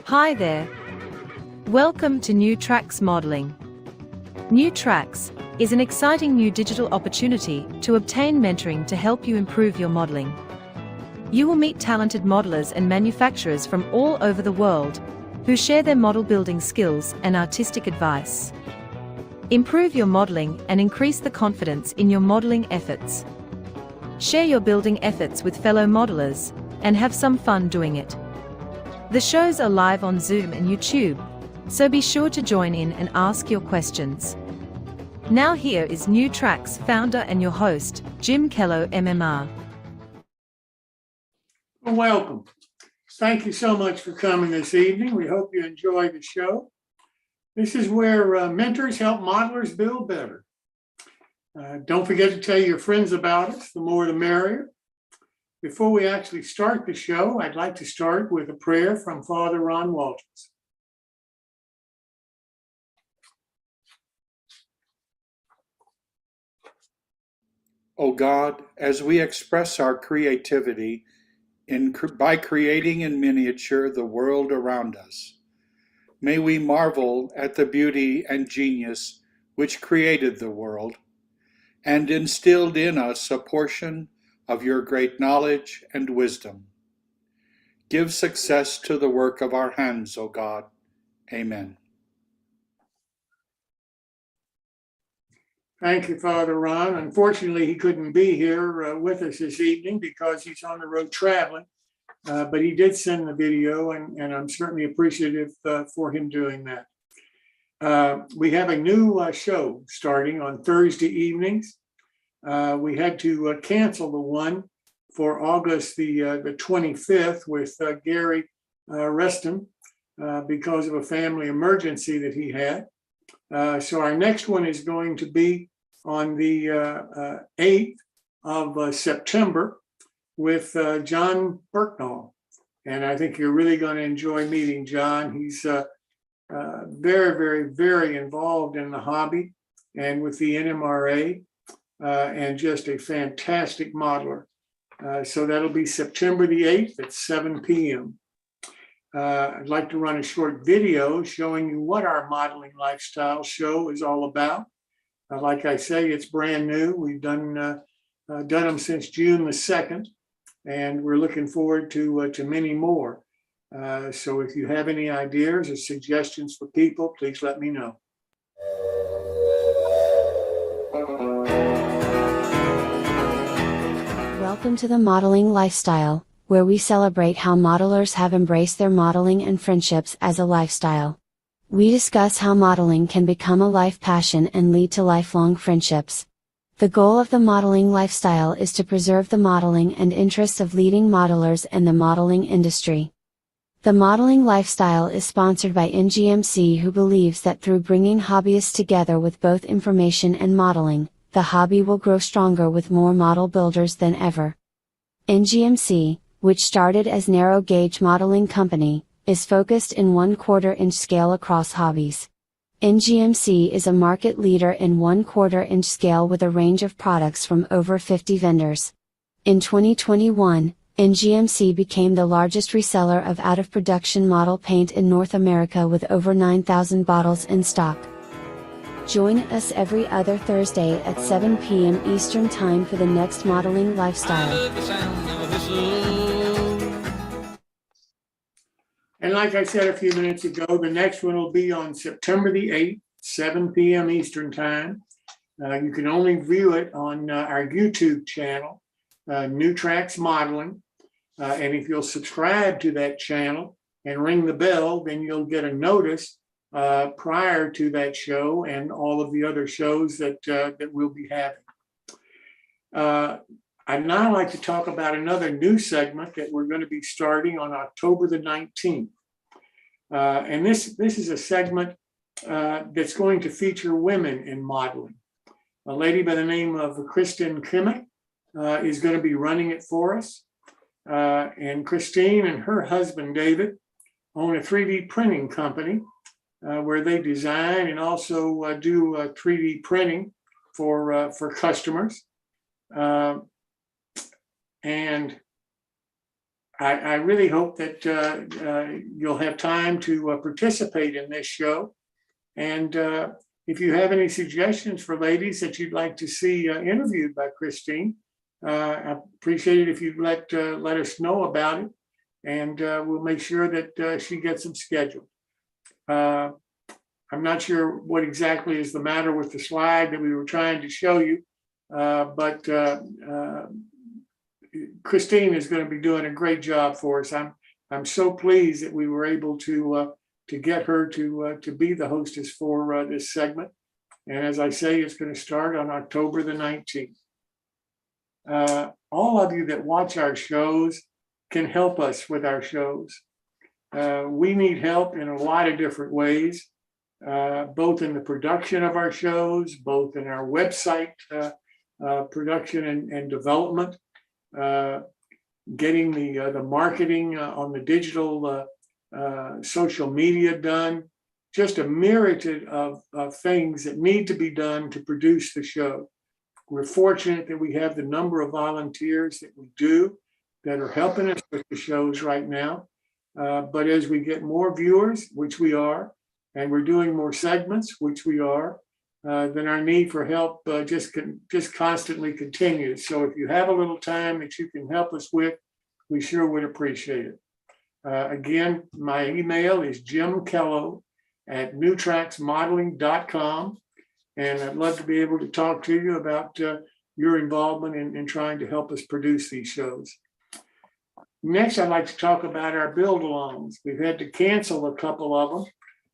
Hi there. Welcome to New Tracks Modeling. New Tracks is an exciting new digital opportunity to obtain mentoring to help you improve your modeling. You will meet talented modelers and manufacturers from all over the world who share their model building skills and artistic advice. Improve your modeling and increase the confidence in your modeling efforts. Share your building efforts with fellow modelers and have some fun doing it. The shows are live on Zoom and YouTube, so be sure to join in and ask your questions. Now here is New Tracks founder and your host, Jim Kello, MMR. Welcome. Thank you so much for coming this evening. We hope you enjoy the show. This is where mentors help modelers build better. Don't forget to tell your friends about us, the more the merrier. Before we actually start the show, I'd like to start with a prayer from Father Ron Walters. O God, as we express our creativity by creating in miniature the world around us, may we marvel at the beauty and genius which created the world and instilled in us a portion of your great knowledge and wisdom. Give success to the work of our hands, O God. Amen. Thank you, Father Ron. Unfortunately, he couldn't be here with us this evening because he's on the road traveling, but he did send the video, and I'm certainly appreciative for him doing that. We have a new show starting on Thursday evenings. We had to cancel the one for August the 25th with Gary Reston because of a family emergency that he had. So our next one is going to be on the 8th of September with John Burknall. And I think you're really going to enjoy meeting John. He's very, very, very involved in the hobby and with the NMRA and just a fantastic modeler. So that'll be September the 8th at 7 p.m. I'd like to run a short video showing you what our modeling lifestyle show is all about. Like I say, it's brand new. We've done them since June the 2nd, and we're looking forward to many more. So if you have any ideas or suggestions for people, please let me know. Welcome to the Modeling Lifestyle, where we celebrate how modelers have embraced their modeling and friendships as a lifestyle. We discuss how modeling can become a life passion and lead to lifelong friendships. The goal of the modeling lifestyle is to preserve the modeling and interests of leading modelers and the modeling industry. The modeling lifestyle is sponsored by NGMC, who believes that through bringing hobbyists together with both information and modeling, the hobby will grow stronger with more model builders than ever. NGMC, which started as narrow gauge modeling company, is focused in 1/4 inch scale across hobbies. NGMC is a market leader in 1/4 inch scale with a range of products from over 50 vendors. In 2021, NGMC became the largest reseller of out-of-production model paint in North America with over 9,000 bottles in stock. Join us every other Thursday at 7 p.m. Eastern Time for the next Modeling Lifestyle. And like I said a few minutes ago, the next one will be on September the 8th, 7 p.m. Eastern Time. You can only view it on our YouTube channel, New Tracks Modeling. And if you'll subscribe to that channel and ring the bell, then you'll get a notice prior to that show and all of the other shows that we'll be having. I'd now like to talk about another new segment that we're going to be starting on October the 19th. And this is a segment that's going to feature women in modeling. A lady by the name of Kristen Kimmick is going to be running it for us. And Christine and her husband, David, own a 3D printing company where they design and also do 3D printing for customers. And I really hope that you'll have time to participate in this show. And if you have any suggestions for ladies that you'd like to see interviewed by Christine, I appreciate it if you'd let us know about it, and we'll make sure that she gets them scheduled. I'm not sure what exactly is the matter with the slide that we were trying to show you, but Christine is going to be doing a great job for us. I'm so pleased that we were able to get her to be the hostess for this segment. And as I say, it's going to start on October the 19th. All of you that watch our shows can help us with our shows. We need help in a lot of different ways, both in the production of our shows, both in our website production and development, getting the marketing on the digital social media done, just a myriad of things that need to be done to produce the show. We're fortunate that we have the number of volunteers that we do that are helping us with the shows right now. But as we get more viewers, which we are, and we're doing more segments, which we are, then our need for help just constantly continues. So if you have a little time that you can help us with, we sure would appreciate it. Again, my email is jimkello@newtracksmodeling.com. And I'd love to be able to talk to you about your involvement in trying to help us produce these shows. Next, I'd like to talk about our build-alongs. We've had to cancel a couple of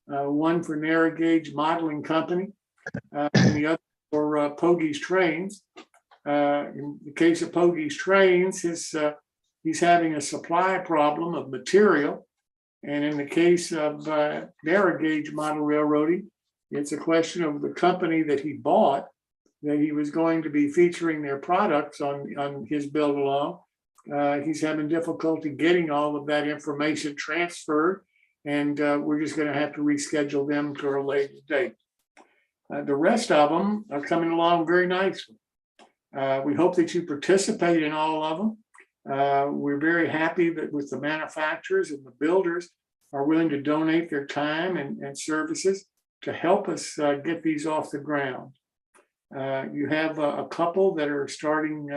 them, one for Narrow Gauge Modeling Company, and the other for Pogge's Trains. In the case of Pogge's Trains, he's having a supply problem of material. And in the case of Narrow Gauge Model Railroading, it's a question of the company that he bought, that he was going to be featuring their products on his build-along. He's having difficulty getting all of that information transferred, and we're just going to have to reschedule them to a later date. The rest of them are coming along very nicely. We hope that you participate in all of them. We're very happy that with the manufacturers and the builders are willing to donate their time and services to help us get these off the ground. You have a couple that are starting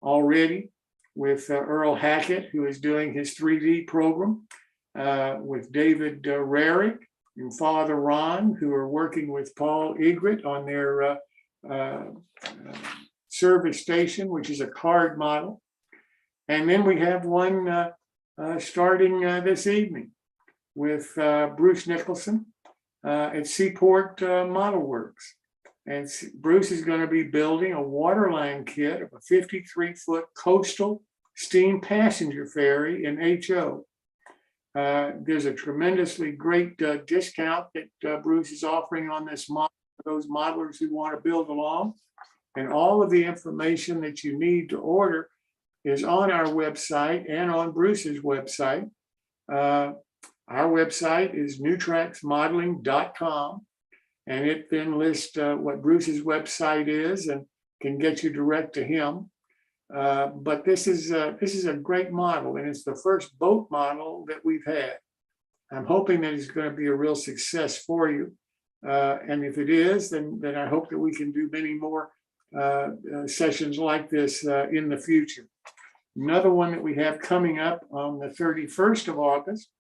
already with Earl Hackett, who is doing his 3D program, with David Rarick and Father Ron, who are working with Paul Egri on their service station, which is a card model. And then we have one starting this evening with Bruce Nicholson at Seaport Model Works. And Bruce is going to be building a waterline kit of a 53-foot coastal steam passenger ferry in HO. There's a tremendously great discount that Bruce is offering on this model for those modelers who want to build along. And all of the information that you need to order is on our website and on Bruce's website. Our website is newtracksmodeling.com, and it then lists what Bruce's website is and can get you direct to him. But this is a great model, and it's the first boat model that we've had. I'm hoping that it's going to be a real success for you. And if it is, then I hope that we can do many more sessions like this in the future. Another one that we have coming up on the 31st of August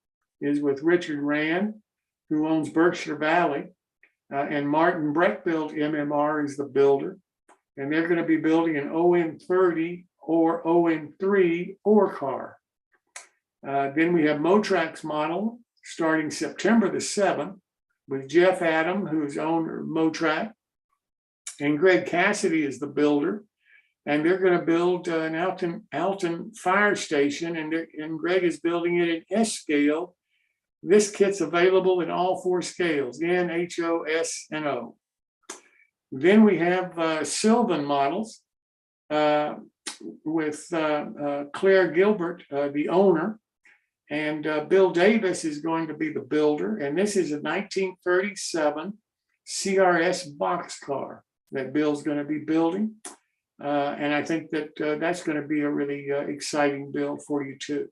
is with Richard Rand, who owns Berkshire Valley, and Martin Breckbuild MMR is the builder. And they're going to be building an OM30 or OM3 ore car. Then we have Motrax model starting September the 7th with Jeff Adam, who's owner of Motrack, and Greg Cassidy is the builder. And they're going to build an Alton fire station, and Greg is building it in S scale. This kit's available in all 4 scales, N, H, O, S, and O. Then we have Sylvan models with Claire Gilbert, the owner, and Bill Davis is going to be the builder. And this is a 1937 CRS boxcar that Bill's going to be building. And I think that that's going to be a really exciting build for you too.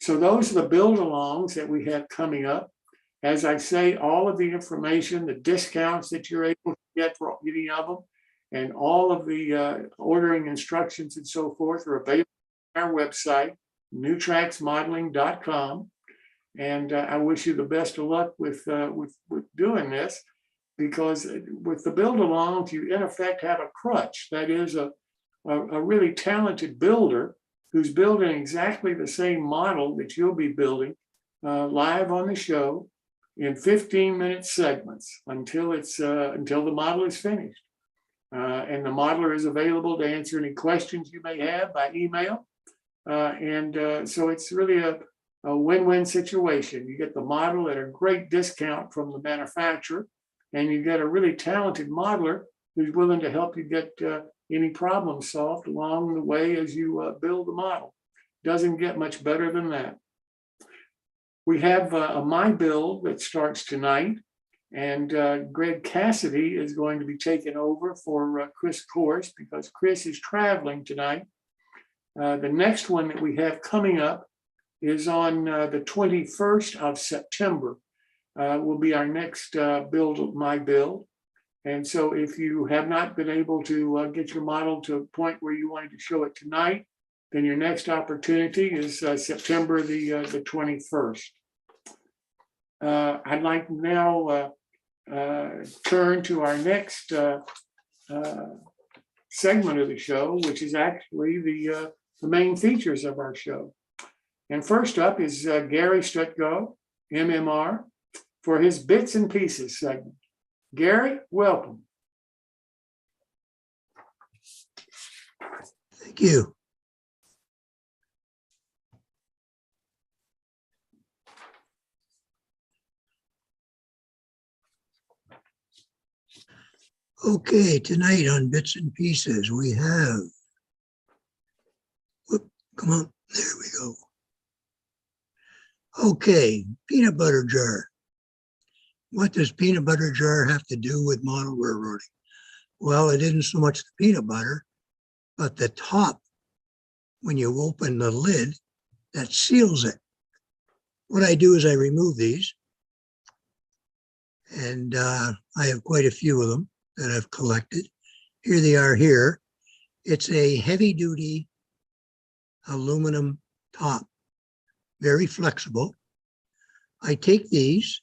So those are the build-alongs that we have coming up. As I say, all of the information, the discounts that you're able to get for any of them, and all of the ordering instructions and so forth are available on our website, newtracksmodeling.com. And I wish you the best of luck with doing this, because with the build-alongs, you in effect have a crutch. That is a really talented builder who's building exactly the same model that you'll be building live on the show in 15-minute segments until the model is finished. And the modeler is available to answer any questions you may have by email. So it's really a win-win situation. You get the model at a great discount from the manufacturer, and you get a really talented modeler who's willing to help you get any problem solved along the way as you build the model. Doesn't get much better than that. We have a My Build that starts tonight, and Greg Cassidy is going to be taking over for Chris Course because Chris is traveling tonight. The next one that we have coming up is on the 21st of September. Will be our next My Build. And so if you have not been able to get your model to a point where you wanted to show it tonight, then your next opportunity is September the 21st. I'd like to now turn to our next segment of the show, which is actually the main features of our show. And first up is Gary Stuttgart, MMR, for his Bits and Pieces segment. Gary, welcome. Thank you. Okay, tonight on Bits and Pieces, we have, come on, there we go. Okay, peanut butter jar. What does peanut butter jar have to do with model railroading? Well, it isn't so much the peanut butter, but the top, when you open the lid, that seals it. What I do is I remove these, and I have quite a few of them that I've collected. Here they are here. It's a heavy-duty aluminum top, very flexible. I take these,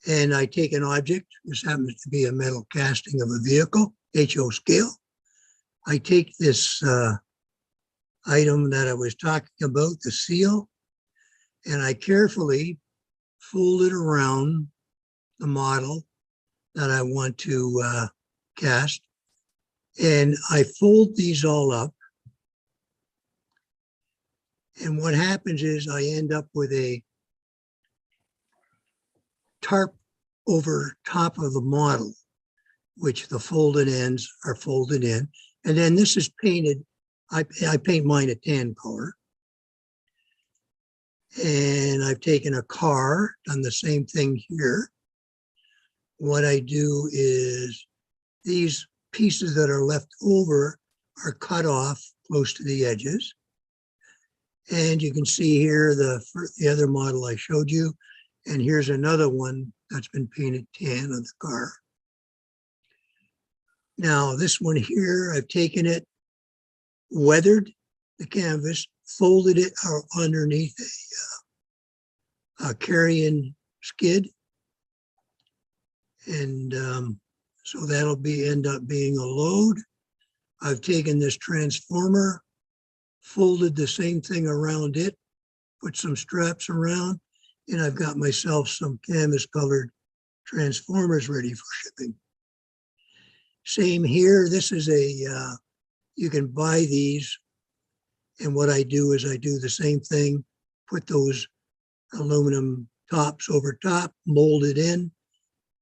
and I take an object. This happens to be a metal casting of a vehicle, HO scale. I take this item that I was talking about, the seal, and I carefully fold it around the model that I want to cast. And I fold these all up. And what happens is I end up with a tarp over top of the model, which the folded ends are folded in. And then this is painted. I paint mine a tan color. And I've taken a car, done the same thing here. What I do is these pieces that are left over are cut off close to the edges. And you can see here the other model I showed you. And here's another one that's been painted tan on the car. Now this one here, I've taken it, weathered the canvas, folded it underneath a carrying skid. And so that'll end up being a load. I've taken this transformer, folded the same thing around it, put some straps around, and I've got myself some canvas colored transformers ready for shipping. Same here, this is you can buy these, and what I do is I do the same thing, put those aluminum tops over top, mold it in,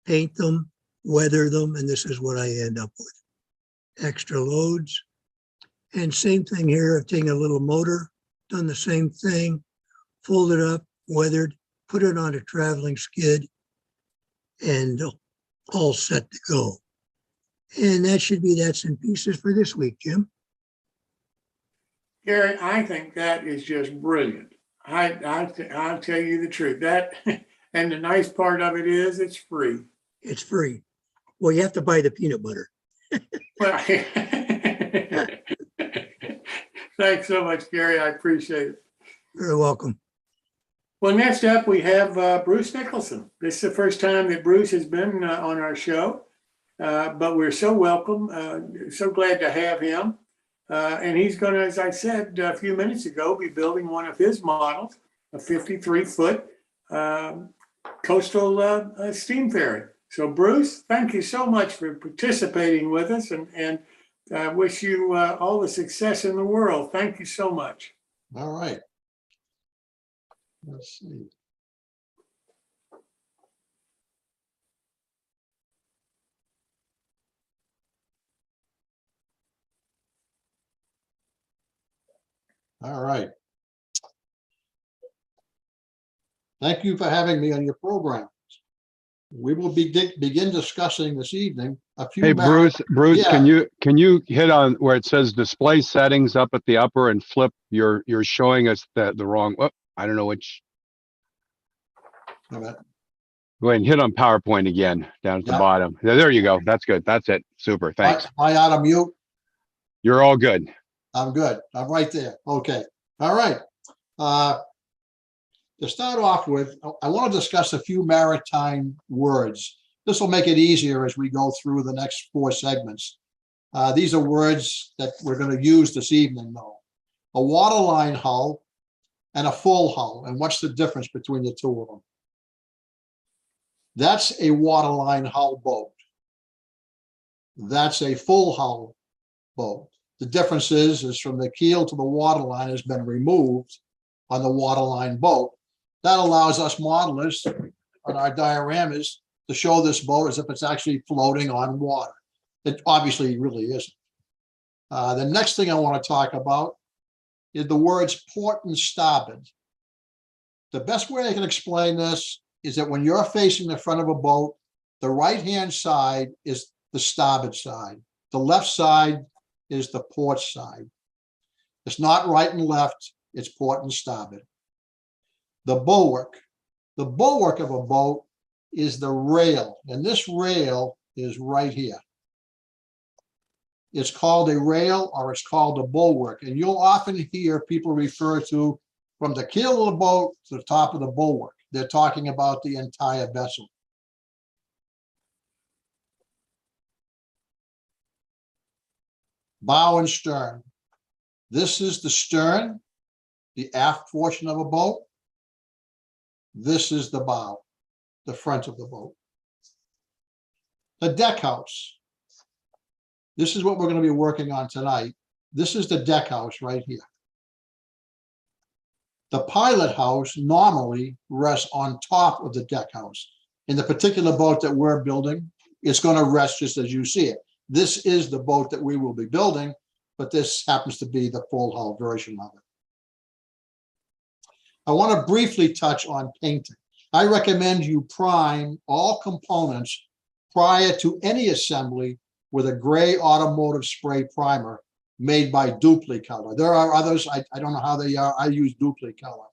paint them, weather them, and this is what I end up with. Extra loads. And same thing here, I've taken a little motor, done the same thing, folded up, weathered, put it on a traveling skid, and all set to go. And that should be That's in Pieces for this week, Jim. Gary, I think that is just brilliant. I'll tell you the truth. That and the nice part of it is it's free. It's free. Well, you have to buy the peanut butter. Well, thanks so much, Gary. I appreciate it. You're welcome. Well, next up, we have Bruce Nicholson. This is the first time that Bruce has been on our show, but we're so welcome, so glad to have him. And he's going to, as I said a few minutes ago, be building one of his models, a 53-foot coastal steam ferry. So, Bruce, thank you so much for participating with us, and wish you all the success in the world. Thank you so much. All right. Let's see. All right. Thank you for having me on your program. We will begin discussing this evening a few. Hey, Bruce, Yeah. can you hit on where it says display settings up at the upper and flip? You're showing us the wrong. Oh, I don't know which. All right. Go ahead and hit on PowerPoint again down at the Yeah. bottom. There you go. That's good. That's it. Super. Thanks. Am I out of mute? You're all good. I'm good. I'm right there. Okay. All right. To start off with, I want to discuss a few maritime words. This will make it easier as we go through the next 4 segments. These are words that we're going to use this evening, though. A waterline hull and a full hull. And what's the difference between the two of them? That's a waterline hull boat. That's a full hull boat. The difference is from the keel to the waterline has been removed on the waterline boat. That allows us modelers on our dioramas to show this boat as if it's actually floating on water. It obviously really isn't. The next thing I want to talk about is the words port and starboard. The best way I can explain this is that when you're facing the front of a boat, the right-hand side is the starboard side. The left side is the port side. It's not right and left, it's port and starboard. The bulwark of a boat is the rail, and this rail is right here. It's called a rail or it's called a bulwark, and you'll often hear people refer to from the keel of the boat to the top of the bulwark. They're talking about the entire vessel. Bow and stern. This is the stern, the aft portion of a boat. This is the bow, the front of the boat. The deck house. This is what we're going to be working on tonight. This is the deck house right here. The pilot house normally rests on top of the deck house. In the particular boat that we're building, it's going to rest just as you see it. This is the boat that we will be building, but this happens to be the full hull version of it. I want to briefly touch on painting. I recommend you prime all components prior to any assembly with a gray automotive spray primer made by Duplicolor. There are others, I don't know how they are. I use Duplicolor.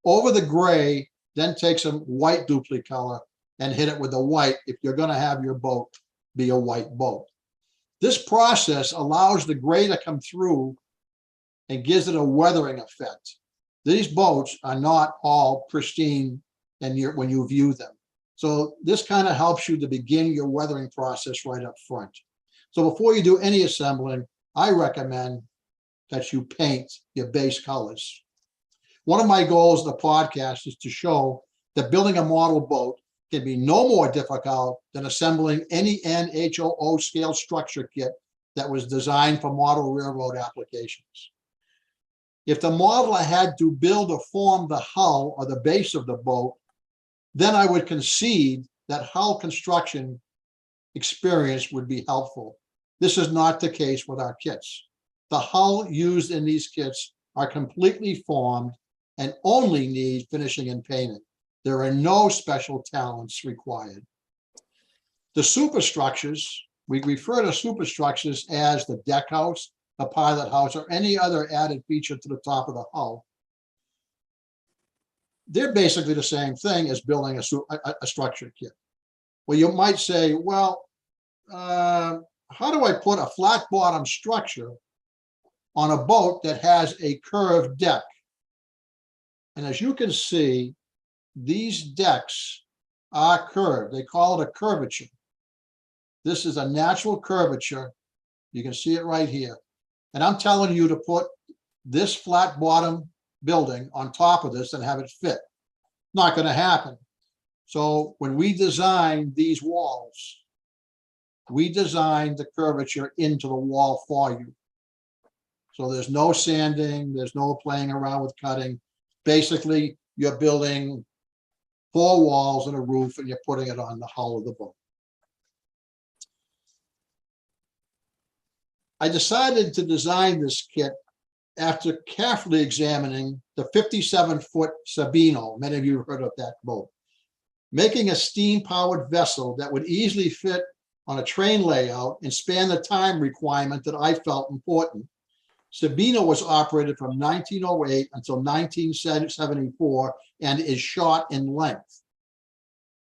Over the gray, then take some white Duplicolor and hit it with the white if you're going to have your boat be a white boat. This process allows the gray to come through and gives it a weathering effect. These boats are not all pristine when you view them. So this kind of helps you to begin your weathering process right up front. So before you do any assembling, I recommend that you paint your base colors. One of my goals of the podcast is to show that building a model boat can be no more difficult than assembling any NHOO scale structure kit that was designed for model railroad applications. If the modeler had to build or form the hull or the base of the boat, then I would concede that hull construction experience would be helpful. This is not the case with our kits. The hull used in these kits are completely formed and only need finishing and painting. There are no special talents required. The superstructures, we refer to superstructures as the deck house, the pilot house, or any other added feature to the top of the hull. they're basically the same thing as building a structure kit. Well, you might say, well, how do I put a flat bottom structure on a boat that has a curved deck? And as you can see, these decks are curved. They call it a curvature. This is a natural curvature. You can see it right here. And I'm telling you to put this flat bottom building on top of this and have it fit. Not going to happen. So when we designed these walls, we designed the curvature into the wall for you. So there's no sanding, there's no playing around with cutting. Basically, you're building 4 walls and a roof and you're putting it on the hull of the boat. I decided to design this kit after carefully examining the 57-foot Sabino. Many of you have heard of that boat. Making a steam-powered vessel that would easily fit on a train layout and span the time requirement that I felt important. Sabino was operated from 1908 until 1974 and is short in length.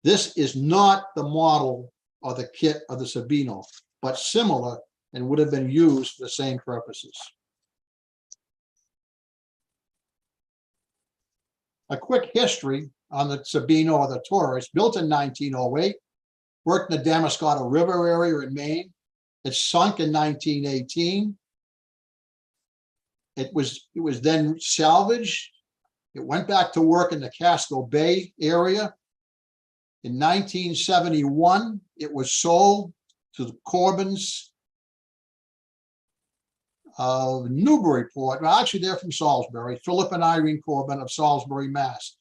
This is not the model or the kit of the Sabino, but similar and would have been used for the same purposes. A quick history on the Sabino or the Taurus, built in 1908, worked in the Damariscotta River area in Maine. It sunk in 1918. It was then salvaged. It went back to work in the Casco Bay area. In 1971, it was sold to the Corbins of Newburyport. Well, actually, they're from Salisbury. Philip and Irene Corbin of Salisbury, Mass.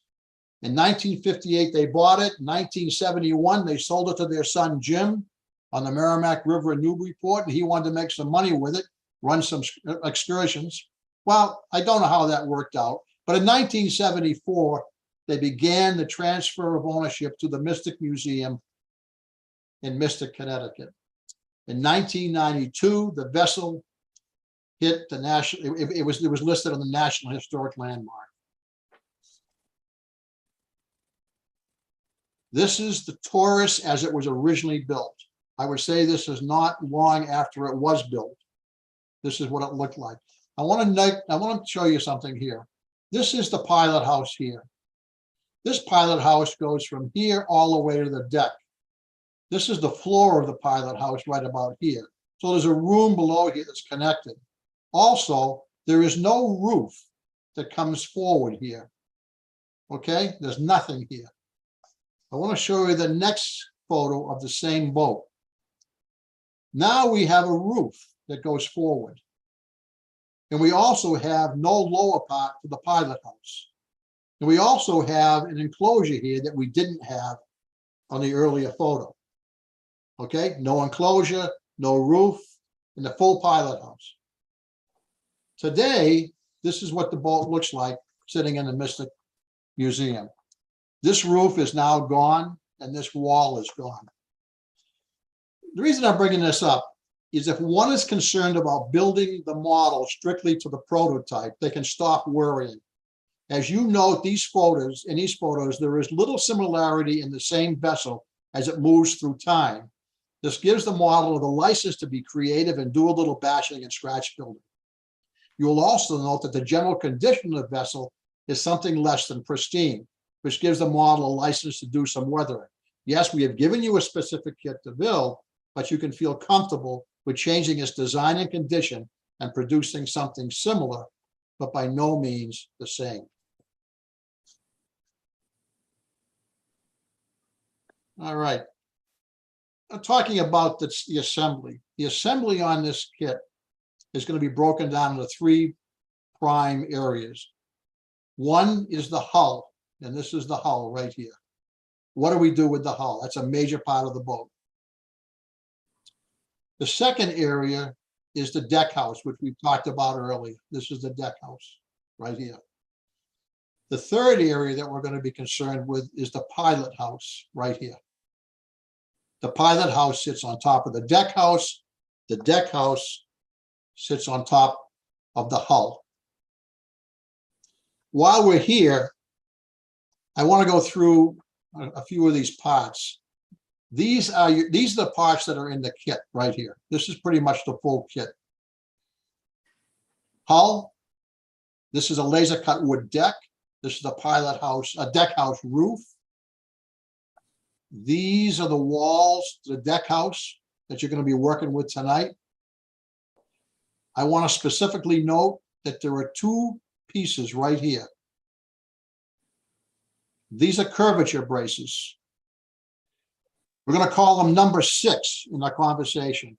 In 1958, they bought it. In 1971, they sold it to their son, Jim, on the Merrimack River in Newburyport, and he wanted to make some money with it, run some excursions. Well, I don't know how that worked out, but in 1974, they began the transfer of ownership to the Mystic Museum in Mystic, Connecticut. In 1992, the vessel hit the national, it was listed on the National Historic Landmark. This is the Taurus as it was originally built. I would say this is not long after it was built. This is what it looked like. I want to show you something here. This is the pilot house here. This pilot house goes from here all the way to the deck. This is the floor of the pilot house right about here. So there's a room below here that's connected. Also, there is no roof that comes forward here. Okay, there's nothing here. I want to show you the next photo of the same boat. Now we have a roof that goes forward. And we also have no lower part to the pilot house. And we also have an enclosure here that we didn't have on the earlier photo. Okay, no enclosure, no roof, and the full pilot house. Today, this is what the boat looks like sitting in the Mystic Museum. This roof is now gone, and this wall is gone. The reason I'm bringing this up is if one is concerned about building the model strictly to the prototype, they can stop worrying. As you note, in these photos, there is little similarity in the same vessel as it moves through time. This gives the model the license to be creative and do a little bashing and scratch building. You will also note that the general condition of the vessel is something less than pristine, which gives the model a license to do some weathering. Yes, we have given you a specific kit to build, but you can feel comfortable with changing its design and condition and producing something similar, but by no means the same. All right. I'm talking about the assembly. The assembly on this kit is going to be broken down into 3 prime areas. One is the hull, and this is the hull right here. What do we do with the hull? That's a major part of the boat. The second area is the deck house, which we talked about earlier. This is the deck house right here. The third area that we're going to be concerned with is the pilot house right here. The pilot house sits on top of the deck house. The deck house sits on top of the hull. While we're here, I want to go through a few of these parts. These are the parts that are in the kit right here. This is pretty much the full kit. Hull. This is a laser cut wood deck. This is the pilot house, a deck house roof. These are the walls, the deck house that you're going to be working with tonight. I want to specifically note that there are two pieces right here. These are curvature braces. We're going to call them number 6 in our conversation.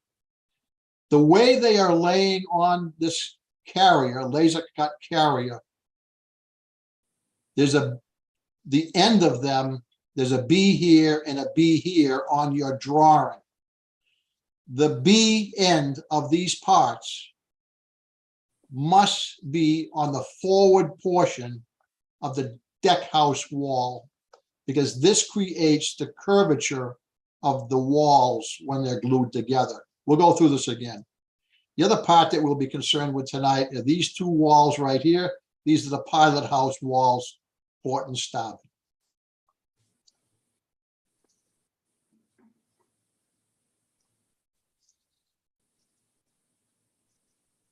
The way they are laying on this carrier, laser cut carrier, there's the end of them, there's a B here and a B here on your drawing. The B end of these parts must be on the forward portion of the deck house wall, because this creates the curvature of the walls when they're glued together. We'll go through this again. The other part that we'll be concerned with tonight are these two walls right here. These are the pilot house walls, port and starboard.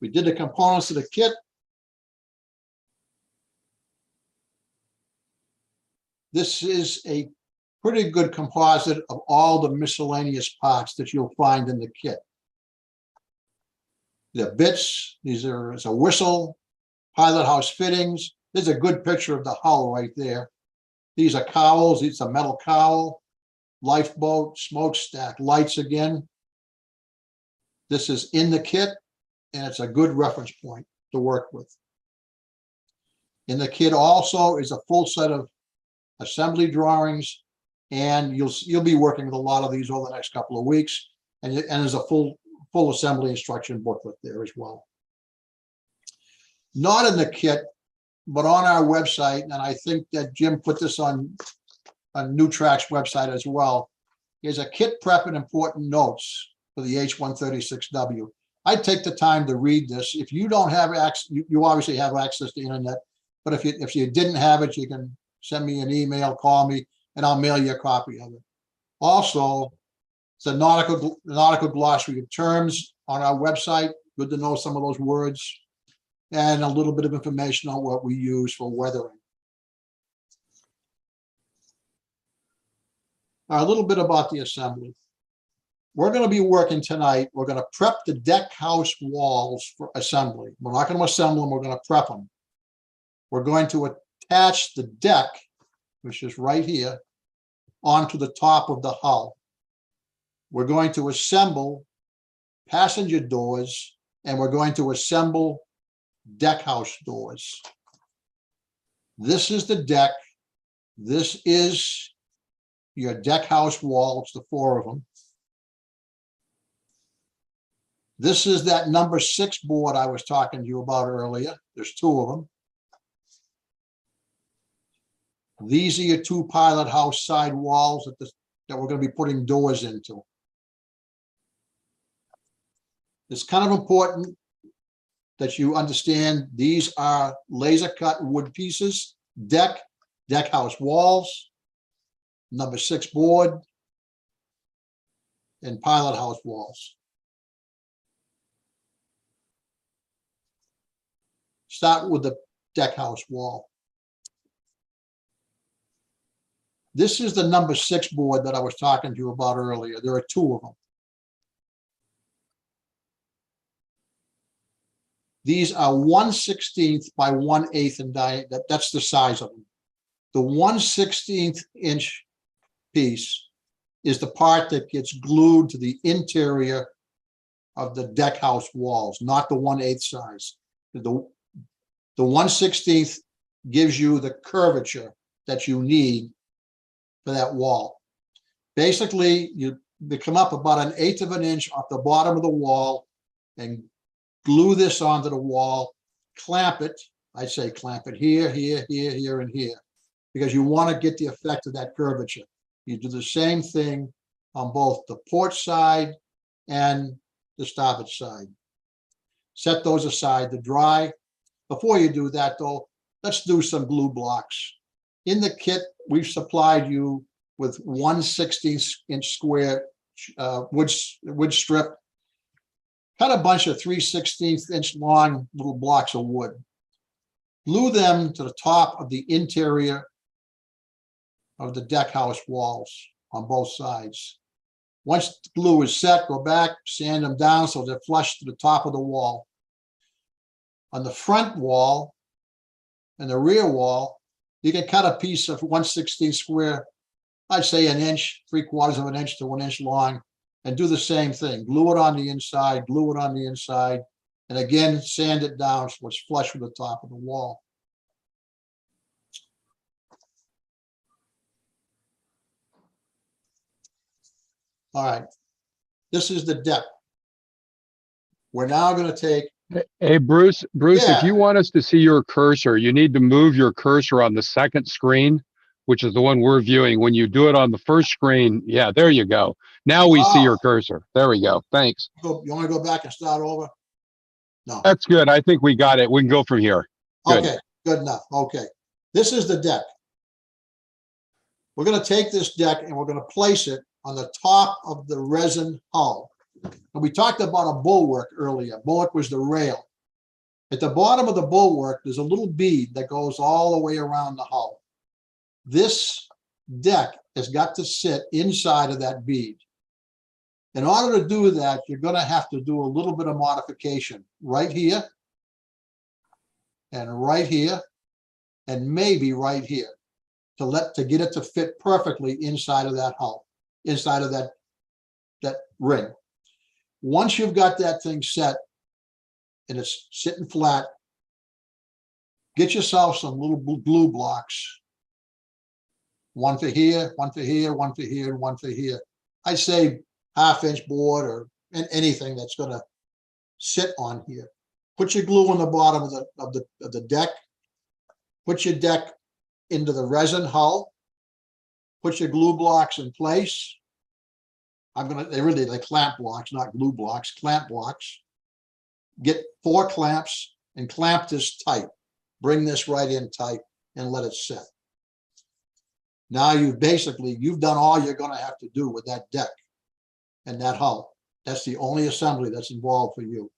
We did the components of the kit. This is a pretty good composite of all the miscellaneous parts that you'll find in the kit. The bits, it's a whistle, pilot house fittings. There's a good picture of the hull right there. These are cowls, it's a metal cowl, lifeboat, smokestack, lights again. This is in the kit, and it's a good reference point to work with. In the kit also is a full set of assembly drawings, and you'll be working with a lot of these over the next couple of weeks, and there's a full assembly instruction booklet there as well. Not in the kit, but on our website, and I think that Jim put this on NewTrack's website as well, is a kit prep and important notes for the H136W. I'd take the time to read this. If you don't have access, you obviously have access to the internet, but if you didn't have it, you can send me an email, call me, and I'll mail you a copy of it. Also, it's a nautical glossary of terms on our website. Good to know some of those words, and a little bit of information on what we use for weathering. A little bit about the assembly. We're going to be working tonight. We're going to prep the deck house walls for assembly. We're not going to assemble them. We're going to prep them. We're going to attach the deck, which is right here, onto the top of the hull. We're going to assemble passenger doors, and we're going to assemble deck house doors. This is the deck. This is your deck house wall. It's the 4 of them. This is that number 6 board I was talking to you about earlier. There's 2 of them. These are your 2 pilot house side walls that we're going to be putting doors into. It's kind of important that you understand these are laser cut wood pieces, deck house walls, number 6 board, and pilot house walls. Start with the deck house wall. This is the number 6 board that I was talking to you about earlier. There are 2 of them. These are 1/16 by 1/8 in diameter. That's the size of them. The 1/16 inch piece is the part that gets glued to the interior of the deck house walls, not the 1/8 size. The 1/16 gives you the curvature that you need for that wall. Basically, they come up about 1/8 of an inch off the bottom of the wall and glue this onto the wall, clamp it. I'd say clamp it here, here, here, here, and here, because you want to get the effect of that curvature. You do the same thing on both the port side and the starboard side. Set those aside to dry. Before you do that, though, let's do some glue blocks. in the kit, we've supplied you with 1/16-inch square wood strip. Cut a bunch of 3/16-inch long little blocks of wood. Glue them to the top of the interior of the deck house walls on both sides. Once the glue is set, go back, sand them down so they're flush to the top of the wall. On the front wall and the rear wall, you can cut a piece of 1/16 square, I'd say an inch, 3/4 of an inch to 1 inch long, and do the same thing. Glue it on the inside, glue it on the inside, and again, sand it down so it's flush with the top of the wall. All right, this is the deck. We're now going to take. Hey, Bruce, Yeah. if you want us to see your cursor, you need to move your cursor on the second screen, which is the one we're viewing. When you do it on the first screen, yeah, there you go. Now we see your cursor. There we go. Thanks. You want to go back and start over? No. That's good. I think we got it. We can go from here. Good. Okay, good enough. Okay, this is the deck. We're going to take this deck and we're going to place it on the top of the resin hull. And we talked about a bulwark earlier. Bulwark was the rail. At the bottom of the bulwark, there's a little bead that goes all the way around the hull. This deck has got to sit inside of that bead. In order to do that, you're going to have to do a little bit of modification right here and right here and maybe right here to get it to fit perfectly inside of that hull, inside of that ring. Once you've got that thing set and it's sitting flat, get yourself some little glue blocks. One for here, one for here, one for here, and one for here. I say 1/2-inch board or anything that's going to sit on here. Put your glue on the bottom of the deck. Put your deck into the resin hull. Put your glue blocks in place. They're clamp blocks, not glue blocks, clamp blocks. Get 4 clamps and clamp this tight. Bring this right in tight and let it set. Now you've done all you're going to have to do with that deck and that hull. That's the only assembly that's involved for you.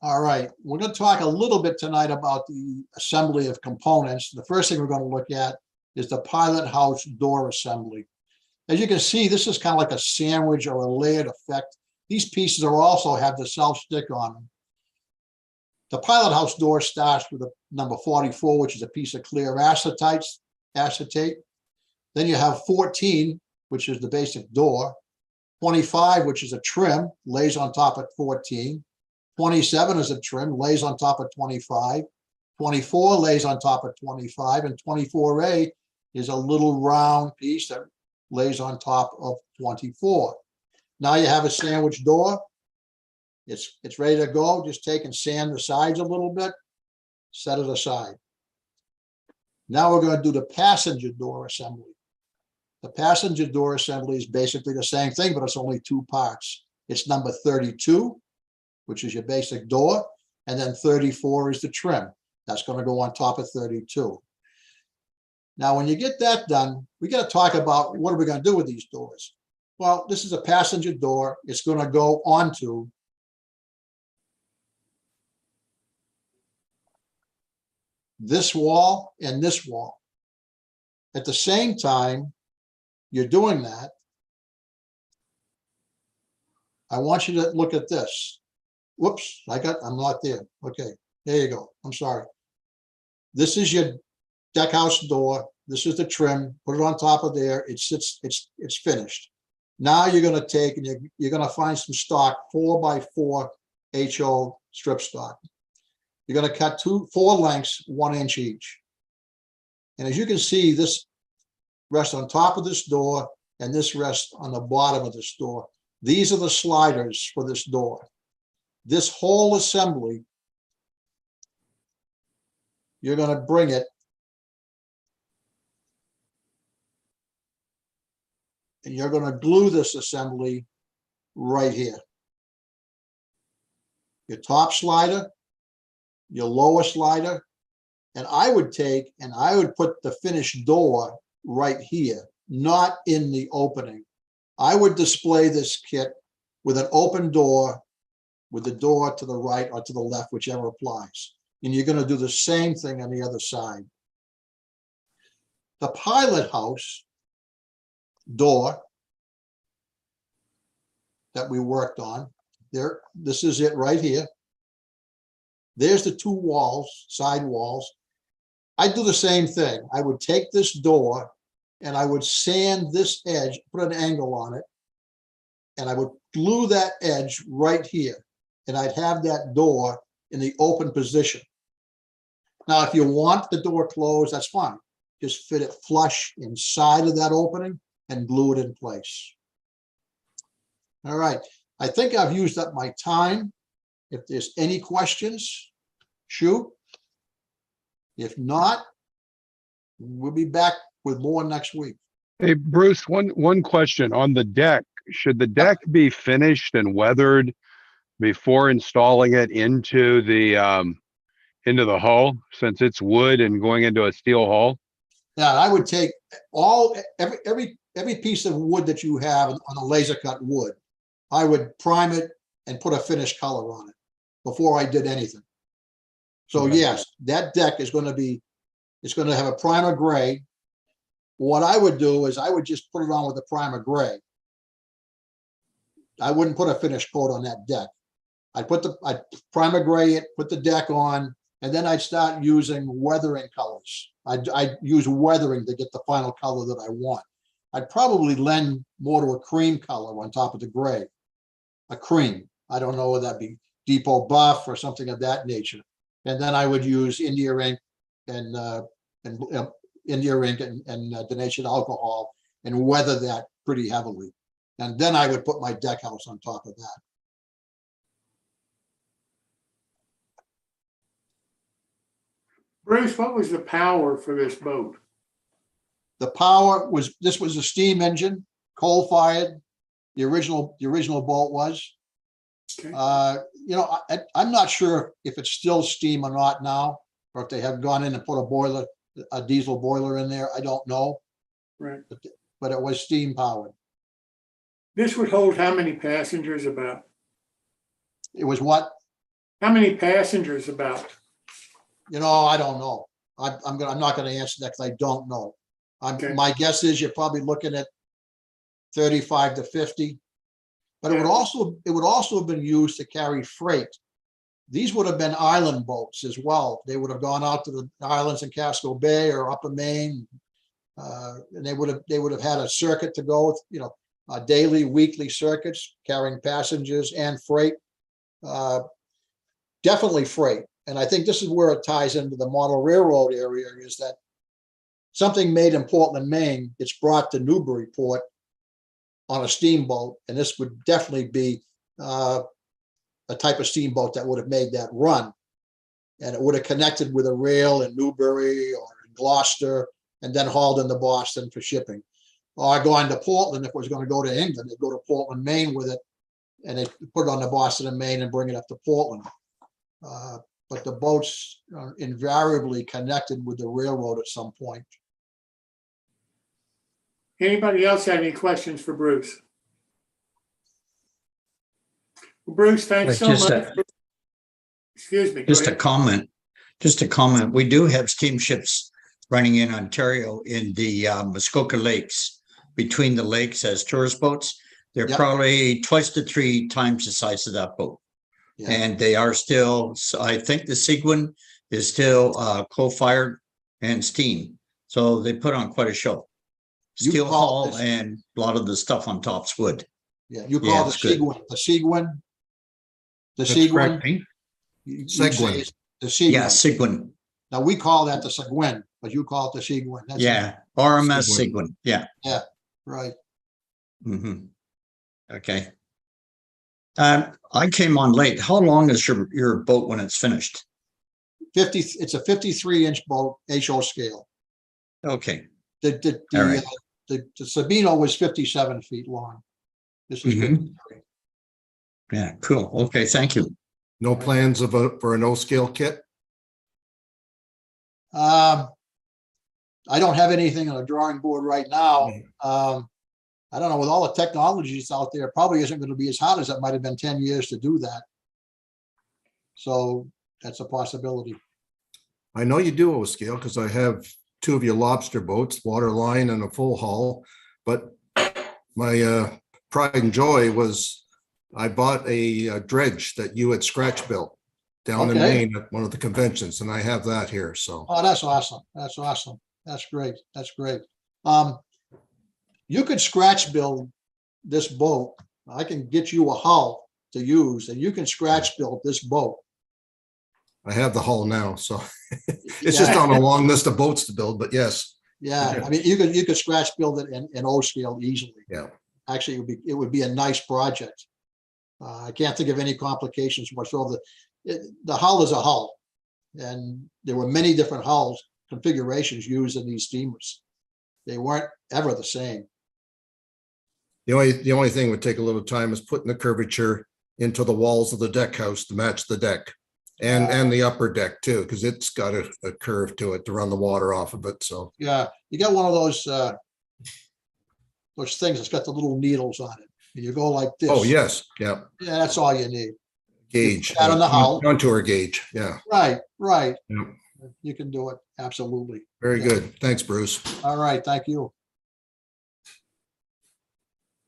All right, we're going to talk a little bit tonight about the assembly of components. The first thing we're going to look at is the pilot house door assembly. As you can see, this is kind of like a sandwich or a layered effect. These pieces also have the self-stick on them. The pilot house door starts with a number 44, which is a piece of clear acetate. Then you have 14, which is the basic door. 25, which is a trim, lays on top of 14. 27 is a trim, lays on top of 25. 24 lays on top of 25, and 24A is a little round piece that lays on top of 24. Now you have a sandwich door. It's ready to go. Just take and sand the sides a little bit, set it aside. Now we're going to do the passenger door assembly. The passenger door assembly is basically the same thing, but it's only 2 parts. It's number 32, which is your basic door, and then 34 is the trim. That's going to go on top of 32. Now, when you get that done, we got to talk about what are we going to do with these doors. Well, this is a passenger door. It's going to go onto this wall and this wall. At the same time you're doing that, I want you to look at this. Whoops, I'm not there. Okay, there you go. I'm sorry. This is your deck house door. This is the trim. Put it on top of there. It sits. It's finished. Now you're going to take and you're going to find some stock 4x4 HO strip stock. You're going to cut 4 lengths, 1 inch each. And as you can see, this rests on top of this door and this rests on the bottom of this door. These are the sliders for this door. This whole assembly, you're going to bring it and you're going to glue this assembly right here. Your top slider your lower slider, and I would put the finished door right here, not in the opening. I would display this kit with an open door, with the door to the right or to the left, whichever applies. And you're going to do the same thing on the other side. The pilot house door that we worked on, there, this is it right here. There's the two walls, side walls. I do the same thing. I would take this door and I would sand this edge, put an angle on it, and I would glue that edge right here. And I'd have that door in the open position. Now, if you want the door closed, that's fine. Just fit it flush inside of that opening and glue it in place. All right, I think I've used up my time. If there's any questions, shoot. If not, we'll be back with more next week. Hey, Bruce, one question on the deck. Should the deck be finished and weathered before installing it into the hull, since it's wood and going into a steel hull? Yeah, I would take every piece of wood that you have on a laser cut wood, I would prime it and put a finished color on it before I did anything. So yes, that deck is going to be, it's going to have a primer gray. What I would do is I would just put it on with the primer gray. I wouldn't put a finished coat on that deck. I'd primer gray it, put the deck on, and then I'd start using weathering colors. I'd use weathering to get the final color that I want. I'd probably lend more to a cream color on top of the gray. A cream. I don't know whether that'd be Depot Buff or something of that nature. And then I would use India ink and denatured alcohol and weather that pretty heavily. And then I would put my deck house on top of that. Bruce, what was the power for this boat? The power was, this was a steam engine, coal fired. The original boat was. Okay. You know, I'm not sure if it's still steam or not now, or if they have gone in and put a boiler, a diesel boiler in there. I don't know. Right. But it was steam powered. This would hold how many passengers about? It was what? How many passengers about? You know, I don't know. I'm not going to answer that because I don't know. Okay. My guess is you're probably looking at 35 to 50. But it would also have been used to carry freight. These would have been island boats as well. They would have gone out to the islands in Casco Bay or Upper Maine, and they would have had a circuit to go with, you know, daily, weekly circuits carrying passengers and freight. Definitely freight. And I think this is where it ties into the model railroad area, is that something made in Portland, Maine, it's brought to Newburyport on a steamboat, and this would definitely be a type of steamboat that would have made that run, and it would have connected with a rail in Newbury or in Gloucester, and then hauled into Boston for shipping. Or going to Portland, if it was going to go to England, they'd go to Portland, Maine with it, and they put it on the Boston and Maine and bring it up to Portland. But the boats are invariably connected with the railroad at some point. Anybody else have any questions for Bruce? Well, Bruce, thanks so much. Excuse me. Just a comment. We do have steamships running in Ontario in the Muskoka Lakes, between the lakes as tourist boats. They're probably twice to three times the size of that boat. Yeah. And they are still, I think the Seguin is still coal-fired and steam. So they put on quite a show. Steel hull and a lot of the stuff on top's wood. Yeah, you call the Seguin. The Seguin. The Seguin. Seguin. The Seguin. Yeah, Seguin. Now we call that the Seguin, but you call it the Seguin. That's RMS Seguin. Yeah. Yeah, right. Mm-hmm. Okay. I came on late. How long is your boat when it's finished? 50. It's a 53-inch boat, HO scale. Okay. The Sabino was 57 feet long. This is 53. Yeah, cool. Okay, thank you. No plans for an O-scale kit? I don't have anything on a drawing board right now. I don't know, with all the technologies out there, it probably isn't going to be as hard as it might have been 10 years to do that. So that's a possibility. I know you do, scale, because I have two of your lobster boats, water line and a full hull. But my pride and joy was I bought a dredge that you had scratch built down in Maine at one of the conventions, and I have that here. So. Oh, that's awesome. That's awesome. That's great. That's great. You could scratch build this boat. I can get you a hull to use, and you can scratch build this boat. I have the hull now, so it's just on a long list of boats to build, but yes. Yeah, I mean, you could scratch build it in O scale easily. Yeah. Actually, it would be a nice project. I can't think of any complications whatsoever. The hull is a hull, and there were many different hulls configurations used in these steamers. They weren't ever the same. The only thing would take a little time is putting the curvature into the walls of the deck house to match the deck, and the upper deck too, because it's got a curve to it to run the water off of it. So yeah, you got one of those things that's got the little needles on it, and you go like this. Oh yes, yeah. Yeah, that's all you need. Gauge. Out on the hull. Contour gauge. Yeah. Right. Right. Yeah. You can do it. Absolutely. Very good. Thanks, Bruce. All right. Thank you.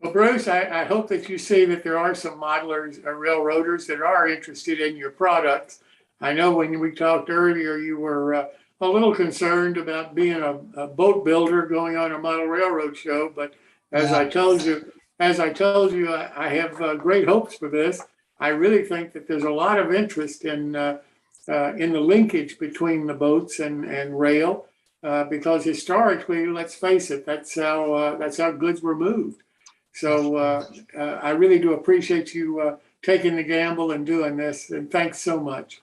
Well, Bruce, I hope that you see that there are some modelers or railroaders that are interested in your products. I know when we talked earlier, you were a little concerned about being a boat builder going on a model railroad show, but as I told you, I have great hopes for this. I really think that there's a lot of interest in the linkage between the boats and rail, because historically, let's face it, that's how goods were moved. So I really do appreciate you taking the gamble and doing this, and thanks so much.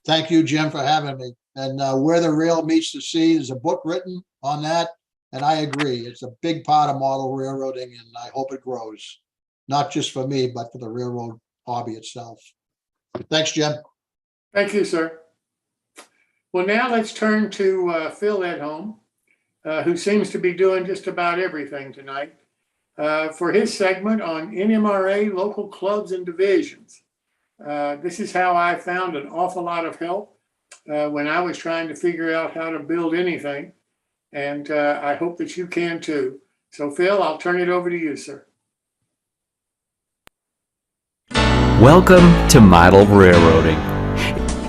Thank you, Jim, for having me. And Where the Rail Meets the Sea, there's a book written on that, and I agree. It's a big part of model railroading, and I hope it grows, not just for me, but for the railroad hobby itself. Thanks, Jim. Thank you, sir. Well, now let's turn to Phil Edholm, who seems to be doing just about everything tonight, for his segment on NMRA local clubs and divisions. This is how I found an awful lot of help when I was trying to figure out how to build anything, and I hope that you can too. So, Phil, I'll turn it over to you, sir. Welcome to model railroading.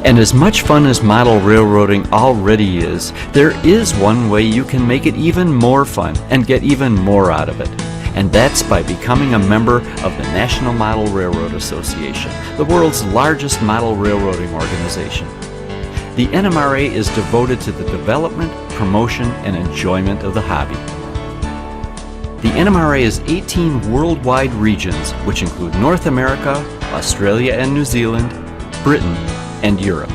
And as much fun as model railroading already is, there is one way you can make it even more fun and get even more out of it. And that's by becoming a member of the National Model Railroad Association, the world's largest model railroading organization. The NMRA is devoted to the development, promotion, and enjoyment of the hobby. The NMRA has 18 worldwide regions, which include North America, Australia and New Zealand, Britain, and Europe.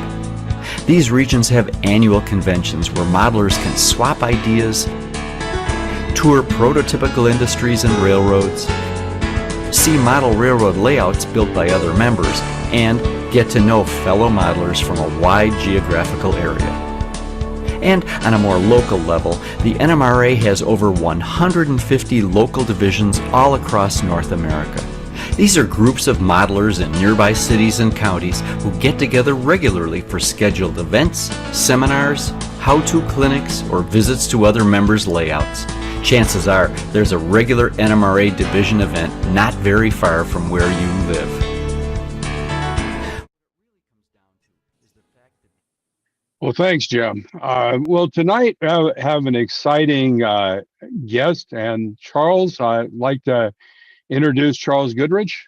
These regions have annual conventions where modelers can swap ideas, tour prototypical industries and railroads, see model railroad layouts built by other members, and get to know fellow modelers from a wide geographical area. And on a more local level, the NMRA has over 150 local divisions all across North America. These are groups of modelers in nearby cities and counties who get together regularly for scheduled events, seminars, how-to clinics, or visits to other members' layouts. Chances are there's a regular NMRA division event not very far from where you live. Well, thanks, Jim. Well, tonight I have an exciting guest, and Charles, I'd like to introduce Charles Goodrich.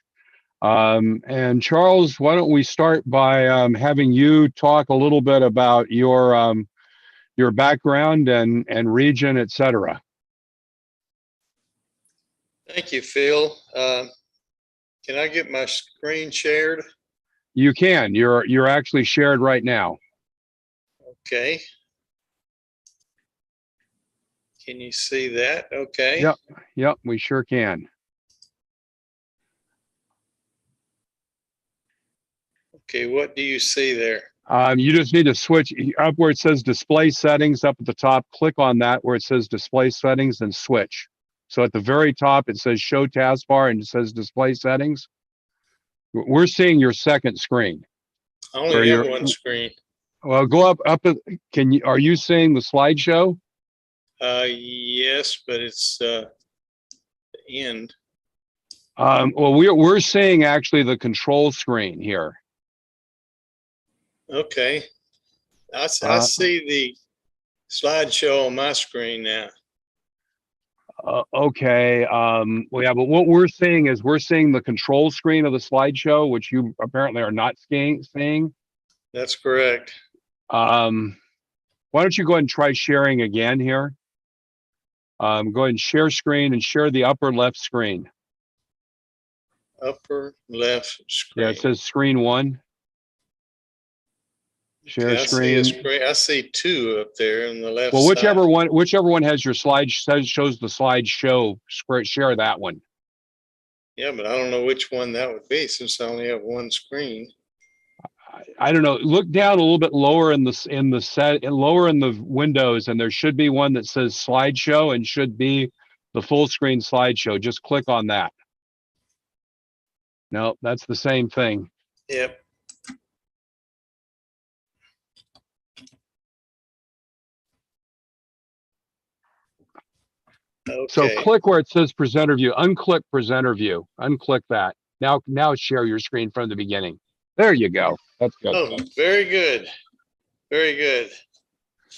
And Charles, why don't we start by having you talk a little bit about your background and region, et cetera. Thank you, Phil. Can I get my screen shared? You can. You're actually shared right now. Okay. Can you see that? Okay. Yep, we sure can. Okay, what do you see there? You just need to switch up where it says display settings up at the top. Click on that where it says display settings and switch. So at the very top, it says show taskbar and it says display settings. We're seeing your second screen. I Where only have you're- one screen. Well, go up. Are you seeing the slideshow? Yes, but it's the end. Well, we're seeing actually the control screen here. Okay. I see the slideshow on my screen now. Okay. Well, yeah, but what we're seeing is we're seeing the control screen of the slideshow, which you apparently are not seeing. That's correct. Why don't you go ahead and try sharing again here? Go ahead and share screen and share the upper left screen. Upper left screen. Yeah, it says screen 1. Share Okay, screen. I see 2 up there on the left Well, side. whichever one has your slide shows the slideshow. Share that one. Yeah, but I don't know which one that would be since I only have one screen. I don't know. Look down a little bit lower in the windows, and there should be one that says slideshow and should be the full screen slideshow. Just click on that. No, that's the same thing. Yep. Okay. So click where it says presenter view. Unclick presenter view. Unclick that. Now share your screen from the beginning. There you go. That's good. Oh, very good. Very good.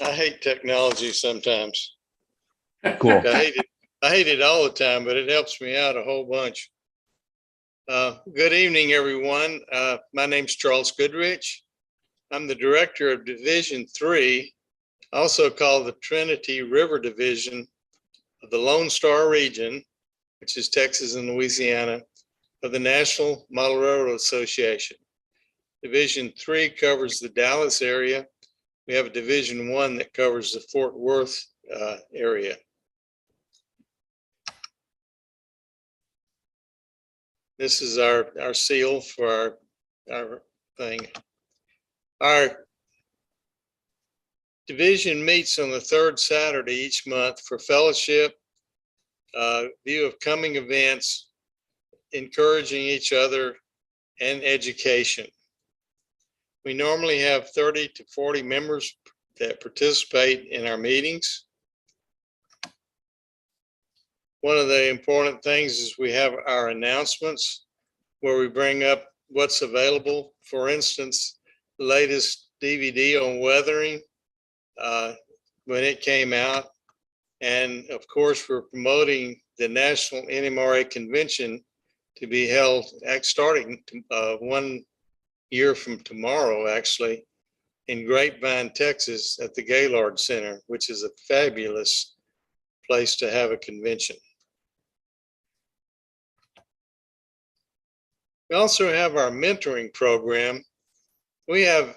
I hate technology sometimes. Cool. I hate it all the time, but it helps me out a whole bunch. Good evening, everyone. My name's Charles Goodrich. I'm the director of Division 3, also called the Trinity River Division of the Lone Star region, which is Texas and Louisiana, of the National Model Railroad Association. Division 3 covers the Dallas area. We have a Division 1 that covers the Fort Worth area. This is our seal for our thing. Our division meets on the 3rd Saturday each month for fellowship, view of coming events, encouraging each other, and education. We normally have 30 to 40 members that participate in our meetings. One of the important things is we have our announcements where we bring up what's available. For instance, the latest DVD on weathering when it came out. And of course, we're promoting the National NMRA Convention to be held starting 1 year from tomorrow, actually, in Grapevine, Texas at the Gaylord Center, which is a fabulous place to have a convention. We also have our mentoring program. We have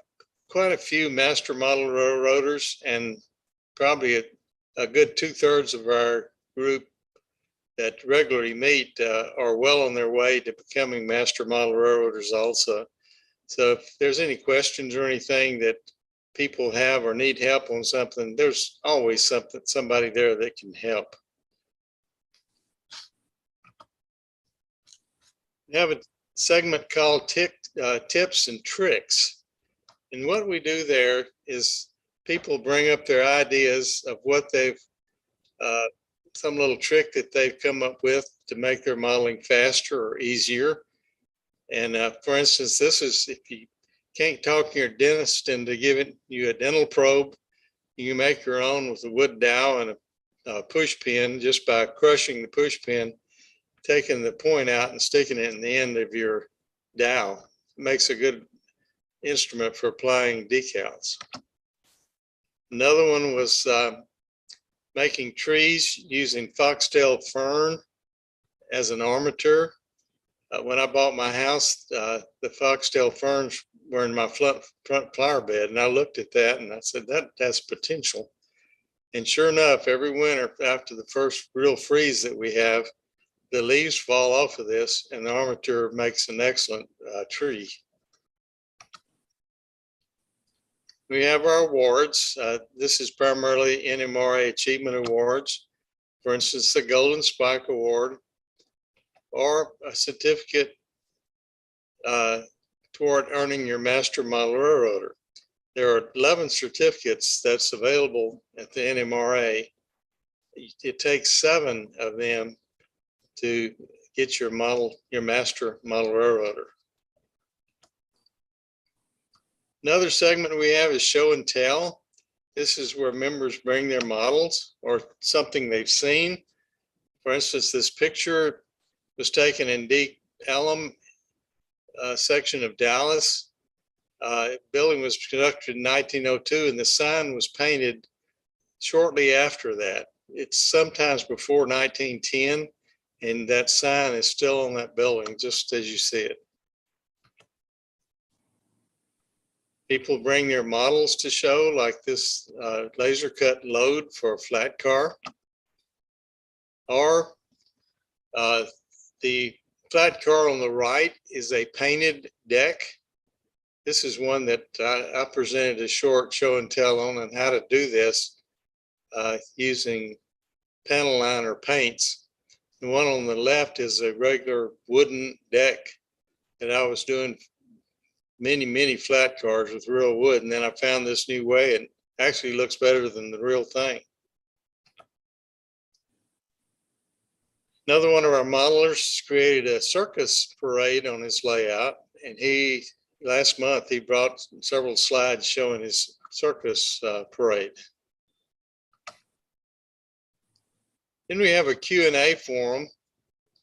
quite a few master model railroaders, and probably a good 2/3 of our group that regularly meet are well on their way to becoming master model railroaders also. So if there's any questions or anything that people have or need help on something, there's always somebody there that can help. We have a segment called tips and tricks. And what we do there is people bring up their ideas of what they've, some little trick that they've come up with to make their modeling faster or easier. And for instance, this is if you can't talk your dentist into giving you a dental probe, you can make your own with a wood dowel and a push pin just by crushing the push pin, taking the point out and sticking it in the end of your dowel. It makes a good instrument for applying decals. Another one was making trees using Foxtail Fern as an armature. When I bought my house, the Foxtail Ferns were in my front flower bed, and I looked at that and I said, that has potential. And sure enough, every winter after the first real freeze that we have, the leaves fall off of this and the armature makes an excellent tree. We have our awards. This is primarily NMRA Achievement Awards. For instance, the Golden Spike Award, or a certificate toward earning your Master Model Railroader. There are 11 certificates that's available at the NMRA. It takes 7 of them to get your Master Model Railroader. Another segment we have is show and tell. This is where members bring their models or something they've seen. For instance, this picture was taken in Edholm section of Dallas. Building was constructed in 1902, and the sign was painted shortly after that. It's sometimes before 1910, and that sign is still on that building, just as you see it. People bring their models to show, like this laser cut load for a flat car, or the flat car on the right is a painted deck. This is one that I presented a short show and tell on how to do this using panel liner paints. The one on the left is a regular wooden deck that I was doing many flat cars with real wood, and then I found this new way, and actually looks better than the real thing. Another one of our modelers created a circus parade on his layout, and last month he brought several slides showing his circus parade. Then we have a Q&A forum.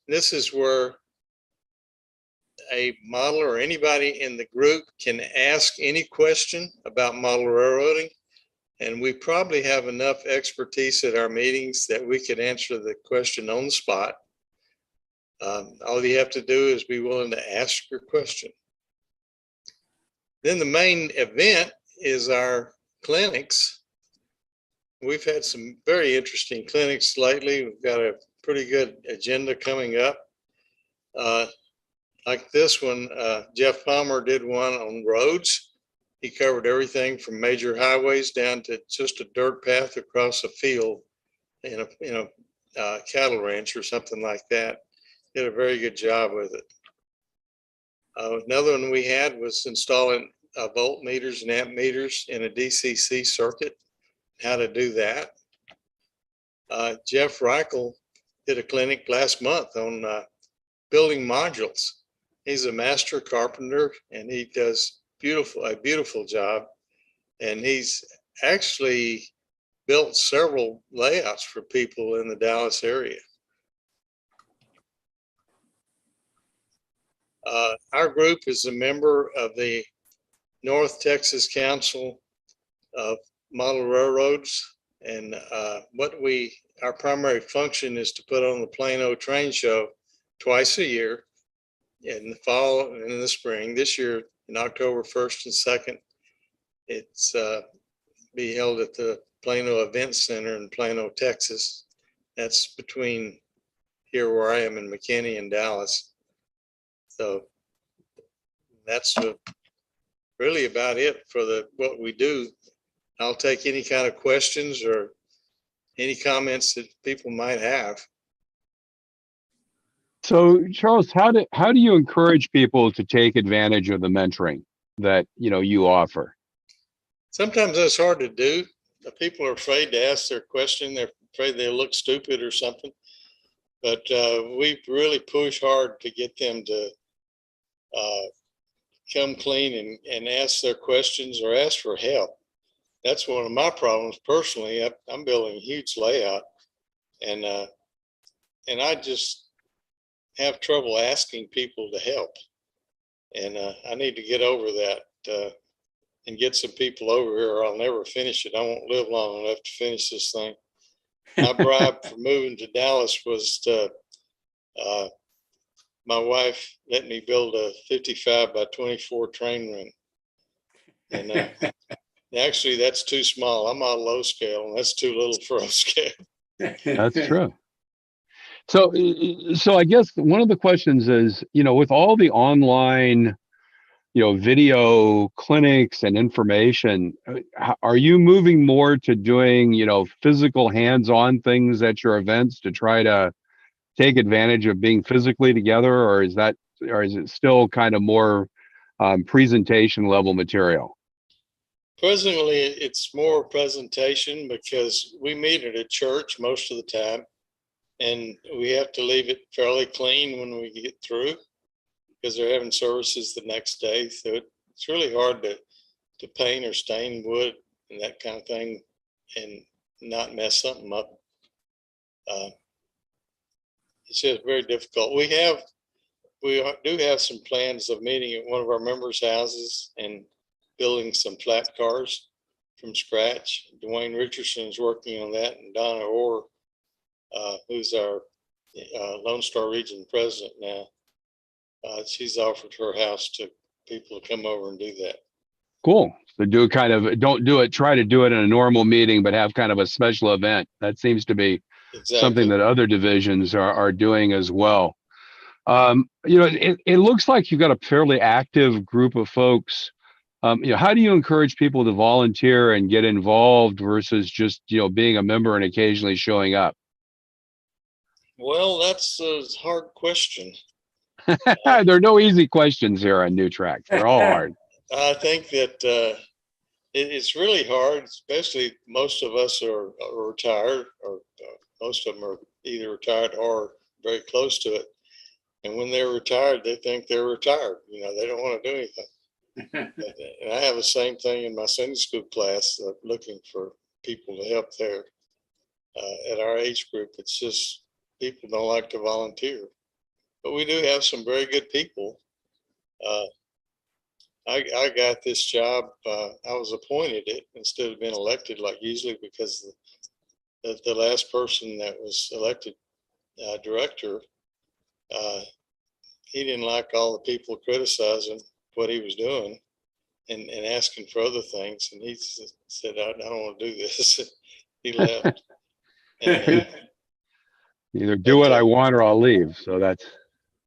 This is where a modeler or anybody in the group can ask any question about model railroading. And we probably have enough expertise at our meetings that we could answer the question on the spot. All you have to do is be willing to ask your question. Then the main event is our clinics. We've had some very interesting clinics lately. We've got a pretty good agenda coming up. Like this one, Jeff Palmer did one on roads. He covered everything from major highways down to just a dirt path across a field in a cattle ranch or something like that. Did a very good job with it. Another one we had was installing voltmeters and amp meters in a DCC circuit, how to do that. Jeff Reichel did a clinic last month on building modules. He's a master carpenter, and he does a beautiful job. And he's actually built several layouts for people in the Dallas area. Our group is a member of the North Texas Council of Model Railroads. And our primary function is to put on the Plano Train Show twice a year, in the fall and in the spring. This year, in October 1st and 2nd, it's be held at the Plano Event Center in Plano, Texas. That's between here where I am in McKinney and Dallas. So that's really about it for what we do. I'll take any kind of questions or any comments that people might have. So, Charles, how do you encourage people to take advantage of the mentoring that you offer? Sometimes that's hard to do. People are afraid to ask their question. They're afraid they'll look stupid or something. But we really push hard to get them to come clean and ask their questions or ask for help. That's one of my problems personally. I'm building a huge layout, and I just have trouble asking people to help. And I need to get over that and get some people over here, or I'll never finish it. I won't live long enough to finish this thing. My bribe for moving to Dallas was my wife let me build a 55 by 24 train run. And actually, that's too small. I'm on low scale, and that's too little for upscale. That's true. So I guess one of the questions is, with all the online, video clinics and information. Are you moving more to doing, physical hands-on things at your events to try to take advantage of being physically together, or is it still kind of more presentation level material? Presently, it's more presentation because we meet at a church most of the time, and we have to leave it fairly clean when we get through because they're having services the next day. So it's really hard to paint or stain wood and that kind of thing and not mess something up. It's just very difficult. We do have some plans of meeting at one of our members' houses and building some flat cars from scratch. Dwayne Richardson is working on that, and Donna Orr, who's our Lone Star Region president now, she's offered her house to people to come over and do that. Cool. So try to do it in a normal meeting, but have kind of a special event. That seems to be something that other divisions are doing as well. It looks like you've got a fairly active group of folks. How do you encourage people to volunteer and get involved versus just, being a member and occasionally showing up? Well, that's a hard question. There are no easy questions here on New Tracks. They're all hard. I think that it's really hard, especially most of us are retired, or most of them are either retired or very close to it. And when they're retired, they think they're retired. They don't want to do anything. And I have the same thing in my Sunday school class, looking for people to help there. At our age group, it's just people don't like to volunteer. But we do have some very good people. I got this job. I was appointed it instead of being elected like usually, because the last person that was elected director, he didn't like all the people criticizing what he was doing and asking for other things. And he said, I don't want to do this. He left. And, either do what I want or I'll leave. So that's.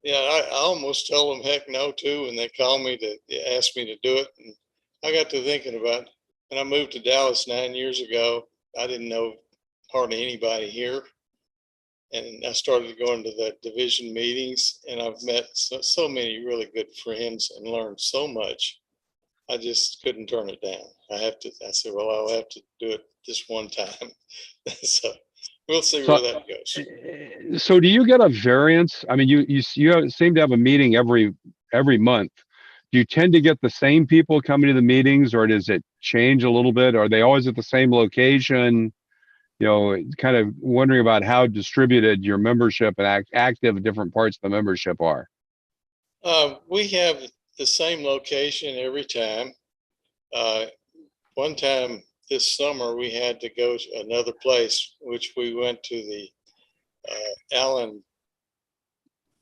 Yeah, I almost tell them heck no too when they call me to ask me to do it. And I got to thinking about it. When I moved to Dallas 9 years ago, I didn't know hardly anybody here. And I started going to the division meetings, and I've met so many really good friends and learned so much. I just couldn't turn it down. I said, well, I'll have to do it this one time. So we'll see where that goes. So do you get a variance? I mean, you seem to have a meeting every month. Do you tend to get the same people coming to the meetings, or does it change a little bit? Are they always at the same location? Kind of wondering about how distributed your membership and active different parts of the membership are. We have the same location every time. One time this summer, we had to go to another place, which we went to the Allen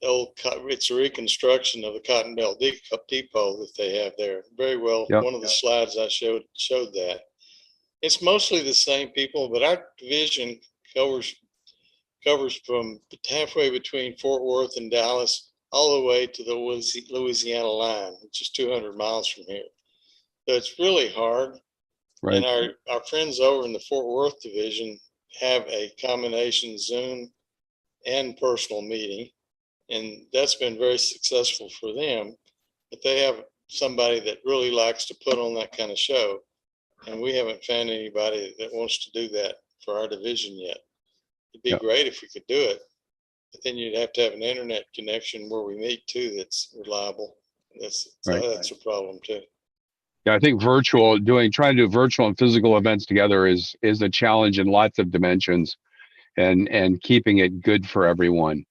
it's a reconstruction of the Cotton Belt Depot that they have there. Very well. Yep. One of the slides I showed that. It's mostly the same people, but our division covers from halfway between Fort Worth and Dallas all the way to the Louisiana line, which is 200 miles from here. So it's really hard. Right. And our friends over in the Fort Worth division have a combination Zoom and personal meeting, and that's been very successful for them. But they have somebody that really likes to put on that kind of show. And we haven't found anybody that wants to do that for our division yet. It'd be great if we could do it, but then you'd have to have an internet connection where we meet too that's reliable. That's a problem too. Yeah, I think trying to do virtual and physical events together is a challenge in lots of dimensions, and keeping it good for everyone.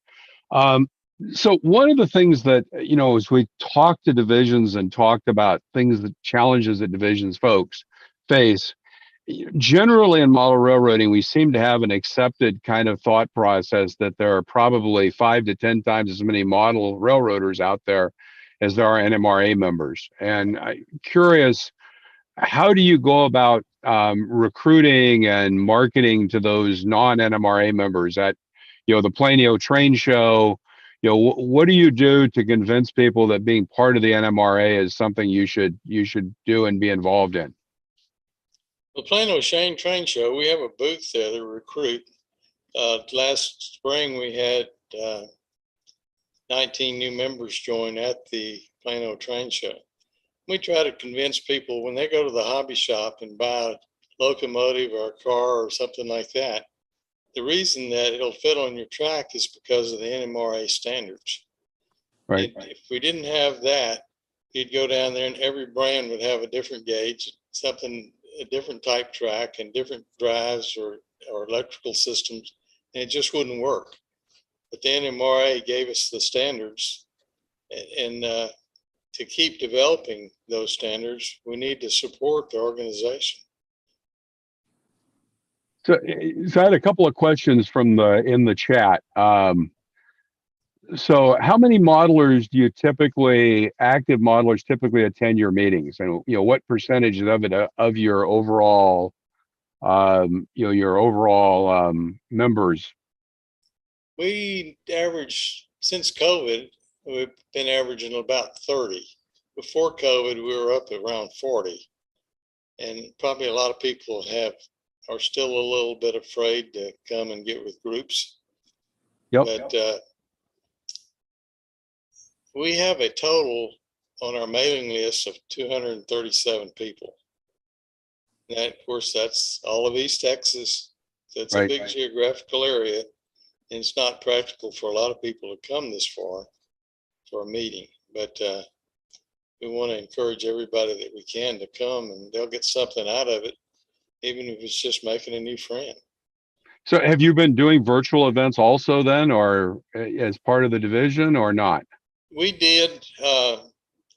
So one of the things that, as we talked to divisions and talked about challenges that divisions folks face, generally in model railroading, we seem to have an accepted kind of thought process that there are probably 5 to 10 times as many model railroaders out there as there are NMRA members. And I'm curious, how do you go about recruiting and marketing to those non-NMRA members at, the Planeo train show? what do you do to convince people that being part of the NMRA is something you should do and be involved in? The Plano Shane Train Show, we have a booth there to recruit. Last spring, we had 19 new members join at the Plano Train Show. We try to convince people when they go to the hobby shop and buy a locomotive or a car or something like that, the reason that it'll fit on your track is because of the NMRA standards. Right. If we didn't have that, you'd go down there and every brand would have a different gauge, a different type track and different drives or electrical systems, and it just wouldn't work. But the NMRA gave us the standards, and to keep developing those standards, we need to support the organization. So I had a couple of questions from in the chat. So how many modelers do you active modelers typically attend your meetings, and what percentage of it of your overall members? We average, since COVID, we've been averaging about 30. Before COVID, we were up around 40, and probably a lot of people are still a little bit afraid to come and get with groups. Yep. But we have a total on our mailing list of 237 people. And of course, that's all of East Texas. So it's a big geographical area, and it's not practical for a lot of people to come this far for a meeting. But we want to encourage everybody that we can to come, and they'll get something out of it, even if it's just making a new friend. So have you been doing virtual events also then, or as part of the division, or not? We did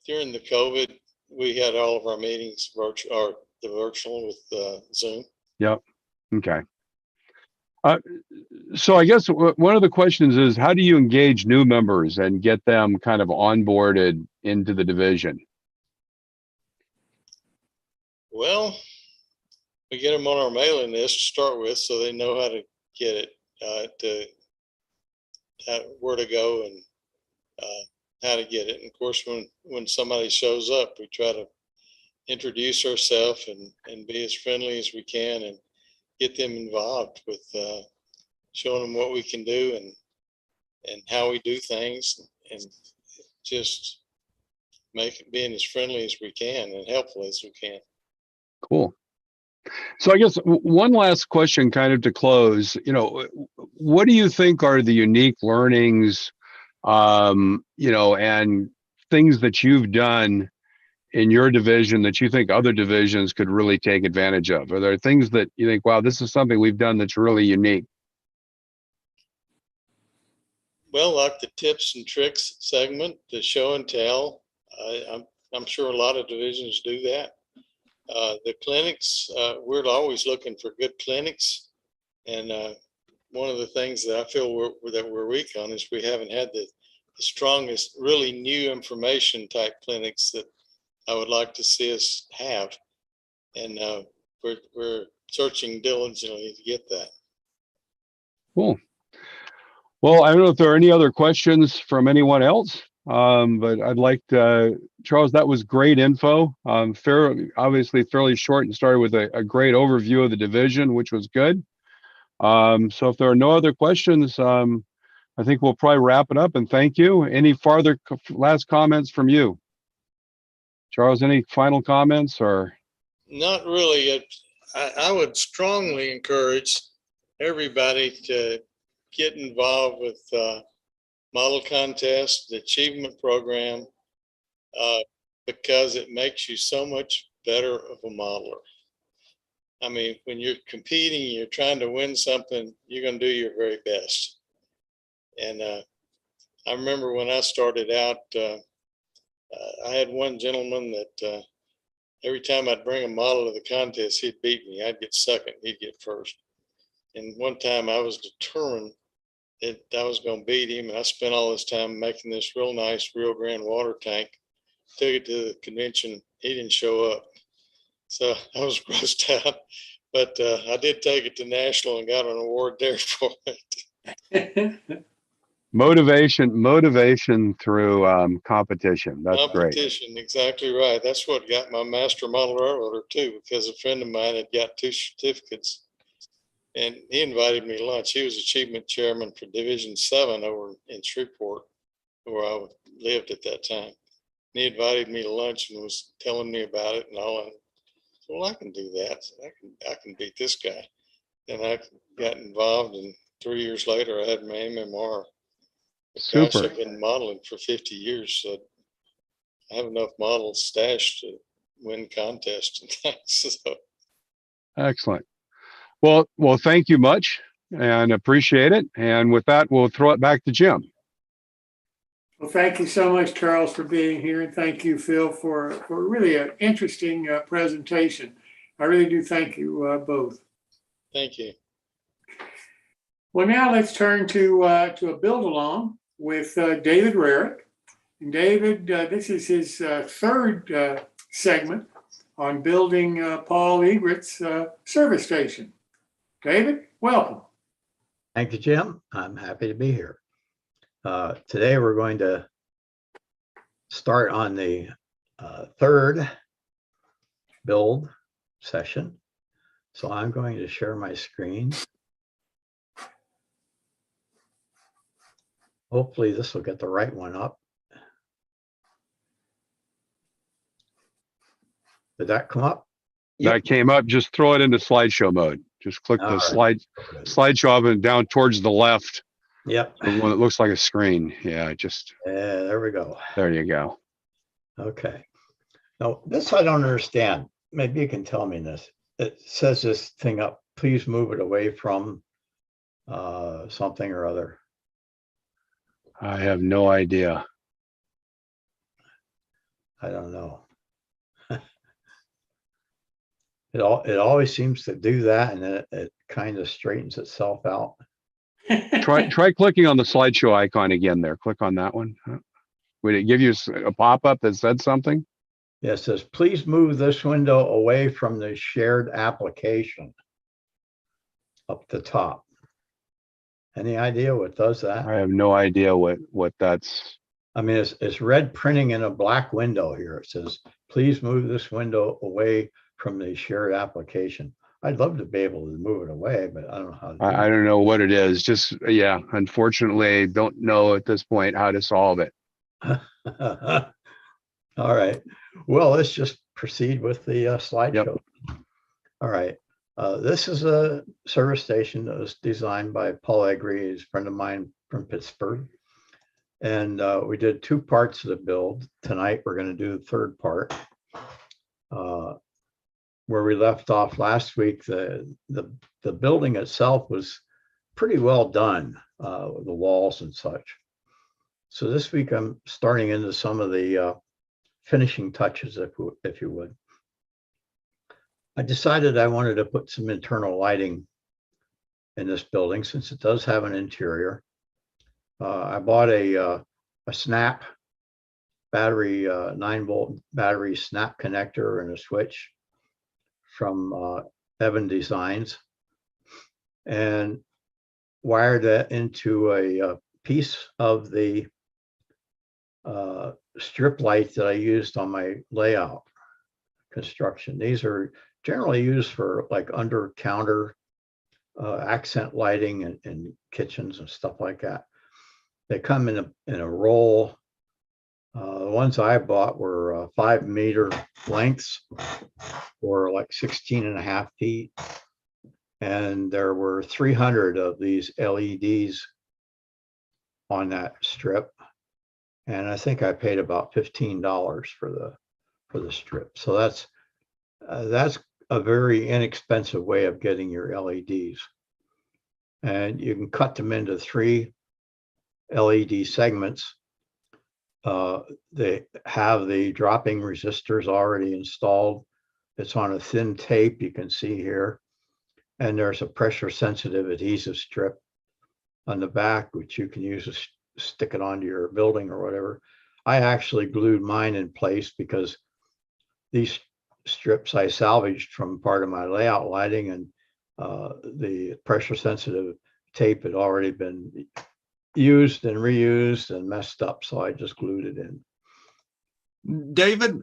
during the COVID. We had all of our meetings virtual with Zoom. Yep. Okay. So I guess one of the questions is, how do you engage new members and get them kind of onboarded into the division? Well, we get them on our mailing list to start with, so they know how to get it, where to go and how to get it. And of course, when somebody shows up, we try to introduce ourselves and be as friendly as we can and get them involved with showing them what we can do and how we do things, and just being as friendly as we can and helpful as we can. Cool. So I guess one last question kind of to close, what do you think are the unique learnings, and things that you've done in your division that you think other divisions could really take advantage of? Are there things that you think, wow, this is something we've done that's really unique? Well, like the tips and tricks segment, the show and tell, I'm sure a lot of divisions do that. The clinics, we're always looking for good clinics. And one of the things that I feel that we're weak on is we haven't had the strongest, really new information type clinics that I would like to see us have. And we're searching diligently to get that. Cool. Well, I don't know if there are any other questions from anyone else, but I'd like to, Charles, that was great info. Obviously fairly short, and started with a great overview of the division, which was good. So if there are no other questions, I think we'll probably wrap it up, and thank you. Any farther last comments from you? Charles, any final comments or? Not really. I would strongly encourage everybody to get involved with model contest, the achievement program, because it makes you so much better of a modeler. I mean, when you're competing, you're trying to win something, you're going to do your very best. And I remember when I started out, I had one gentleman that every time I'd bring a model to the contest, he'd beat me. I'd get second, he'd get first. And one time I was determined that I was going to beat him, and I spent all this time making this real nice Rio Grande water tank. Took it to the convention, he didn't show up. So I was grossed out, but I did take it to national and got an award there for it. Motivation through competition. That's great. Competition, exactly right. That's what got my master model railroader too, because a friend of mine had got 2 certificates, and he invited me to lunch. He was achievement chairman for Division 7 over in Shreveport, where I lived at that time. And he invited me to lunch and was telling me about it and all. And well, I can do that. I can beat this guy. And I got involved, and 3 years later, I had my MMR. But gosh, Super. I've been modeling for 50 years, so I have enough models stashed to win contests and things. So. Excellent. Well, thank you much and appreciate it. And with that, we'll throw it back to Jim. Well, thank you so much, Charles, for being here. And thank you, Phil, for really an interesting presentation. I really do thank you both. Thank you. Well, now let's turn to a build along with David Rarick. And David, this is his third segment on building Paul Egret's service station. David, welcome. Thank you, Jim. I'm happy to be here. Today we're going to start on the third build session. So I'm going to share my screen. Hopefully this will get the right one up. Did that come up? That came up. Just throw it into slideshow mode. Just click the slideshow and down towards the left. Yep. The one that looks like a screen. Yeah, just. There we go. There you go. Okay. Now this I don't understand. Maybe you can tell me this. It says this thing up, please move it away from something or other. I have no idea. I don't know. It always seems to do that, and it kind of straightens itself out. Try clicking on the slideshow icon again there. Click on that one. Would it give you a pop-up that said something? Yeah, it says, please move this window away from the shared application up the top. Any idea what does that? I have no idea what that's. I mean, it's red printing in a black window here. It says, please move this window away from the shared application. I'd love to be able to move it away, but I don't know how to do I don't know what it is. Just, yeah, unfortunately, don't know at this point how to solve it. All right. Well, let's just proceed with the slideshow. Yep. All right. This is a service station that was designed by Paul Egri, he's a friend of mine from Pittsburgh. And we did 2 parts of the build. Tonight, we're going to do the third part. Where we left off last week, the building itself was pretty well done, the walls and such. So this week I'm starting into some of the finishing touches, if you would. I decided I wanted to put some internal lighting in this building since it does have an interior. I bought a snap battery, 9-volt battery snap connector and a switch from Evan Designs, and wired that into a piece of the strip light that I used on my layout construction. These are generally used for like under counter accent lighting in kitchens and stuff like that. They come in a roll. The ones I bought were 5-meter lengths, or like 16.5 feet. And there were 300 of these LEDs on that strip. And I think I paid about $15 for the strip. So that's a very inexpensive way of getting your LEDs. And you can cut them into 3 LED segments. They have the dropping resistors already installed. It's on a thin tape, you can see here. And there's a pressure sensitive adhesive strip on the back, which you can use to stick it onto your building or whatever. I actually glued mine in place because these strips I salvaged from part of my layout lighting, and the pressure sensitive tape had already been used and reused and messed up, so I just glued it in. David,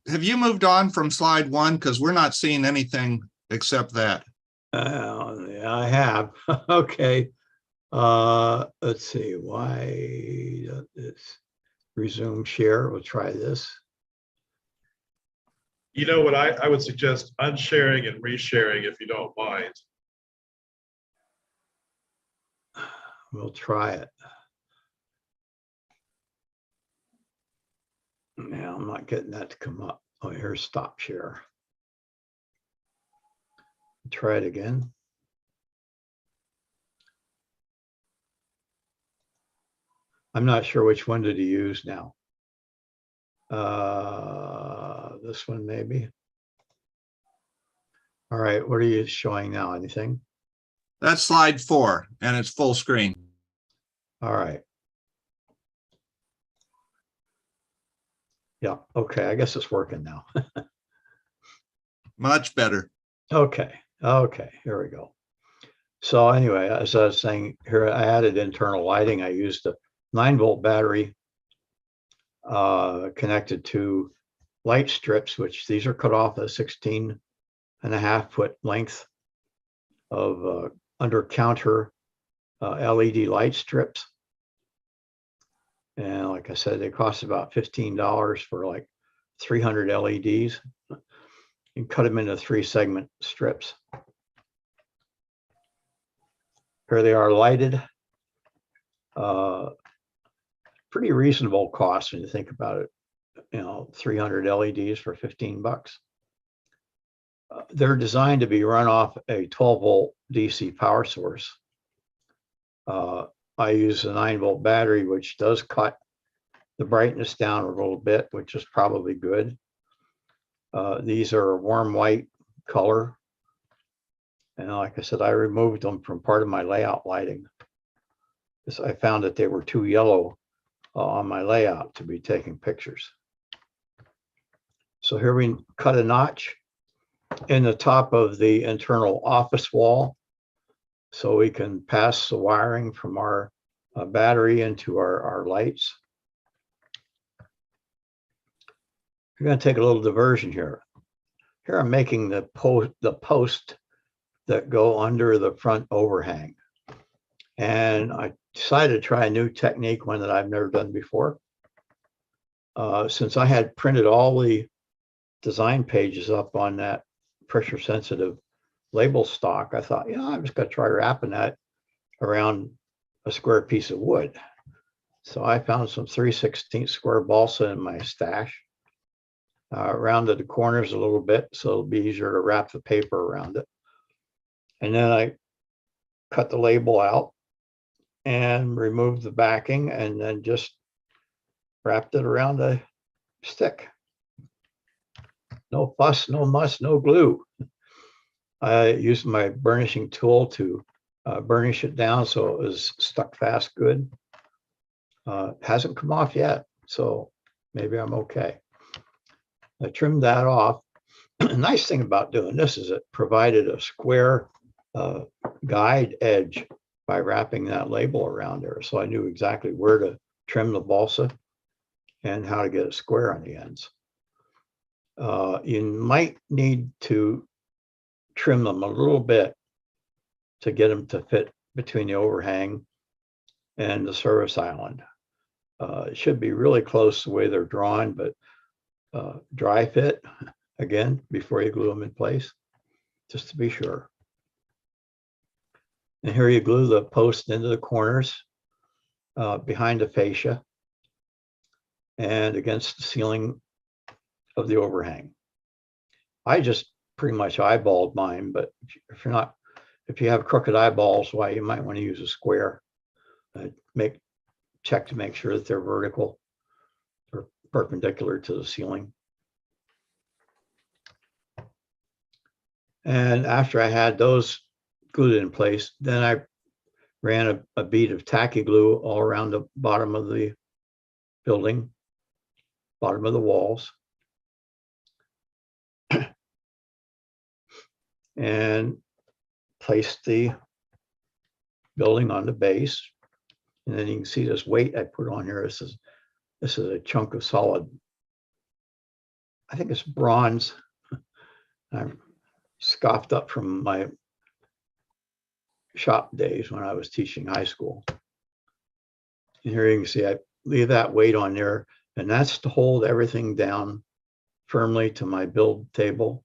have you moved on from slide 1? Because we're not seeing anything except that. Yeah, I have. Okay. Let's see. Why this resume share? We'll try this. You know what, I would suggest unsharing and resharing if you don't mind. We'll try it. Now I'm not getting that to come up. Oh, here's stop share. Try it again. I'm not sure which one did he use now. This one maybe. All right, what are you showing now? Anything? That's slide 4, and it's full screen. All right. Yeah, okay, I guess it's working now. Much better. Okay, here we go. So anyway, as I was saying, here I added internal lighting. I used a 9-volt battery connected to light strips, which these are cut off at 16.5-foot length of under counter LED light strips. And like I said, they cost about $15 for like 300 LEDs. You cut them into 3-segment strips. Here they are lighted. Pretty reasonable cost when you think about it. You know, 300 LEDs for 15 bucks. They're designed to be run off a 12-volt DC power source. I use a 9-volt battery, which does cut the brightness down a little bit, which is probably good. These are a warm white color. And like I said, I removed them from part of my layout lighting because I found that they were too yellow on my layout to be taking pictures. So here we cut a notch in the top of the internal office wall so we can pass the wiring from our battery into our lights. We're going to take a little diversion here. Here I'm making the post that go under the front overhang. And I decided to try a new technique, one that I've never done before. Since I had printed all the design pages up on that pressure sensitive label stock, I thought, you know, I'm just going to try wrapping that around a square piece of wood. So I found some 3/16 square balsa in my stash. Rounded the corners a little bit so it'll be easier to wrap the paper around it. And then I cut the label out and removed the backing and then just wrapped it around a stick. No fuss, no muss, no glue. I used my burnishing tool to burnish it down so it was stuck fast good. Hasn't come off yet, so maybe I'm okay. I trimmed that off. The nice thing about doing this is it provided a square guide edge by wrapping that label around there. So I knew exactly where to trim the balsa and how to get it square on the ends. You might need to trim them a little bit to get them to fit between the overhang and the service island. It should be really close the way they're drawn, but dry fit again before you glue them in place, just to be sure. And here you glue the post into the corners behind the fascia and against the ceiling of the overhang. I just pretty much eyeballed mine, but if you have crooked eyeballs, why you might want to use a square. Check to make sure that they're vertical or perpendicular to the ceiling. And after I had those glued in place, then I ran a bead of tacky glue all around the bottom of the building, bottom of the walls. And placed the building on the base. And then you can see this weight I put on here. This is a chunk of solid, I think it's bronze. I'm scoffed up from my shop days when I was teaching high school. And here you can see I leave that weight on there, and that's to hold everything down firmly to my build table.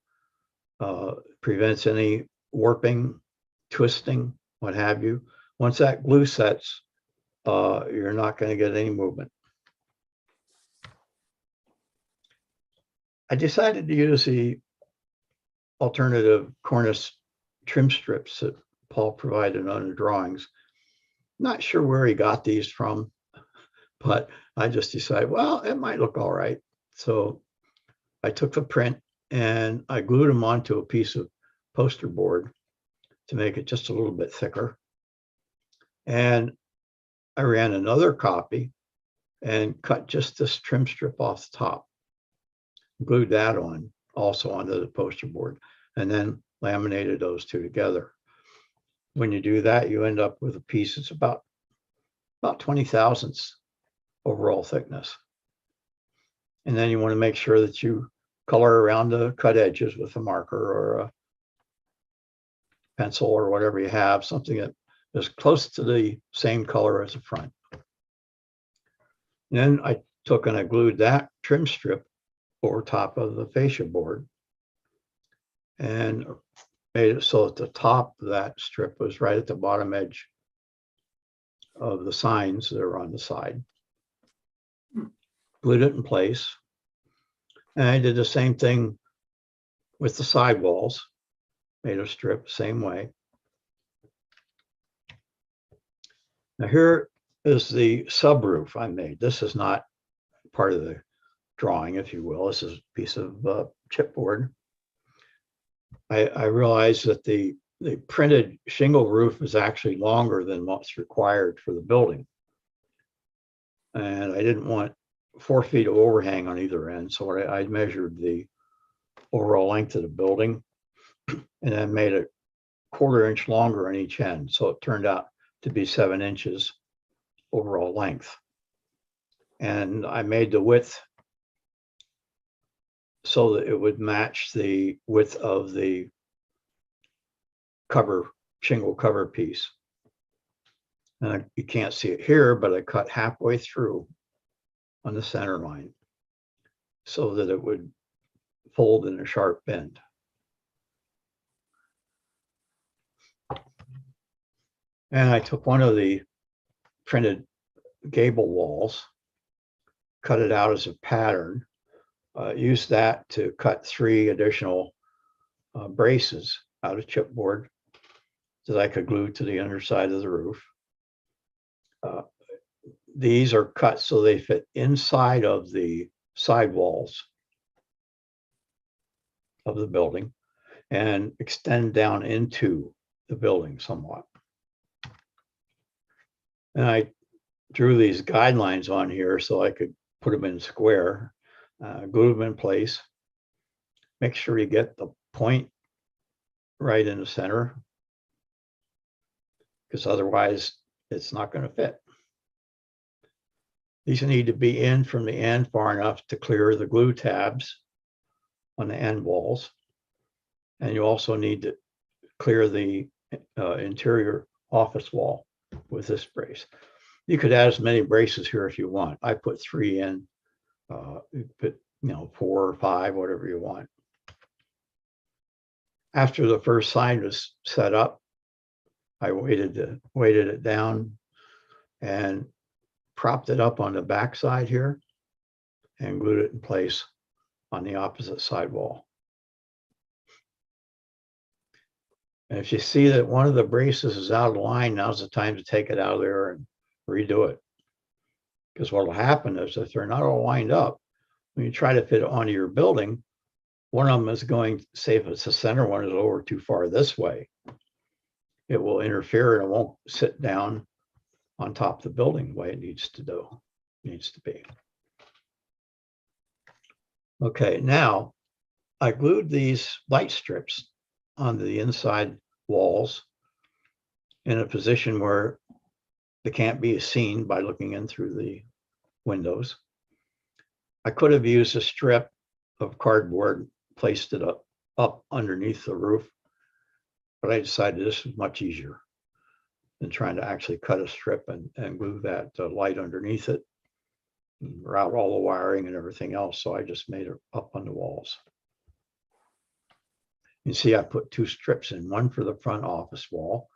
Prevents any warping, twisting, what have you. Once that glue sets, you're not going to get any movement. I decided to use the alternative cornice trim strips that Paul provided on the drawings. Not sure where he got these from, but I just decided, well, it might look all right. So I took the print and I glued them onto a piece of poster board to make it just a little bit thicker. And I ran another copy and cut just this trim strip off the top, glued that on also onto the poster board, and then laminated those two together. When you do that, you end up with a piece that's about 20 thousandths overall thickness. And then you want to make sure that you color around the cut edges with a marker or a pencil or whatever you have, something that is close to the same color as the front. And then I took and I glued that trim strip over top of the fascia board and made it so that the top of that strip was right at the bottom edge of the signs that are on the side. Glued it in place. And I did the same thing with the sidewalls, made a strip same way. Now here is the subroof I made. This is not part of the drawing, if you will. This is a piece of chipboard. I realized that the printed shingle roof is actually longer than what's required for the building. And I didn't want 4 feet of overhang on either end. So I measured the overall length of the building and then made it 1/4 inch longer on each end. So it turned out to be 7 inches overall length. And I made the width so that it would match the width of the cover, shingle cover piece. And you can't see it here, but I cut halfway through on the center line so that it would fold in a sharp bend. And I took one of the printed gable walls, cut it out as a pattern, used that to cut 3 additional braces out of chipboard that I could glue to the underside of the roof. These are cut so they fit inside of the side walls of the building and extend down into the building somewhat. And I drew these guidelines on here so I could put them in square, glue them in place, make sure you get the point right in the center, because otherwise it's not going to fit. These need to be in from the end far enough to clear the glue tabs on the end walls. And you also need to clear the interior office wall with this brace. You could add as many braces here if you want. I put 3 in, you put 4 or 5, whatever you want. After the first sign was set up, I weighted it down and propped it up on the back side here and glued it in place on the opposite side wall. And if you see that one of the braces is out of line, now's the time to take it out of there and redo it. Because what will happen is if they're not all lined up, when you try to fit it onto your building, one of them is going, say if it's the center one is over too far this way, it will interfere and it won't sit down on top of the building the way it needs to be. Okay, now I glued these light strips onto the inside walls in a position where They can't be seen by looking in through the windows. I could have used a strip of cardboard, placed it up underneath the roof, but I decided this was much easier than trying to actually cut a strip and glue that light underneath it, and route all the wiring and everything else. So I just made it up on the walls. You see, I put 2 strips in, one for the front office wall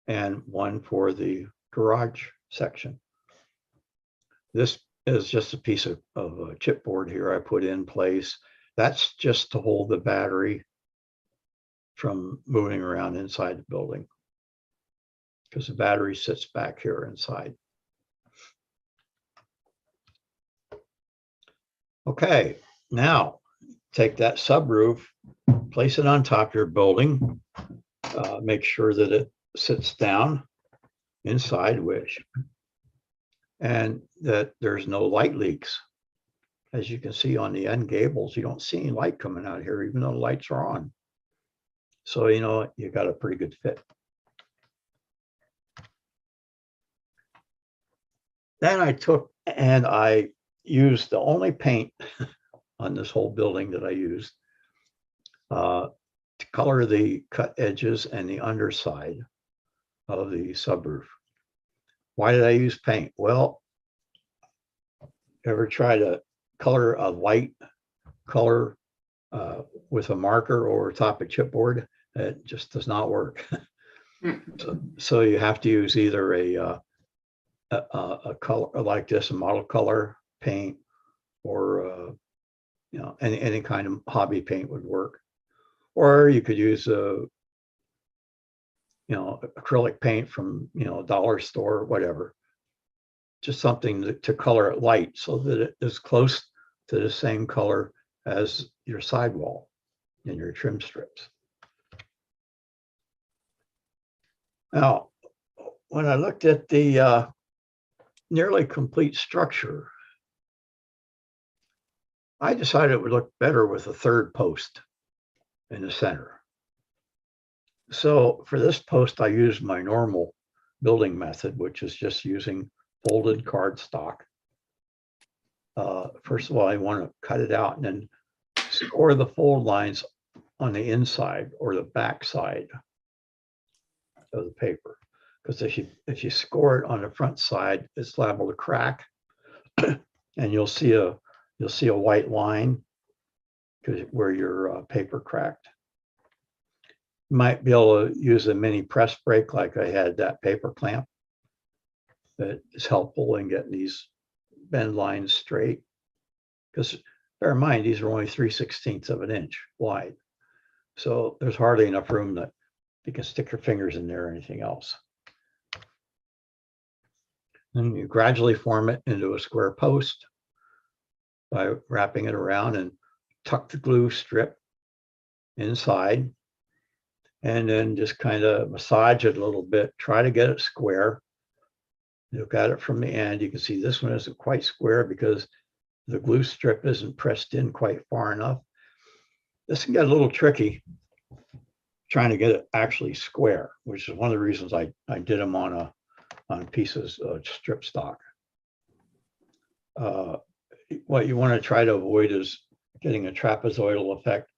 and one for the garage section. This is just a piece of chipboard here I put in place. That's just to hold the battery from moving around inside the building, because the battery sits back here inside. Okay, now take that subroof, place it on top of your building, make sure that it sits down inside, and that there's no light leaks. As you can see on the end gables, you don't see any light coming out here, even though the lights are on. So, you know, you got a pretty good fit. Then I took and I used the only paint on this whole building that I used to color the cut edges and the underside of the subroof. Why did I use paint? Well, ever try to color a light color with a marker over top of chipboard? It just does not work. So you have to use either a color like this, a model color paint, or you know, any kind of hobby paint would work. Or you could use you know, acrylic paint from, you know, a dollar store or whatever. Just something to color it light so that it is close to the same color as your sidewall and your trim strips. Now, when I looked at the nearly complete structure, I decided it would look better with a 3rd post in the center. So for this post, I used my normal building method, which is just using folded cardstock. First of all, I want to cut it out and then score the fold lines on the inside or the back side of the paper. Because if you score it on the front side, it's liable to crack, and you'll see a white line where your paper cracked. You might be able to use a mini press brake like I had that paper clamp. That is helpful in getting these bend lines straight. Because bear in mind, these are only 3/16 of an inch wide. So there's hardly enough room that you can stick your fingers in there or anything else. Then you gradually form it into a square post by wrapping it around, and tuck the glue strip inside, and then just kind of massage it a little bit. Try to get it square. Look at it from the end. You can see this one isn't quite square because the glue strip isn't pressed in quite far enough. This can get a little tricky trying to get it actually square, which is one of the reasons I did them on pieces of strip stock. What you want to try to avoid is getting a trapezoidal effect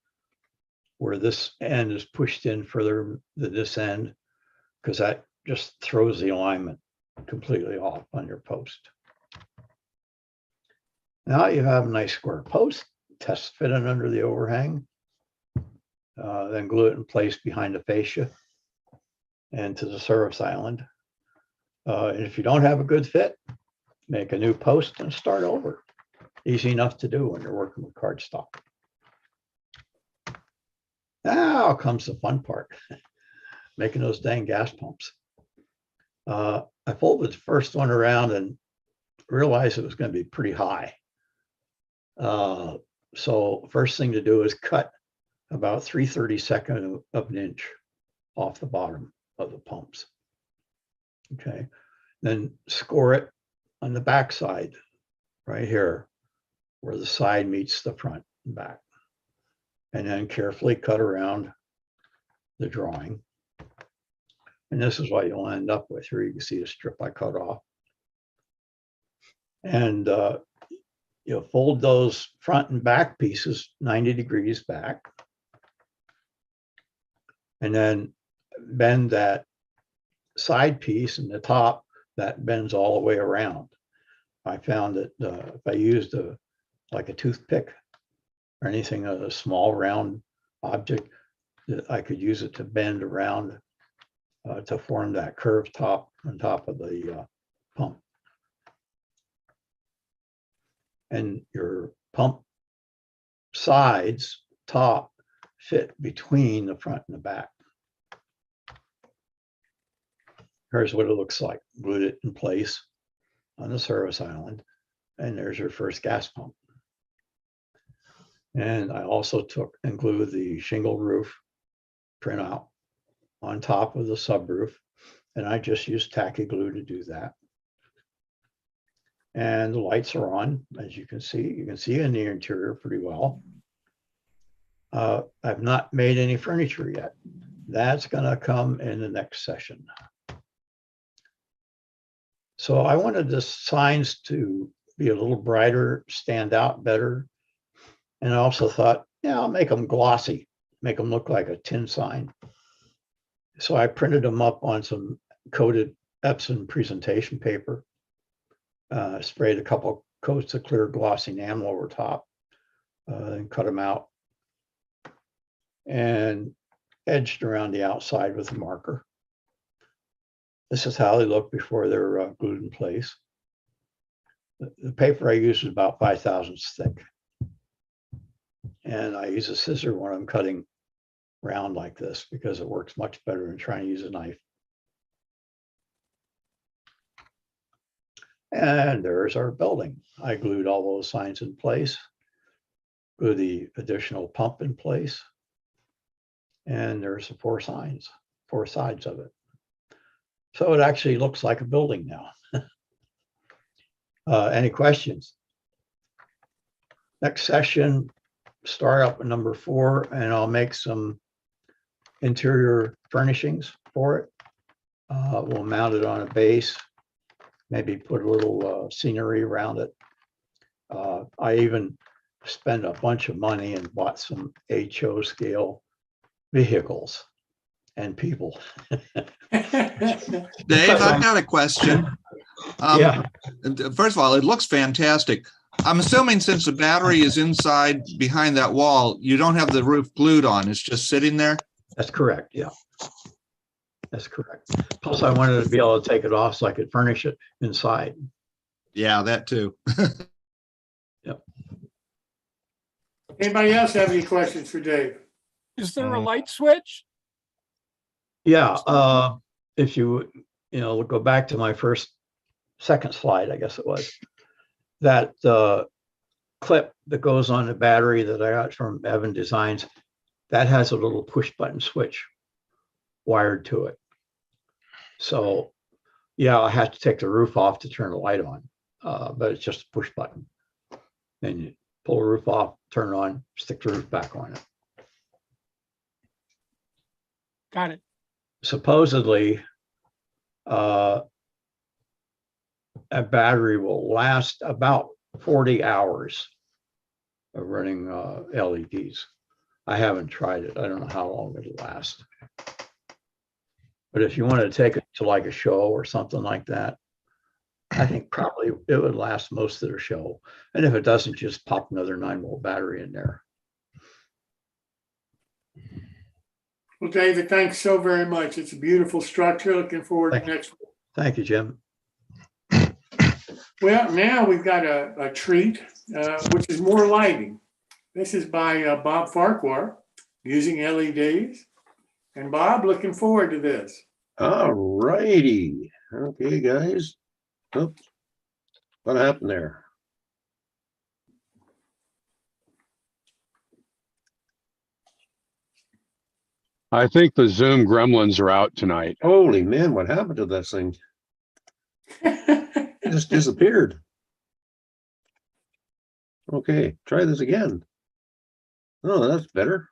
where this end is pushed in further than this end, because that just throws the alignment completely off on your post. Now you have a nice square post, test fit it under the overhang, then glue it in place behind the fascia and to the service island. And if you don't have a good fit, make a new post and start over. Easy enough to do when you're working with cardstock. Now comes the fun part, making those dang gas pumps. I folded the first one around and realized it was going to be pretty high. So first thing to do is cut about 3/32 of an inch off the bottom of the pumps. Okay, then score it on the back side right here where the side meets the front and back, and then carefully cut around the drawing. And this is what you'll end up with. Here you can see a strip I cut off. And you'll fold those front and back pieces 90 degrees back. And then bend that side piece in the top that bends all the way around. I found that if I used like a toothpick or anything, a small round object, that I could use it to bend around to form that curved top on top of the pump. And your pump sides, top, fit between the front and the back. Here's what it looks like. Glued it in place on the service island. And there's your first gas pump. And I also took and glued the shingle roof printout on top of the subroof. And I just used tacky glue to do that. And the lights are on, as you can see. You can see in the interior pretty well. I've not made any furniture yet. That's going to come in the next session. So I wanted the signs to be a little brighter, stand out better. And I also thought, yeah, I'll make them glossy, make them look like a tin sign. So I printed them up on some coated Epson presentation paper, sprayed a couple coats of clear glossy enamel over top, and cut them out and edged around the outside with a marker. This is how they look before they're glued in place. The paper I use is about 5 thousandths thick. And I use a scissor when I'm cutting round like this because it works much better than trying to use a knife. And there's our building. I glued all those signs in place, glued the additional pump in place. And there's the 4 signs, 4 sides of it. So it actually looks like a building now. Any questions? Next session, start up at number 4, and I'll make some interior furnishings for it. We'll mount it on a base, maybe put a little scenery around it. I even spent a bunch of money and bought some HO scale vehicles and people. Dave, I've got a question. Yeah. First of all, it looks fantastic. I'm assuming since the battery is inside behind that wall, you don't have the roof glued on. It's just sitting there? That's correct. Yeah. That's correct. Plus, I wanted to be able to take it off so I could furnish it inside. Yeah, that too. Yep. Anybody else have any questions for Dave? Is there a light switch? Yeah. If you go back to my second slide, I guess it was, that clip that goes on the battery that I got from Evan Designs, that has a little push button switch wired to it. So yeah, I have to take the roof off to turn the light on, but it's just a push button. Then you pull the roof off, turn it on, stick the roof back on it. Got it. Supposedly, a battery will last about 40 hours of running LEDs. I haven't tried it. I don't know how long it'll last. But if you want to take it to like a show or something like that, I think probably it would last most of their show. And if it doesn't, just pop another 9-volt battery in there. Well, David, thanks so very much. It's a beautiful structure. Looking forward to next week. Thank you, Jim. Well, now we've got a treat, which is more lighting. This is by Bob Farquhar, using LEDs. And Bob, looking forward to this. All righty. Okay, guys. Oops. What happened there? I think the Zoom gremlins are out tonight. Holy man, what happened to this thing? It just disappeared. Okay, try this again. Oh, that's better.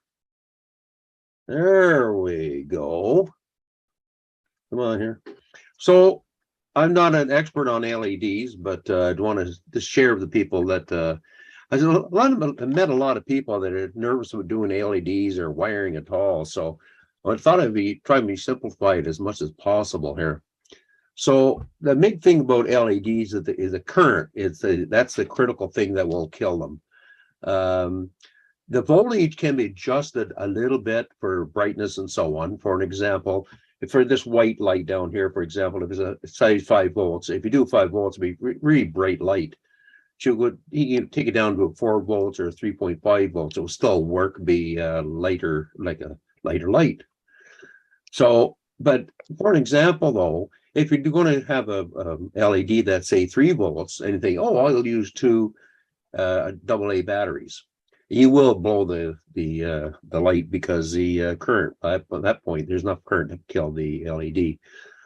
There we go. Come on here. So I'm not an expert on LEDs, but I want to share with the people that I met a lot of people that are nervous about doing LEDs or wiring at all. So I thought I'd try to simplify it as much as possible here. So the big thing about LEDs is the current. That's the critical thing that will kill them. The voltage can be adjusted a little bit for brightness and so on. For an example, for this white light down here, for example, if it's a size 5 volts, if you do 5 volts, it'll be really bright light. You can take it down to 4 volts or 3.5 volts. It will still work, be lighter, like a lighter light. So, but for an example, though, if you're going to have a LED that's say 3 volts, and you think, oh, I'll use 2 AA batteries, you will blow the light because the current at that point there's enough current to kill the LED.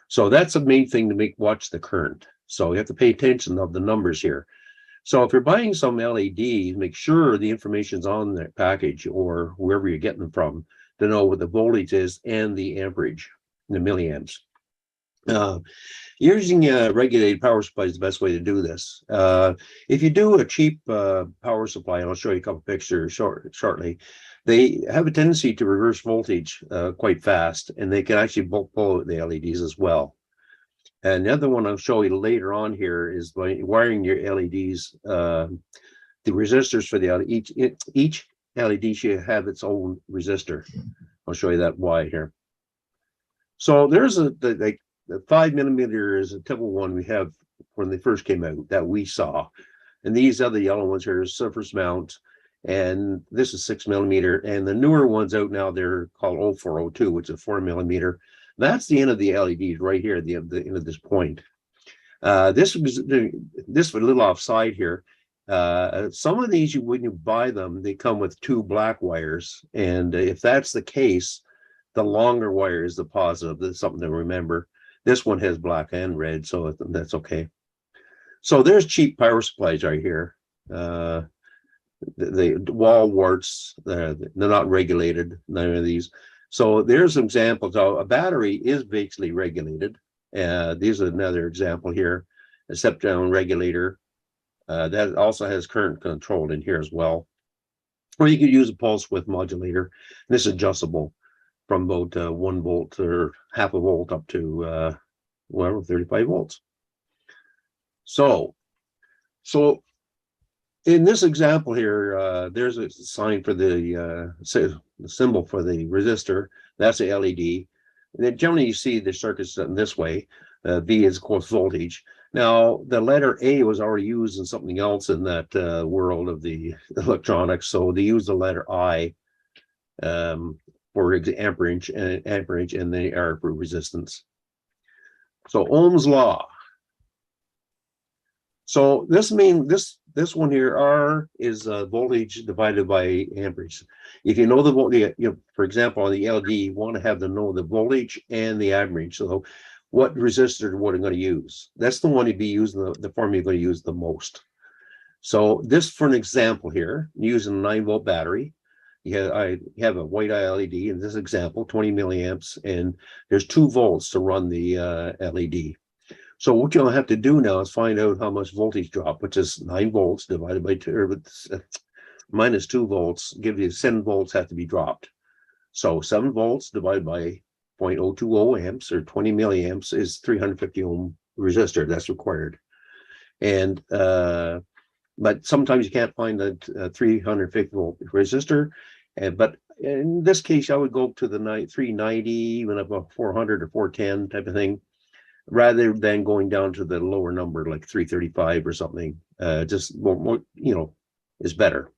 So that's the main thing to watch the current. So you have to pay attention of the numbers here. So if you're buying some LEDs, make sure the information's on the package or wherever you're getting them from to know what the voltage is and the amperage, the milliamps. Using regulated power supply is the best way to do this. If you do a cheap power supply, and I'll show you a couple pictures shortly, they have a tendency to reverse voltage quite fast, and they can actually blow the LEDs as well. And the other one I'll show you later on here is by wiring your LEDs, the resistors for the LED. Each LED should have its own resistor. I'll show you that why here. So there's the 5mm is a typical one we have when they first came out that we saw. And these other yellow ones here is surface mount. And this is 6mm. And the newer ones out now, they're called 0402, which is 4mm. That's the end of the LEDs right here, the end of this point. This was a little offside here. Some of these, when you buy them, they come with 2 black wires. And if that's the case, the longer wire is the positive. That's something to remember. This one has black and red, so that's okay. So there's cheap power supplies right here. The wall warts, they're not regulated, none of these. So there's examples. A battery is basically regulated. These are another example here. A step-down regulator that also has current controlled in here as well. Or you could use a pulse width modulator. This is adjustable from about 1 volt or half a volt up to whatever 35 volts. So in this example here, there's a sign for the symbol for the resistor. That's a LED. And then generally you see the circuits done this way. V is of course voltage. Now the letter A was already used in something else in that world of the electronics, so they use the letter I for amperage, and they are for resistance. So Ohm's law. So this one here, R is voltage divided by amperage. If you know the voltage, for example, on the LED, you want to know the voltage and the amperage. So what resistor what I'm going to use? That's the one you'd be using, the formula you're going to use the most. So this, for an example here, using a 9-volt battery, I have a white LED in this example, 20 milliamps, and there's 2 volts to run the LED. So what you'll have to do now is find out how much voltage drop, which is 9 volts divided by 2, minus 2 volts, give you 7 volts have to be dropped. So 7 volts divided by 0.020 amps or 20 milliamps is 350 ohm resistor that's required. And but sometimes you can't find the 350 volt resistor. But in this case, I would go to the 390, even up to 400 or 410 type of thing, rather than going down to the lower number like 335 or something. Just more, is better.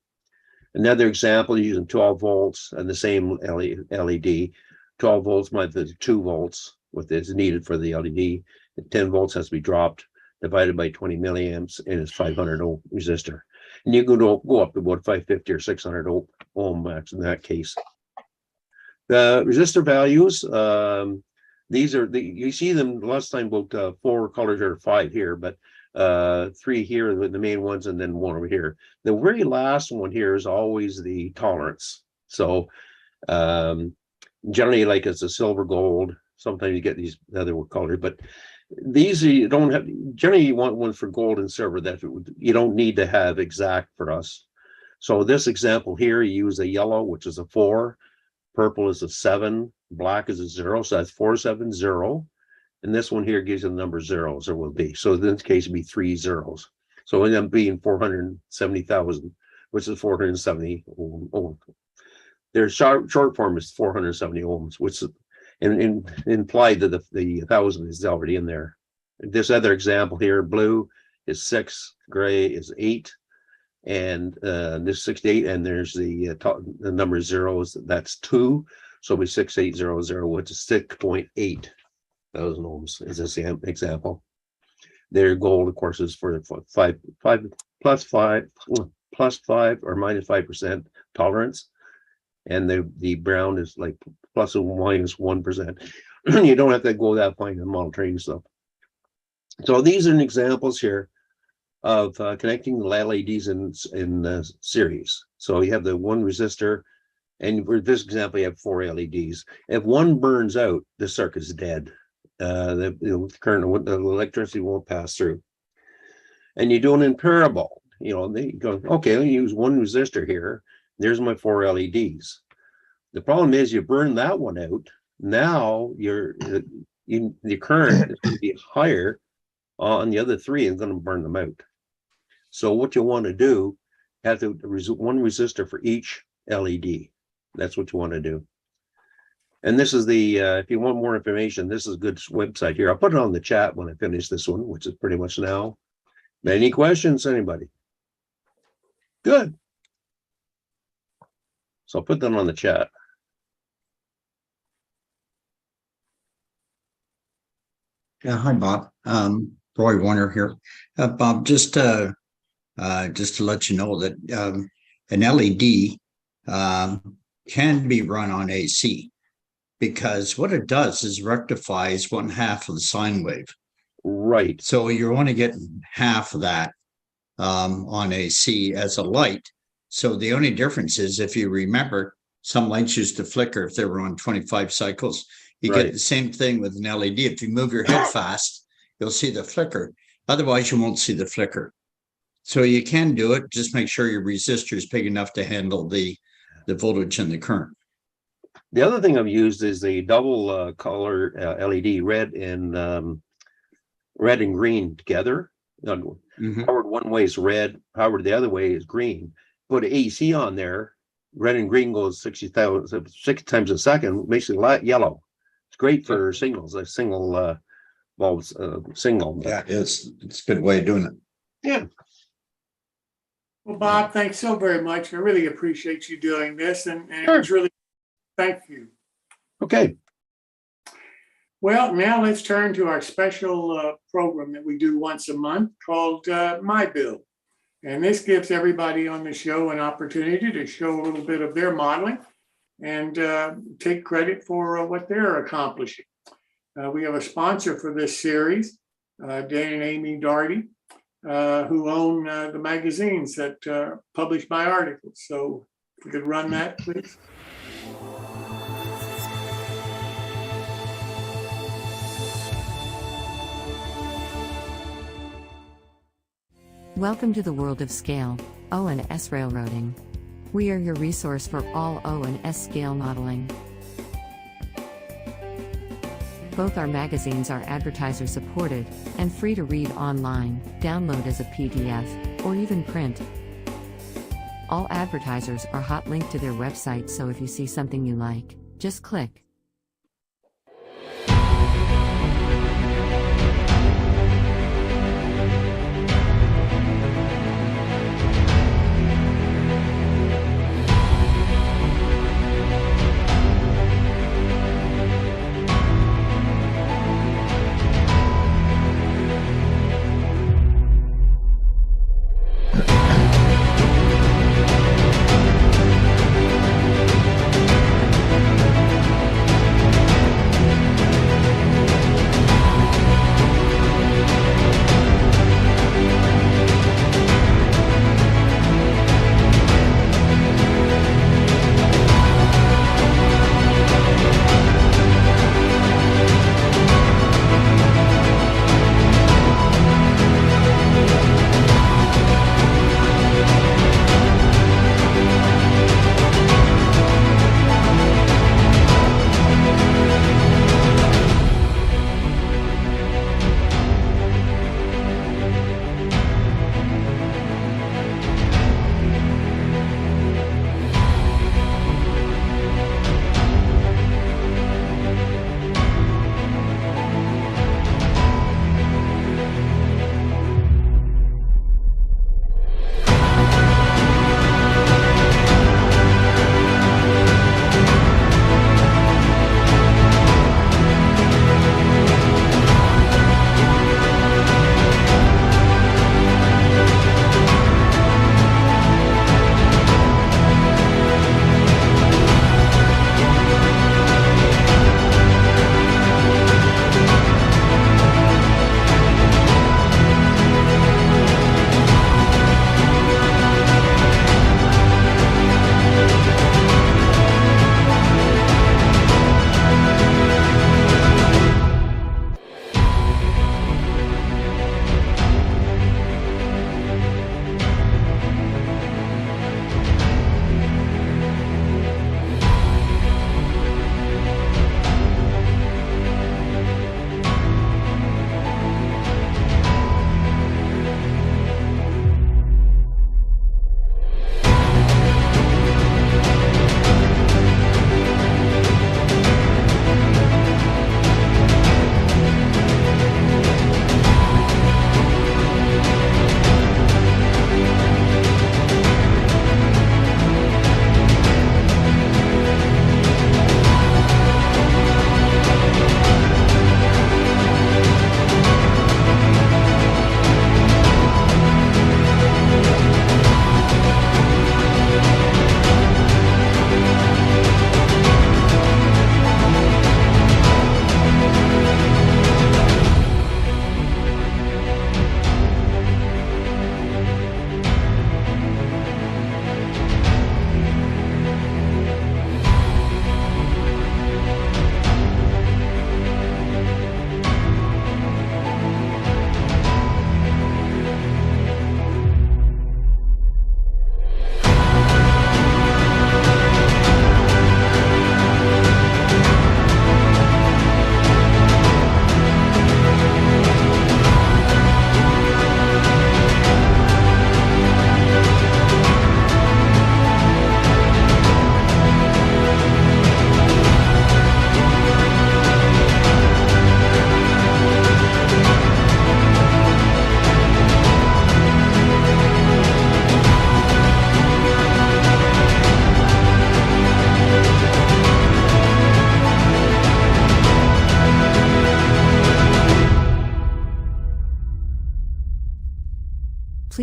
Another example, using 12 volts and the same LED. 12 volts might be 2 volts, what is needed for the LED. And 10 volts has to be dropped, divided by 20 milliamps, and it's 500 ohm resistor. And you can go up to about 550 or 600 ohm max in that case. The resistor values, these are you see them last time about 4 colors or 5 here, but 3 here with the main ones, and then 1 over here. The very last one here is always the tolerance. So generally, like it's a silver gold, Sometimes you get these other colors, but these you don't have. Generally, you want one for gold and silver. That you don't need to have exact for us. So this example here, you use a yellow, which is a 4, purple is a 7, black is a 0. So that's 470. And this one here gives you the number zeros, or will be. So in this case, it'd be 3 zeros. So it ends up being 470,000, which is 470 ohm. Their short form is 470 ohms, which implied that the 1,000 is already in there. This other example here, blue is 6, gray is 8, and this 68, and there's the number zeros, that's 2. So it'll be 6800, which is 6.8 thousand ohms is this example. Their gold, of course, is for 5 plus 5 or minus 5% tolerance, and the brown is like plus or minus 1%. You don't have to go that fine in model train stuff. So these are examples here of connecting the LEDs in series. So you have the 1 resistor, and for this example, you have 4 LEDs. If one burns out, the circuit's dead. The current, the electricity won't pass through. And you do it in parable. You know, they go, okay, I'll use 1 resistor here. There's my 4 LEDs. The problem is you burn that one out. Now the current is going to be higher on the other 3 and going to burn them out. So what you want to do, have 1 resistor for each LED. That's what you want to do. And this is the, if you want more information, this is a good website here. I'll put it on the chat when I finish this one, which is pretty much now. Any questions, anybody? Good. So I'll put them on the chat. Yeah, hi, Bob. Roy Warner here. Bob, just to let you know that an LED can be run on AC, because what it does is rectifies 1/2 of the sine wave. Right. So you're only getting half of that on AC as a light. So the only difference is, if you remember, some lights used to flicker if they were on 25 cycles. You get the same thing with an LED. If you move your head fast, you'll see the flicker. Otherwise, you won't see the flicker. So you can do it. Just make sure your resistor is big enough to handle the voltage and the current. The other thing I've used is the double color LED, red and green together. Powered one way is red, powered the other way is green. Put AC on there, red and green goes 6 times a second, makes it light yellow. It's great for signals, a single bulbs signal. Yeah, it's a good way of doing it. Yeah. Well, Bob, thanks so very much. I really appreciate you doing this, and it was really, thank you. Okay. Well, now let's turn to our special program that we do once a month called My Build. And this gives everybody on the show an opportunity to show a little bit of their modeling and take credit for what they're accomplishing. We have a sponsor for this series, Dan and Amy Daugherty, who own the magazines that publish my articles. So if you could run that, please. Welcome to the world of scale, O and S railroading. We are your resource for all O and S scale modeling. Both our magazines are advertiser supported and free to read online, download as a PDF, or even print. All advertisers are hot linked to their website, so if you see something you like, just click.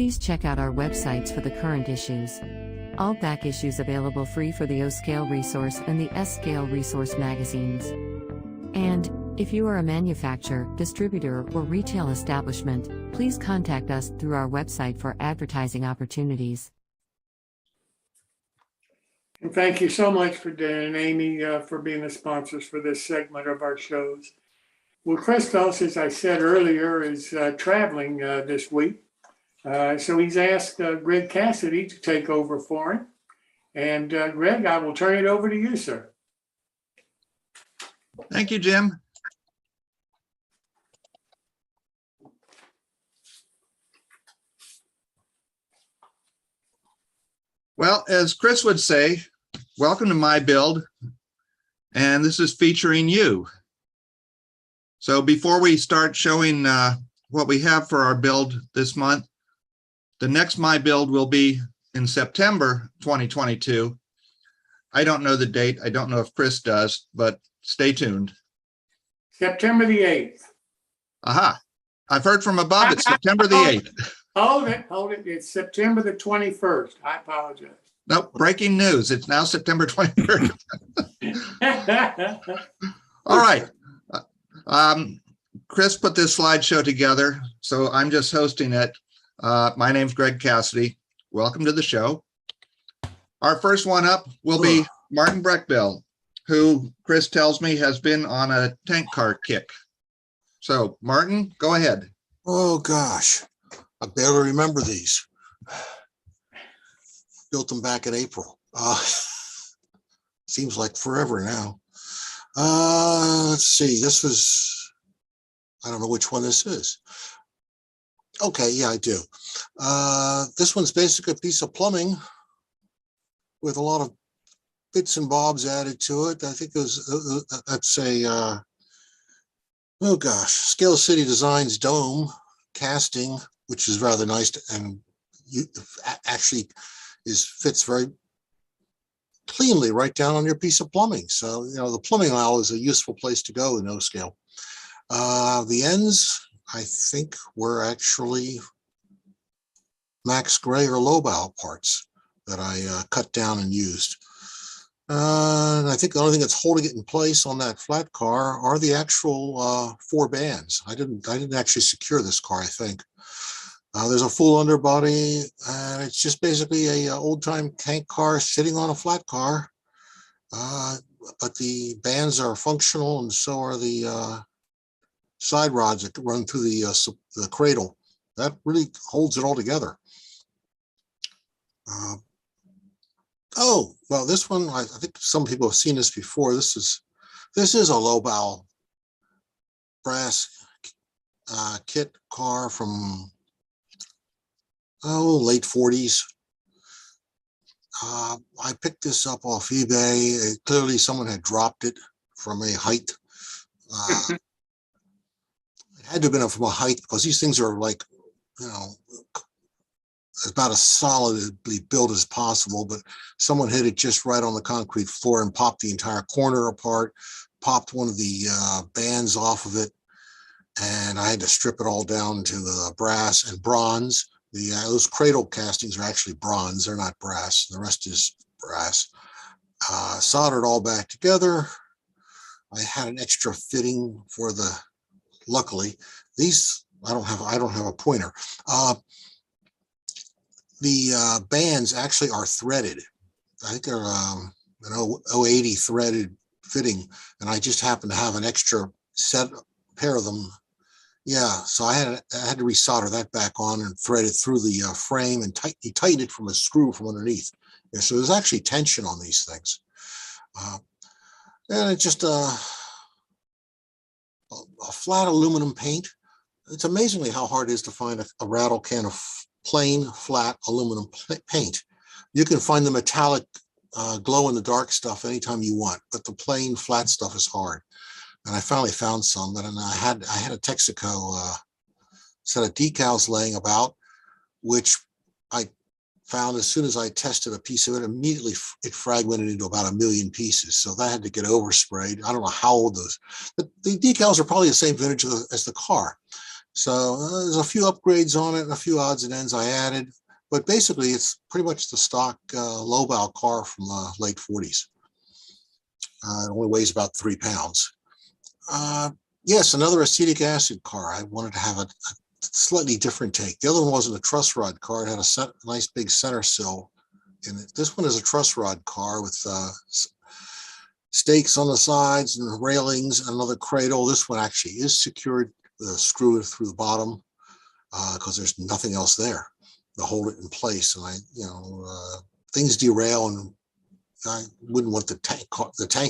Please check out our websites for the current issues. All back issues available free for the O-Scale Resource and the S-Scale Resource magazines. And, if you are a manufacturer, distributor, or retail establishment, please contact us through our website for advertising opportunities. And thank you so much for Dan and Amy for being the sponsors for this segment of our shows. Well, Christos, as I said earlier, is traveling this week. So he's asked Greg Cassidy to take over for him. And Greg, I will turn it over to you, sir. Thank you, Jim. Well, as Chris would say, welcome to my build, and this is featuring you. So before we start showing what we have for our build this month, the next my build will be in September 2022. I don't know the date. I don't know if Chris does, but stay tuned. September the 8th. Aha. I've heard from above. It's September the 8th. Hold it. It's September the 21st. I apologize. Nope, breaking news. It's now September 23rd. All right. Chris put this slideshow together, so I'm just hosting it. My name's Greg Cassidy. Welcome to the show. Our first one up will be Martin Breckbill, who Chris tells me has been on a tank car kick. So Martin, go ahead. Oh gosh, I barely remember these. Built them back in April. Seems like forever now. Let's see, this was, I don't know which one this is. Okay, yeah, I do. This one's basically a piece of plumbing with a lot of bits and bobs added to it. I think it was, that's a, oh gosh, Scale City Designs dome casting, which is rather nice and actually fits very cleanly right down on your piece of plumbing. So, you know, the plumbing aisle is a useful place to go in O-Scale. The ends, I think, were actually Max Gray or Lobau parts that I cut down and used. And I think the only thing that's holding it in place on that flat car are the actual 4 bands. I didn't actually secure this car, I think. There's a full underbody, and it's just basically a old-time tank car sitting on a flat car. But the bands are functional, and so are the side rods that run through the cradle. That really holds it all together. Oh, well, this one, I think some people have seen this before. This is a Lobau brass kit car from late 40s. I picked this up off eBay. Clearly someone had dropped it from a height. It had to have been from a height because these things are like, you know, about as solidly built as possible, but someone hit it just right on the concrete floor and popped the entire corner apart, popped one of the bands off of it, and I had to strip it all down to the brass and bronze. Those cradle castings are actually bronze, they're not brass. The rest is brass. Soldered all back together. I had an extra fitting for the, luckily, these, I don't have a pointer. The bands actually are threaded. I think they're an 080 threaded fitting, and I just happen to have an extra pair of them. Yeah, so I had to resolder that back on and thread it through the frame and tighten it from a screw from underneath. Yeah, so there's actually tension on these things. And it's just a flat aluminum paint. It's amazingly how hard it is to find a rattle can of plain flat aluminum paint. You can find the metallic glow in the dark stuff anytime you want, but the plain flat stuff is hard. And I finally found some, and I had a Texaco set of decals laying about, which I found as soon as I tested a piece of it, immediately it fragmented into about 1 million pieces. So that had to get oversprayed. I don't know how old those, but the decals are probably the same vintage as the car. So there's a few upgrades on it and a few odds and ends I added, but basically it's pretty much the stock low bow car from the late 40s. It only weighs about 3 pounds. Yes, another acetic acid car. I wanted to have a slightly different take. The other one wasn't a truss rod car. It had a nice big center sill in it. This one is a truss rod car with stakes on the sides and railings and another cradle. This one actually is secured with a screw through the bottom because there's nothing else there to hold it in place. And things derail, and I wouldn't want the tank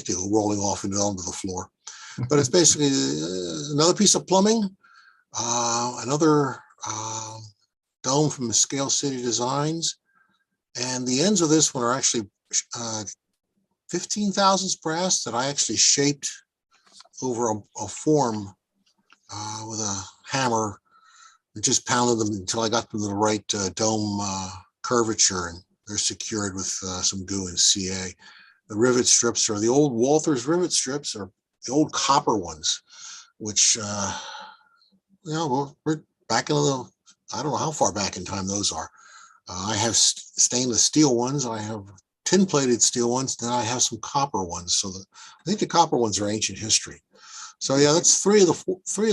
to go rolling off onto the floor. But it's basically another piece of plumbing, another dome from the Scale City Designs, and the ends of this one are actually 15 thousandths brass that I actually shaped over a form with a hammer and just pounded them until I got them to the right dome curvature, and they're secured with some glue and CA. The rivet strips are the old Walther's rivet strips, or the old copper ones, which, we're back into the, I don't know how far back in time those are. I have stainless steel ones, I have tin plated steel ones, then I have some copper ones. So I think the copper ones are ancient history. So yeah, that's three of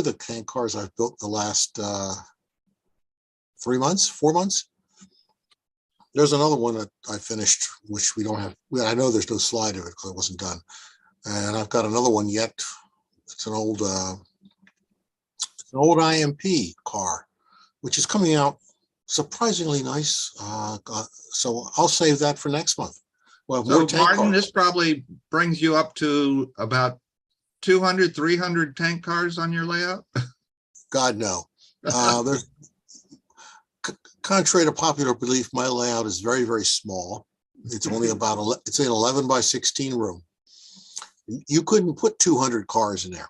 the tank cars I've built the last 4 months. There's another one that I finished, which we don't have. I know there's no slide of it because it wasn't done. And I've got another one yet. It's an old IMP car, which is coming out surprisingly nice. So I'll save that for next month. Well, so Martin, this probably brings you up to about 200, 300 tank cars on your layout? God, no. There's, contrary to popular belief, my layout is very, very small. It's only about, it's an 11 by 16 room. You couldn't put 200 cars in there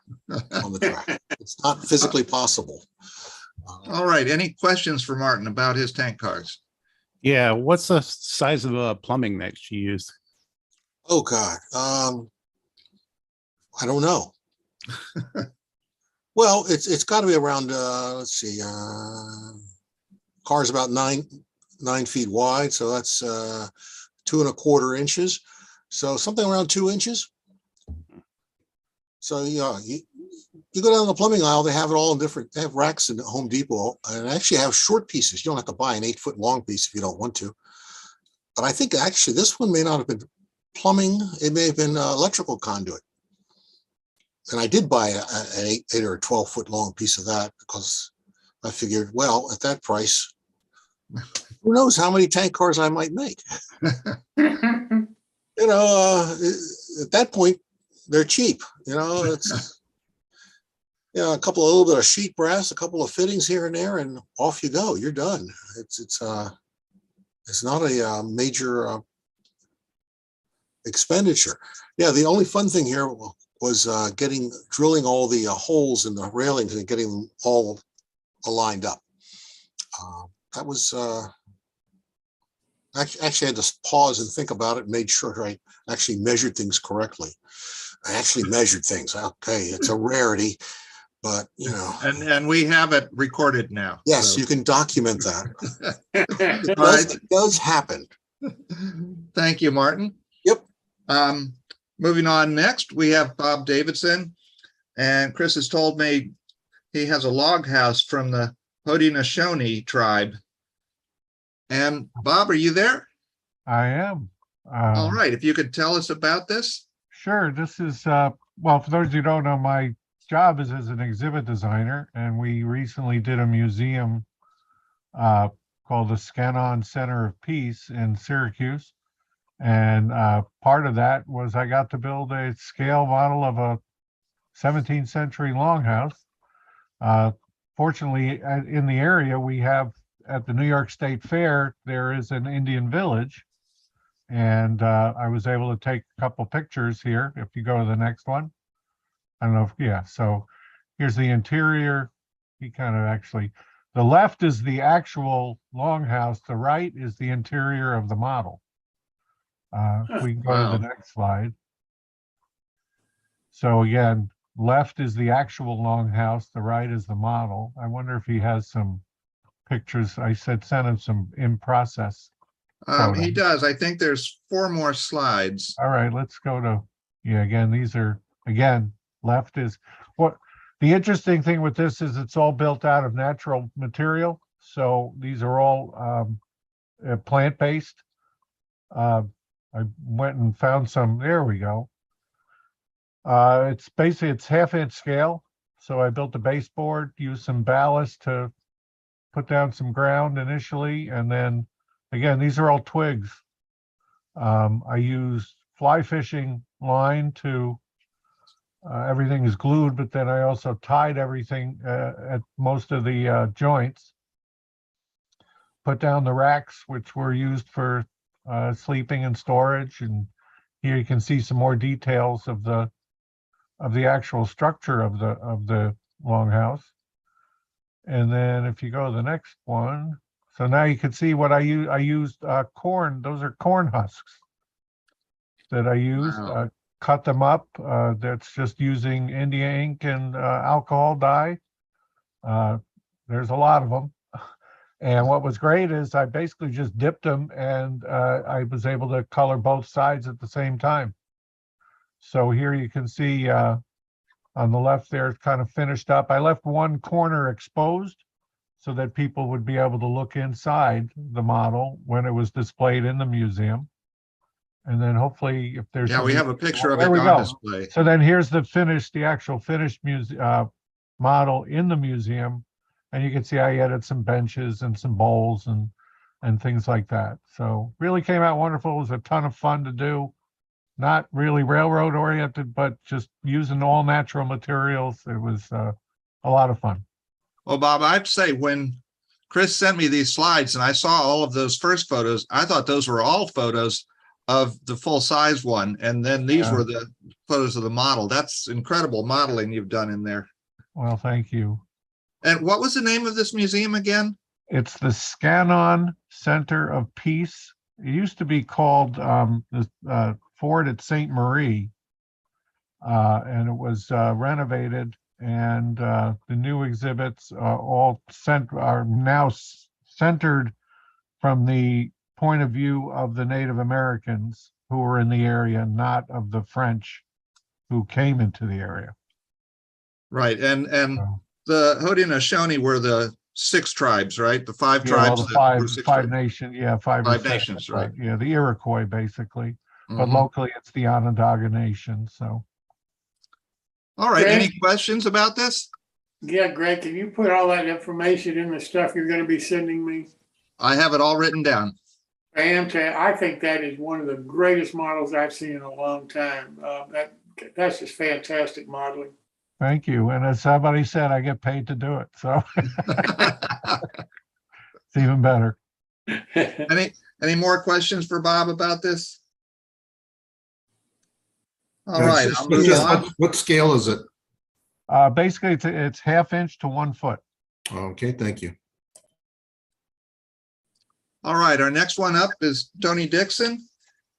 on the track. It's not physically possible. All right. Any questions for Martin about his tank cars? Yeah. What's the size of the plumbing mix you use? Oh, God. I don't know. Well, it's got to be around, let's see, car's about 9 feet wide. So that's 2 1/4 inches. So something around 2 inches. So yeah, you go down the plumbing aisle, they have it all in different, they have racks in Home Depot and actually have short pieces. You don't have to buy an 8-foot long piece if you don't want to. But I think actually this one may not have been plumbing. It may have been electrical conduit. And I did buy an 8 or 12-foot long piece of that because I figured, well, at that price, who knows how many tank cars I might make. At that point, they're cheap. It's a little bit of sheet brass, a couple of fittings here and there, and off you go. You're done. It's not a major expenditure. Yeah, the only fun thing here was drilling all the holes in the railings and getting them all aligned up. That was actually had to pause and think about it and made sure I actually measured things correctly. I actually measured things. Okay, it's a rarity, but And we have it recorded now. Yes, so. you can document that. It does happen. Thank you, Martin. Yep. Moving on next, we have Bob Davidson, and Chris has told me he has a log house from the Haudenosaunee tribe. And Bob, are you there? I am. All right. If you could tell us about this. Sure. This is, well, for those who don't know, my job is as an exhibit designer, and we recently did a museum called the Scanon Center of Peace in Syracuse. And part of that was I got to build a scale model of a 17th century longhouse. Fortunately, in the area, we have at the New York State Fair, there is an Indian village. And I was able to take a couple pictures here. If you go to the next one, I don't know if, yeah. So here's the interior. He kind of actually, the left is the actual longhouse. The right is the interior of the model. We can go to the next slide. So again, left is the actual longhouse, the right is the model. I wonder if he has some pictures. I said send him some in process. He photos. does. I think there's 4 more slides. All right, let's go to, yeah, again, these are, again, left is, what, the interesting thing with this is it's all built out of natural material. So these are all plant-based. I went and found some, there we go. It's basically, it's 1/2-inch scale. So I built a baseboard, used some ballast to put down some ground initially. And then again, these are all twigs. I used fly fishing line to, everything is glued, but then I also tied everything at most of the joints. Put down the racks, which were used for sleeping and storage. And here you can see some more details of the actual structure of the longhouse. And then if you go to the next one, so now you can see what I used corn. Those are corn husks that I used. Wow. Cut them up. That's just using India ink and alcohol dye. There's a lot of them. And what was great is I basically just dipped them, and I was able to color both sides at the same time. So here you can see on the left there, it's kind of finished up. I left one corner exposed so that people would be able to look inside the model when it was displayed in the museum. And then hopefully if there's... Yeah, we have a picture of it there we on go. display. So then here's the actual finished model in the museum. And you can see I added some benches and some bowls and things like that. So really came out wonderful. It was a ton of fun to do. Not really railroad oriented, but just using all natural materials. It was a lot of fun. Well, Bob, I have to say, when Chris sent me these slides and I saw all of those first photos, I thought those were all photos of the full-size one. And then these were the photos of the model. That's incredible modeling you've done in there. Well, thank you. And what was the name of this museum again? It's the Scannon Center of Peace. It used to be called the Fort at St. Marie, and it was renovated, and the new exhibits are now centered from the point of view of the Native Americans who were in the area, not of the French who came into the area. Right, and the Haudenosaunee were the 6 tribes, right? The 5 tribes. Well, that the five nations, yeah, five nations, right? Yeah, the Iroquois basically, but Mhm. locally it's the Onondaga Nation. So, All right, Greg? any questions about this? Yeah, Greg, can you put all that information in the stuff you're going to be sending me? I have it all written down. I think that is one of the greatest models I've seen in a long time. That's just fantastic modeling. thank you. And as somebody said, I get paid to do it, so it's even better. Any more questions for Bob about this? All Yes, right, I'll move on. What scale is it? Basically, it's 1/2 inch to 1 foot. Okay, thank you. All right, our next one up is Tony Dixon,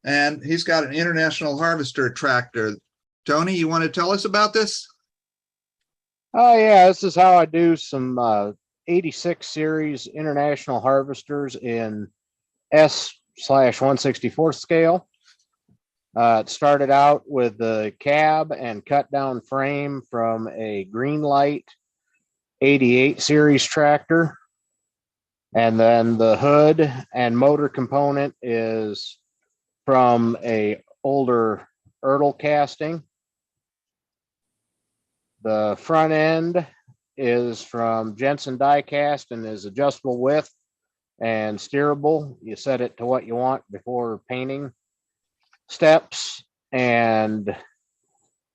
and he's got an International Harvester tractor. Tony, you want to tell us about this? Oh yeah, this is how I do some 86 series International Harvesters in S/164 scale. It started out with the cab and cut down frame from a Greenlight 88 series tractor. And then the hood and motor component is from a older Erdl casting. The front end is from Jensen die cast and is adjustable width and steerable. You set it to what you want before painting steps. And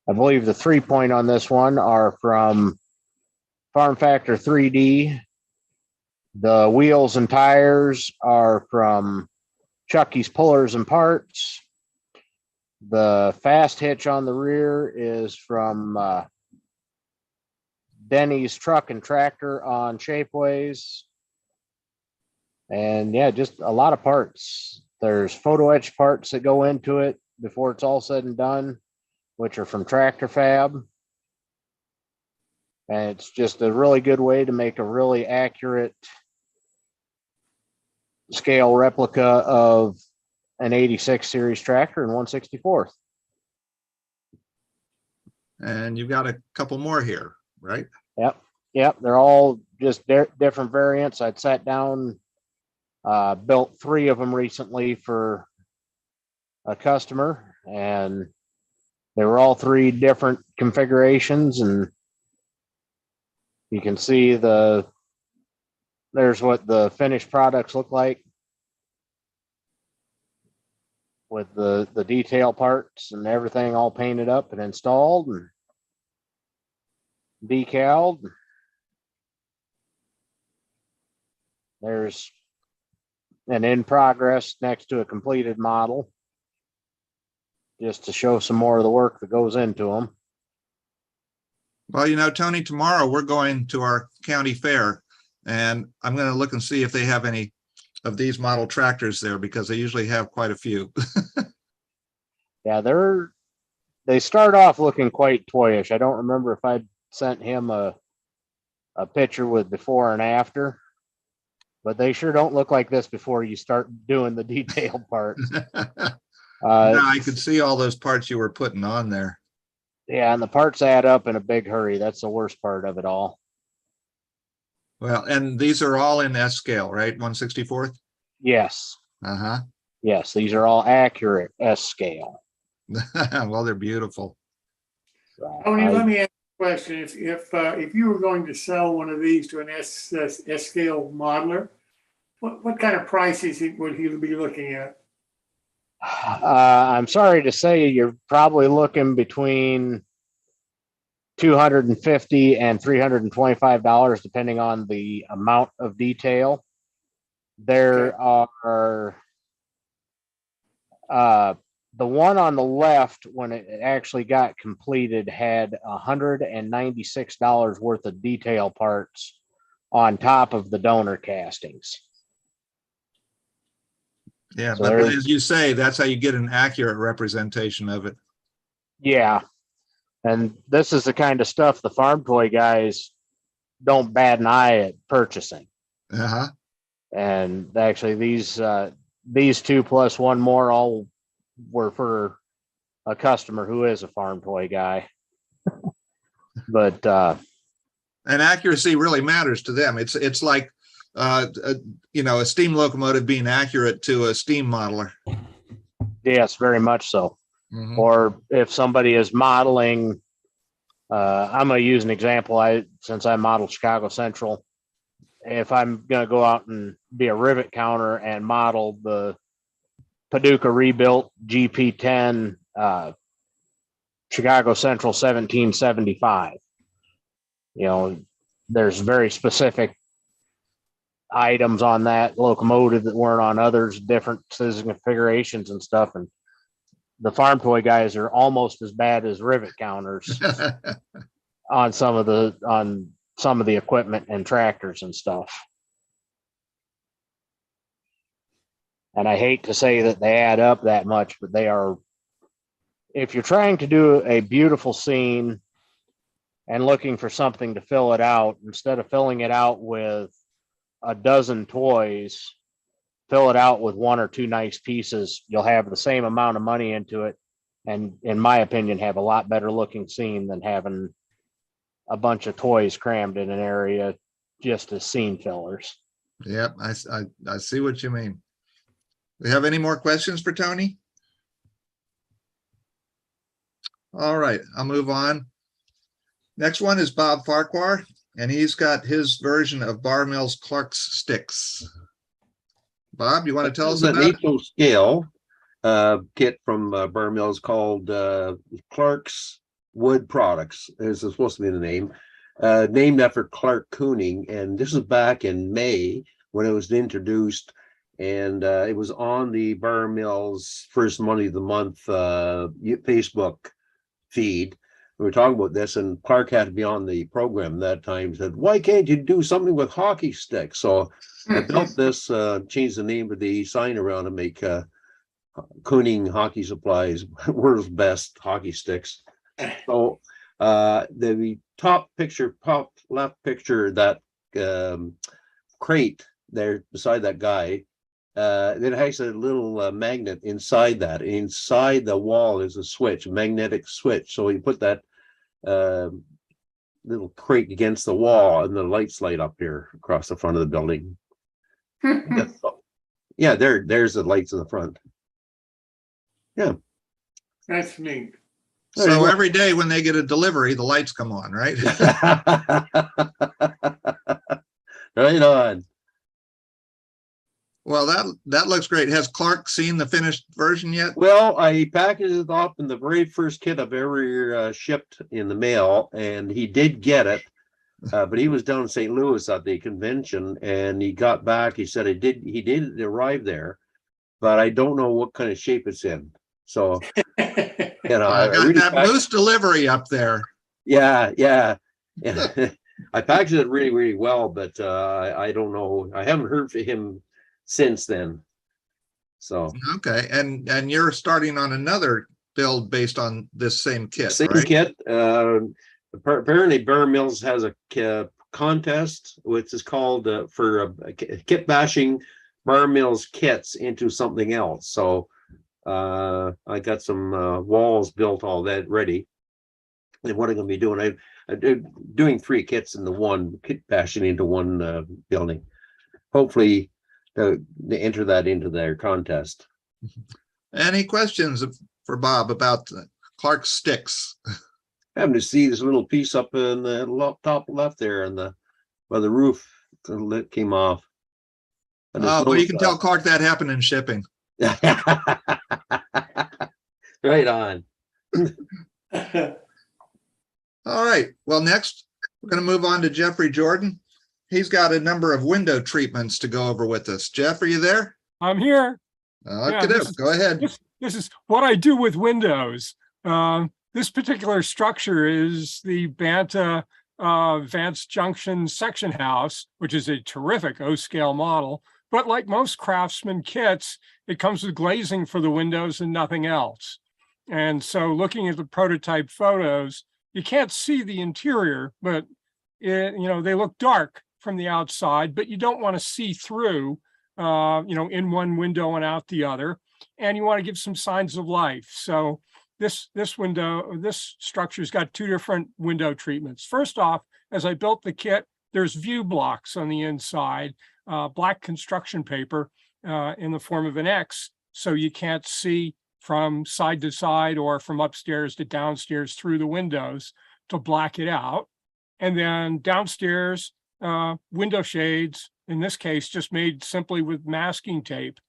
I believe the 3-point on this one are from Farm Factor 3D. The wheels and tires are from Chucky's Pullers and Parts. The fast hitch on the rear is from Denny's Truck and Tractor on Shapeways. And yeah, just a lot of parts. There's photo etch parts that go into it before it's all said and done, which are from Tractor Fab. And it's just a really good way to make a really accurate scale replica of an 86 series tractor in 1/64. And you've got a couple more here, right? Yep. They're all just different variants. I'd sat down, built 3 of them recently for a customer, and they were all 3 different configurations. And you can see there's what the finished products look like with the detail parts and everything all painted up and installed and decaled. There's an in progress next to a completed model, just to show some more of the work that goes into them. Well, you know, Tony, tomorrow we're going to our county fair, and I'm going to look and see if they have any of these model tractors there, because they usually have quite a few. Yeah, they start off looking quite toyish. I don't remember if I sent him a picture with before and after, but they sure don't look like this before you start doing the detail parts. No, I could see all those parts you were putting on there. Yeah, and the parts add up in a big hurry. That's the worst part of it all. Well, and these are all in S scale, right? 1/64th? Yes. Uh-huh. Yes, these are all accurate S scale. Well, they're beautiful. Tony, let me ask you a question. If you were going to sell one of these to an S scale modeler, what kind of prices would he be looking at? I'm sorry to say you're probably looking between $250 and $325, depending on the amount of detail. There are the one on the left, when it actually got completed, had $196 worth of detail parts on top of the donor castings. Yeah, So but as you say, that's how you get an accurate representation of it. Yeah. And this is the kind of stuff the farm toy guys don't bat an eye at purchasing. Uh-huh. And actually these 2 plus 1 more all were for a customer who is a farm toy guy. But and accuracy really matters to them. It's like you know, a steam locomotive being accurate to a steam modeler. yes, very much so. Mm-hmm. Or if somebody is modeling, I'm going to use an example. Since I modeled Chicago Central, if I'm going to go out and be a rivet counter and model the Paducah rebuilt GP10 Chicago Central 1775, you know, there's very specific items on that locomotive that weren't on others, differences in configurations and stuff. And the farm toy guys are almost as bad as rivet counters on some of the equipment and tractors and stuff. And I hate to say that they add up that much, but they are. If you're trying to do a beautiful scene and looking for something to fill it out, instead of filling it out with a dozen toys, fill it out with 1 or 2 nice pieces. You'll have the same amount of money into it, and in my opinion, have a lot better looking scene than having a bunch of toys crammed in an area just as scene fillers. Yep, I see what you mean. We have any more questions for Tony? All right, I'll move on. Next one is Bob Farquhar, and he's got his version of Bar Mills Clark's sticks. Bob, you want to tell us about it? It's an 8 scale kit from Bar Mills called Clark's Wood Products. Is supposed to be the name. Named after Clark Kooning, and this is back in May when it was introduced, and it was on the Bar Mills First Monday of the Month Facebook feed. We were talking about this, and Clark had to be on the program that time. Said, "Why can't you do something with hockey sticks?" So I built this, changed the name of the sign around to make Kooning Hockey Supplies, world's best hockey sticks. So The top left picture, that crate there beside that guy, then it has a little magnet inside that. Inside the wall is a switch, a magnetic switch. So you put that little crate against the wall, and the lights light up here across the front of the building. Yeah, there's the lights in the front. Yeah, That's neat. So every day when they get a delivery, the lights come on, right? Right on. Well, that looks great. Has Clark seen the finished version yet? Well, I packaged it up in the very first kit I've ever shipped in the mail, and he did get it. But he was down in St. Louis at the convention, and he got back. He said he did arrive there, but I don't know what kind of shape it's in. So, I got really that loose delivery up there. Yeah. I packaged it really, really well, but I don't know. I haven't heard from him since then. So okay, and you're starting on another build based on this same kit, same right? kit. Apparently, Bear Mills has a contest, which is called for kit bashing Bear Mills kits into something else. So I got some walls built, all that ready. And what I'm going to be doing, I'm doing 3 kits in the one, kit bashing into one building. Hopefully, they enter that into their contest. Any questions for Bob about Clark sticks? Having to see this little piece up in the top left there, and by the roof that came off. Well, you can tell Clark that happened in shipping. Right on. All right. Well, next we're going to move on to Jeffrey Jordan. He's got a number of window treatments to go over with us. Jeff, are you there? I'm here. Okay, go ahead. This is what I do with windows. This particular structure is the Banta Vance Junction section house, which is a terrific O-scale model. But like most Craftsman kits, it comes with glazing for the windows and nothing else. And so looking at the prototype photos, you can't see the interior, but they look dark from the outside, but you don't want to see through, in one window and out the other. And you want to give some signs of life. So this structure's got 2 different window treatments. First off, as I built the kit, there's view blocks on the inside, black construction paper in the form of an X, so you can't see from side to side or from upstairs to downstairs through the windows to black it out. And then downstairs, window shades, in this case, just made simply with masking tape.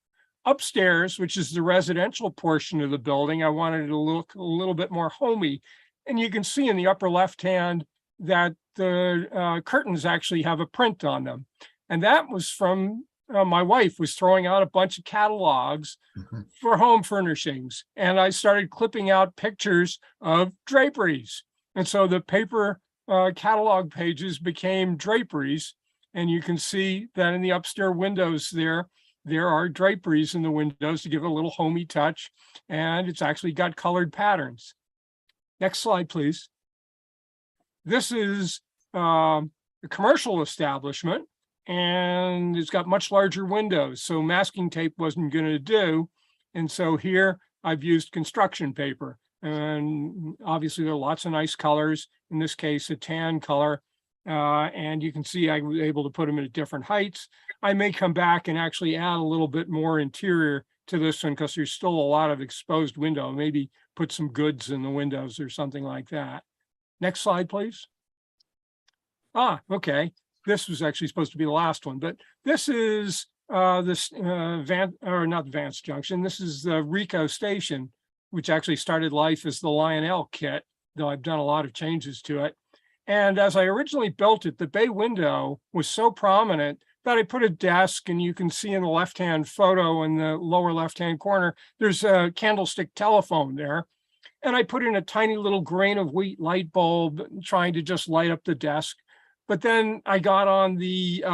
Upstairs, which is the residential portion of the building, I wanted it to look a little bit more homey. And you can see in the upper left hand that the curtains actually have a print on them. And that was from my wife was throwing out a bunch of catalogs for home furnishings. And I started clipping out pictures of draperies. And so the paper catalog pages became draperies. And you can see that in the upstairs windows there are draperies in the windows to give it a little homey touch. And it's actually got colored patterns. Next slide, please. This is a commercial establishment, and it's got much larger windows, so masking tape wasn't going to do. And so here I've used construction paper, and obviously there are lots of nice colors, in this case a tan color, and you can see I was able to put them at different heights. I may come back and actually add a little bit more interior to this one because there's still a lot of exposed window, maybe put some goods in the windows or something like that. Next slide, please. Okay. This was actually supposed to be the last one, but this is not Vance Junction. This is the Rico station, which actually started life as the Lionel kit, though I've done a lot of changes to it. And as I originally built it, the bay window was so prominent that I put a desk, and you can see in the left-hand photo in the lower left-hand corner, there's a candlestick telephone there. And I put in a tiny little grain of wheat light bulb trying to just light up the desk. But then I got on the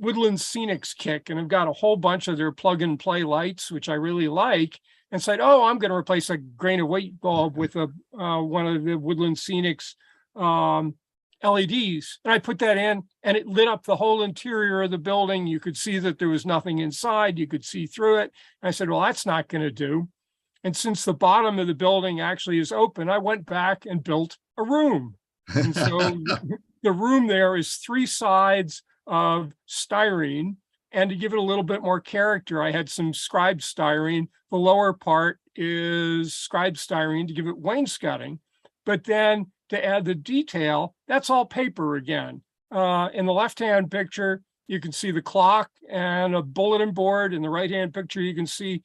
Woodland Scenics kick, and I've got a whole bunch of their plug and play lights, which I really like. and said, oh, I'm going to replace a grain of weight bulb with a one of the Woodland Scenics LEDs. And I put that in and it lit up the whole interior of the building. You could see that there was nothing inside. You could see through it. And I said, well, that's not going to do. And since the bottom of the building actually is open, I went back and built a room. And so the room there is 3 sides of styrene. And to give it a little bit more character, I had some scribe styrene. The lower part is scribe styrene to give it wainscoting. But then to add the detail, that's all paper again. In the left-hand picture, you can see the clock and a bulletin board. In the right-hand picture, you can see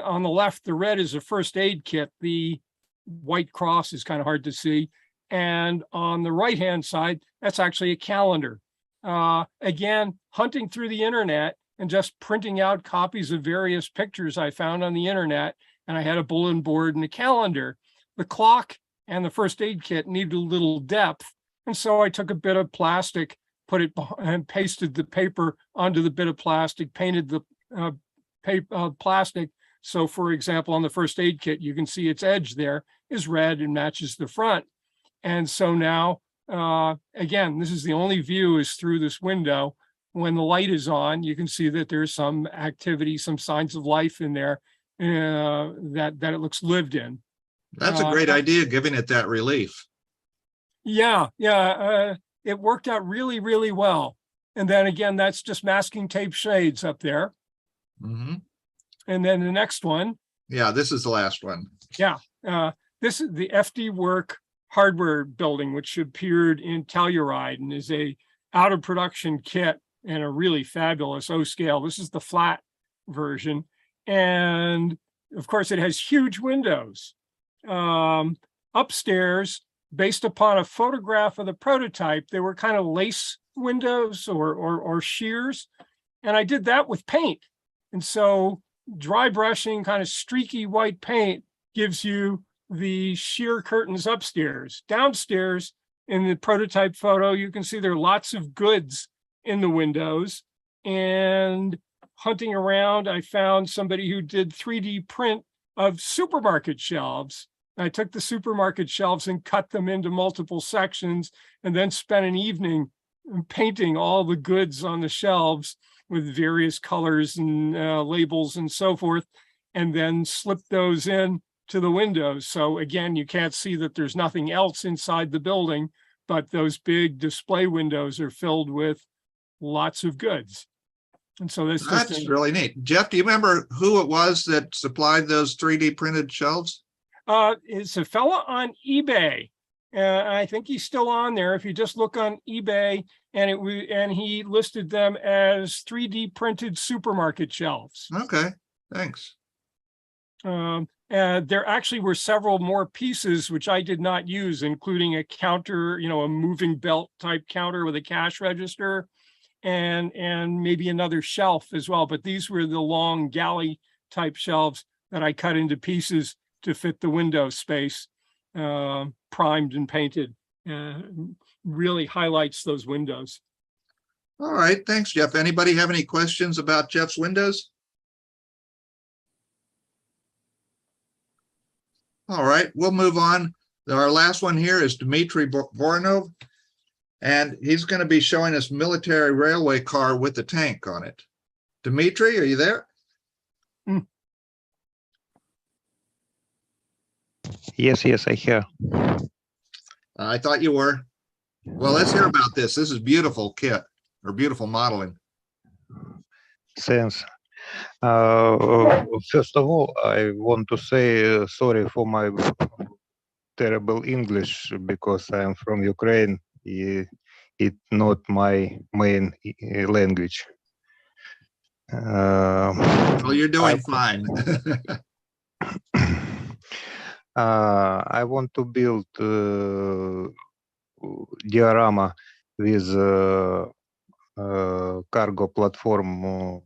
on the left, the red is a first aid kit. The white cross is kind of hard to see. And on the right-hand side, that's actually a calendar. Again, hunting through the internet and just printing out copies of various pictures I found on the internet. And I had a bulletin board and a calendar. The clock and the first aid kit needed a little depth. And so I took a bit of plastic, put it and pasted the paper onto the bit of plastic, painted the plastic. So for example, on the first aid kit, you can see its edge there is red and matches the front. And so now, again, this is the only view is through this window. When the light is on, you can see that there's some activity, some signs of life in there that it looks lived in. That's a great idea, giving it that relief. Yeah, it worked out really, really well. And then again, that's just masking tape shades up there. Mm-hmm. And then the next one. Yeah, this is the last one. Yeah, this is the FD Work hardware building, which appeared in Telluride and is a out of production kit and a really fabulous O scale. This is the flat version. And of course, it has huge windows. Upstairs, based upon a photograph of the prototype, they were kind of lace windows or shears. And I did that with paint. And so dry brushing, kind of streaky white paint gives you the sheer curtains upstairs. Downstairs in the prototype photo, you can see there are lots of goods in the windows. And hunting around, I found somebody who did 3D print of supermarket shelves. I took the supermarket shelves and cut them into multiple sections and then spent an evening painting all the goods on the shelves with various colors and labels and so forth, and then slipped those in to the windows. So again, you can't see that there's nothing else inside the building, but those big display windows are filled with lots of goods. And so that's really neat. Jeff, do you remember who it was that supplied those 3D printed shelves? It's a fella on eBay. I think he's still on there. If you just look on eBay, and he listed them as 3D printed supermarket shelves. Okay, thanks. There actually were several more pieces which I did not use, including a counter, a moving belt type counter with a cash register, and maybe another shelf as well. But these were the long galley type shelves that I cut into pieces to fit the window space, primed and painted. Really highlights those windows. All right, thanks, Jeff. Anybody have any questions about Jeff's windows? All right, we'll move on. Our last one here is Dmitry Voronov, and he's going to be showing us military railway car with the tank on it. Dmitry, are you there? Yes, I hear. I thought you were. Well, let's hear about this. This is beautiful kit or beautiful modeling. Thanks. First of all, I want to say sorry for my terrible English because I am from Ukraine. It's not my main language. Well, you're doing fine. I want to build diorama with cargo platform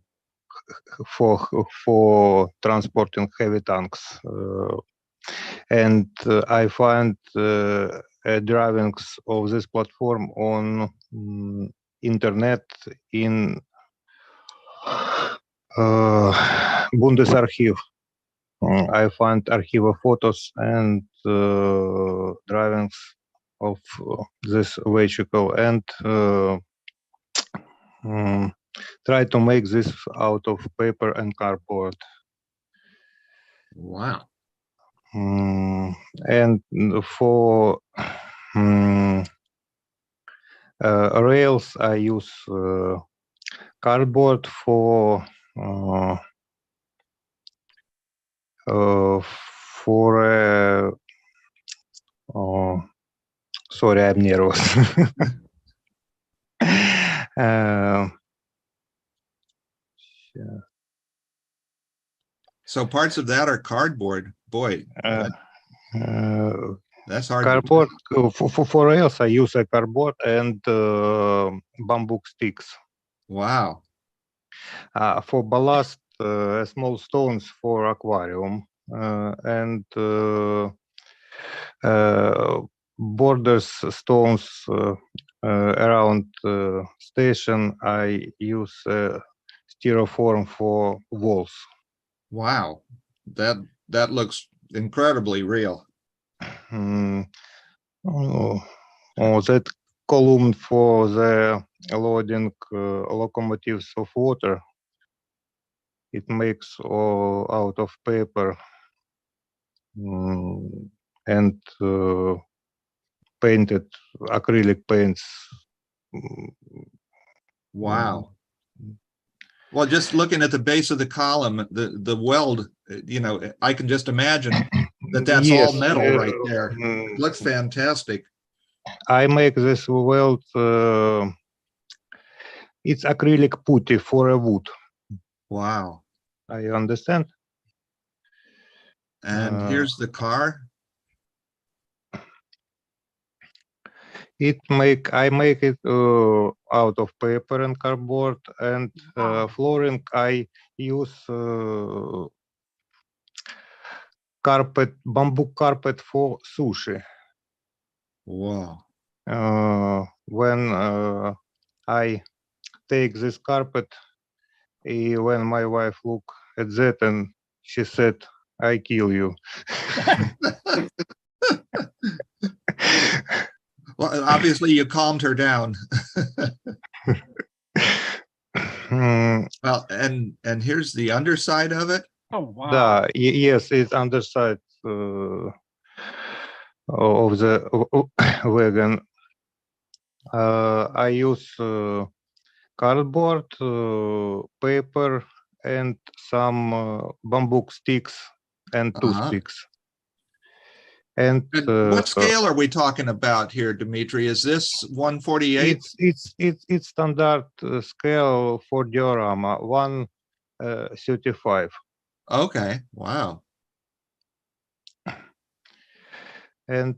for transporting heavy tanks, and I find drawings of this platform on internet in Bundesarchiv. I find archival photos and drawings of this vehicle and try to make this out of paper and cardboard. Wow. And for rails, I use cardboard for sorry, I'm nervous. So parts of that are cardboard. Boy, that's hard. Cardboard for rails. I use a cardboard and bamboo sticks. Wow. For ballast, small stones for aquarium and borders stones around station. I use styrofoam for walls. Wow, that looks incredibly real. That column for the loading locomotives of water. It makes all out of paper and painted acrylic paints. Wow. Well, just looking at the base of the column, the weld, you know, I can just imagine that that's all metal right there. It looks fantastic. I make this weld. It's acrylic putty for a wood. Wow. I understand. And here's the car. I make it out of paper and cardboard, and flooring I use bamboo carpet for sushi. Wow. When I take this carpet, when my wife look at that and she said, "I kill you." Well, obviously you calmed her down. Well, and here's the underside of it. Oh, wow. Yes, it's underside of the wagon. I use cardboard, paper, and some bamboo sticks and toothpicks. And what scale are we talking about here, Dmitry? Is this 148? It's standard scale for diorama 135. Okay, wow. And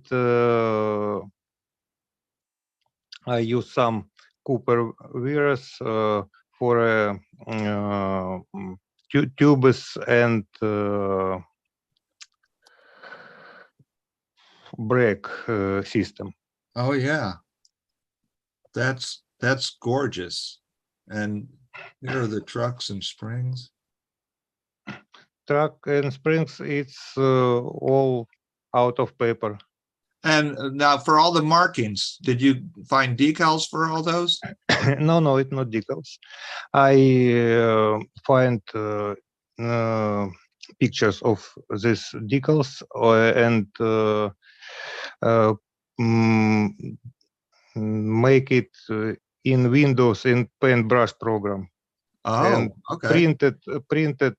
I use some copper wires for tubes and brake system. Oh yeah, that's gorgeous. And here are the trucks and springs. Truck and springs, it's all out of paper. And now for all the markings, did you find decals for all those? No, it's not decals. I find pictures of these decals and make it in Windows in paintbrush program. Oh, and okay. Printed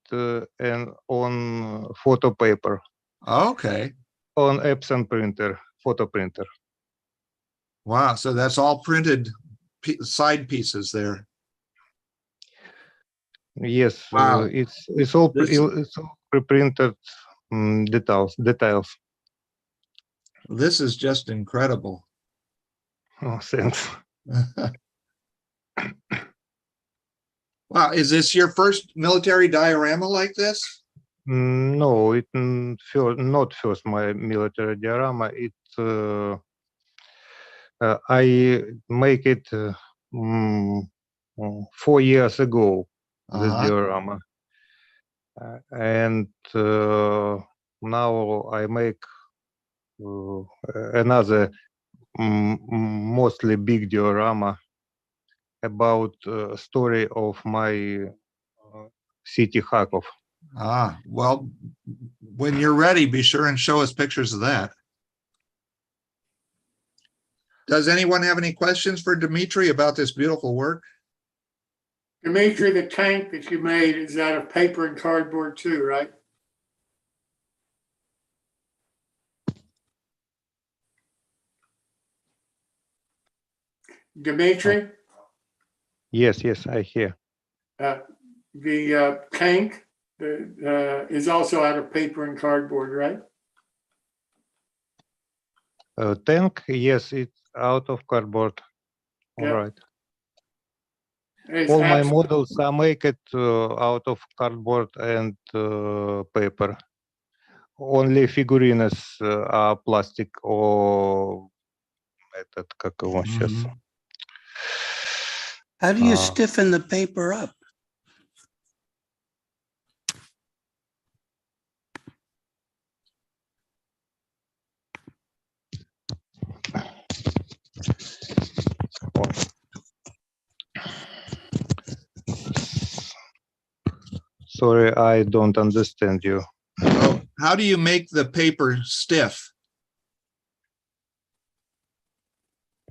and on photo paper. Okay. On Epson printer, photo printer. Wow, so that's all printed side pieces there. Yes, wow. It's all pre-printed details. This is just incredible. Oh, thanks. Wow, is this your first military diorama like this? No, it not first my military diorama. It I make it 4 years ago. This diorama. And now I make another mostly big diorama about story of my city Kharkov. Ah, well, when you're ready, be sure and show us pictures of that. Does anyone have any questions for Dmitry about this beautiful work? Dmitry, the tank that you made is out of paper and cardboard too, right? Dmitry? Yes, I hear. The tank is also out of paper and cardboard, right? Tank, yes, it's out of cardboard. All Yeah. right. It's All my abs- models are make it out of cardboard and paper. Only figurines are plastic or этот, как его сейчас. How do you stiffen the paper up? Sorry, I don't understand you. Oh, how do you make the paper stiff?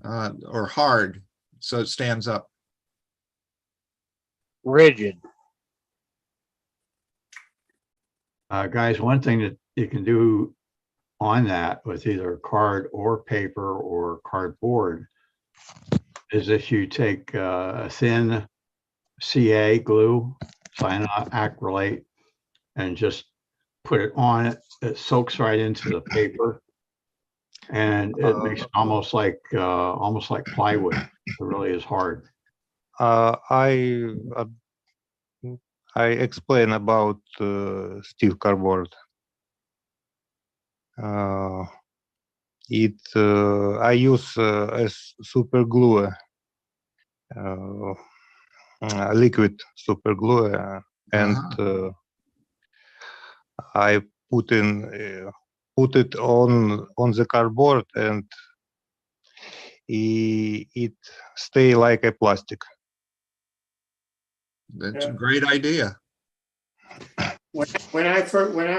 Or hard so it stands up? Rigid. Guys, one thing that you can do on that with either card or paper or cardboard is if you take a thin CA glue, cyanoacrylate, and just put it on it, it soaks right into the paper, and it makes it almost like plywood. It really is hard. I explain about steel cardboard. I use as super glue, liquid super glue, and I put it on the cardboard, and it stay like a plastic. That's a great idea. When I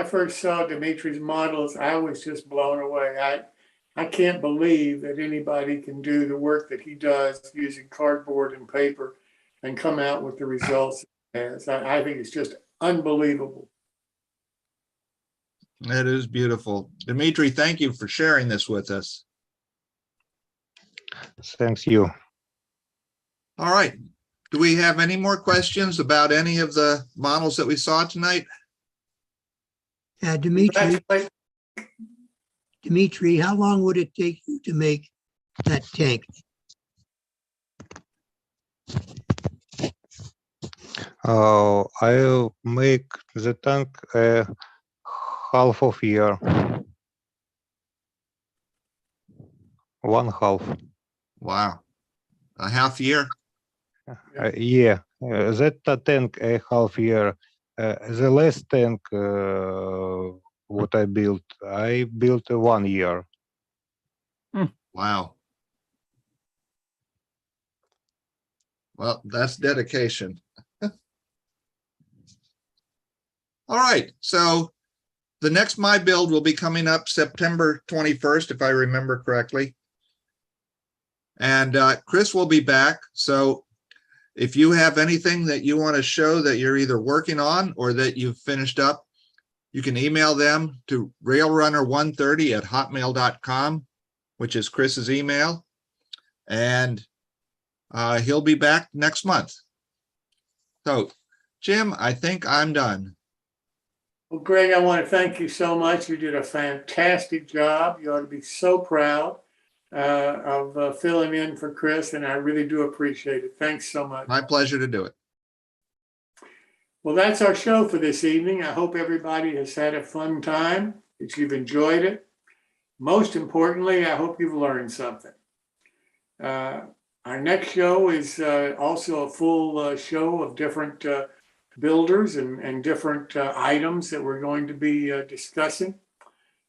first saw Dmitry's models, I was just blown away. I can't believe that anybody can do the work that he does using cardboard and paper and come out with the results he has. I think it's just unbelievable. That is beautiful. Dmitry, thank you for sharing this with us. Thanks you. All right. Do we have any more questions about any of the models that we saw tonight? Yeah, Dmitry, how long would it take you to make that tank? I'll make the tank half of year. 1/2. Wow. A half year? Yeah, that tank a half year. The last tank what I built 1 year. Wow. Well, that's dedication. All right, so the next My Build will be coming up September 21st, if I remember correctly. And Chris will be back. So if you have anything that you want to show that you're either working on or that you've finished up, you can email them to railrunner130@hotmail.com, which is Chris's email. And he'll be back next month. So, Jim, I think I'm done. Well, Greg, I want to thank you so much. You did a fantastic job. You ought to be so proud of filling in for Chris, and I really do appreciate it. Thanks so much. My pleasure to do it. Well, that's our show for this evening. I hope everybody has had a fun time, that you've enjoyed it. Most importantly, I hope you've learned something. Our next show is also a full show of different builders and different items that we're going to be discussing.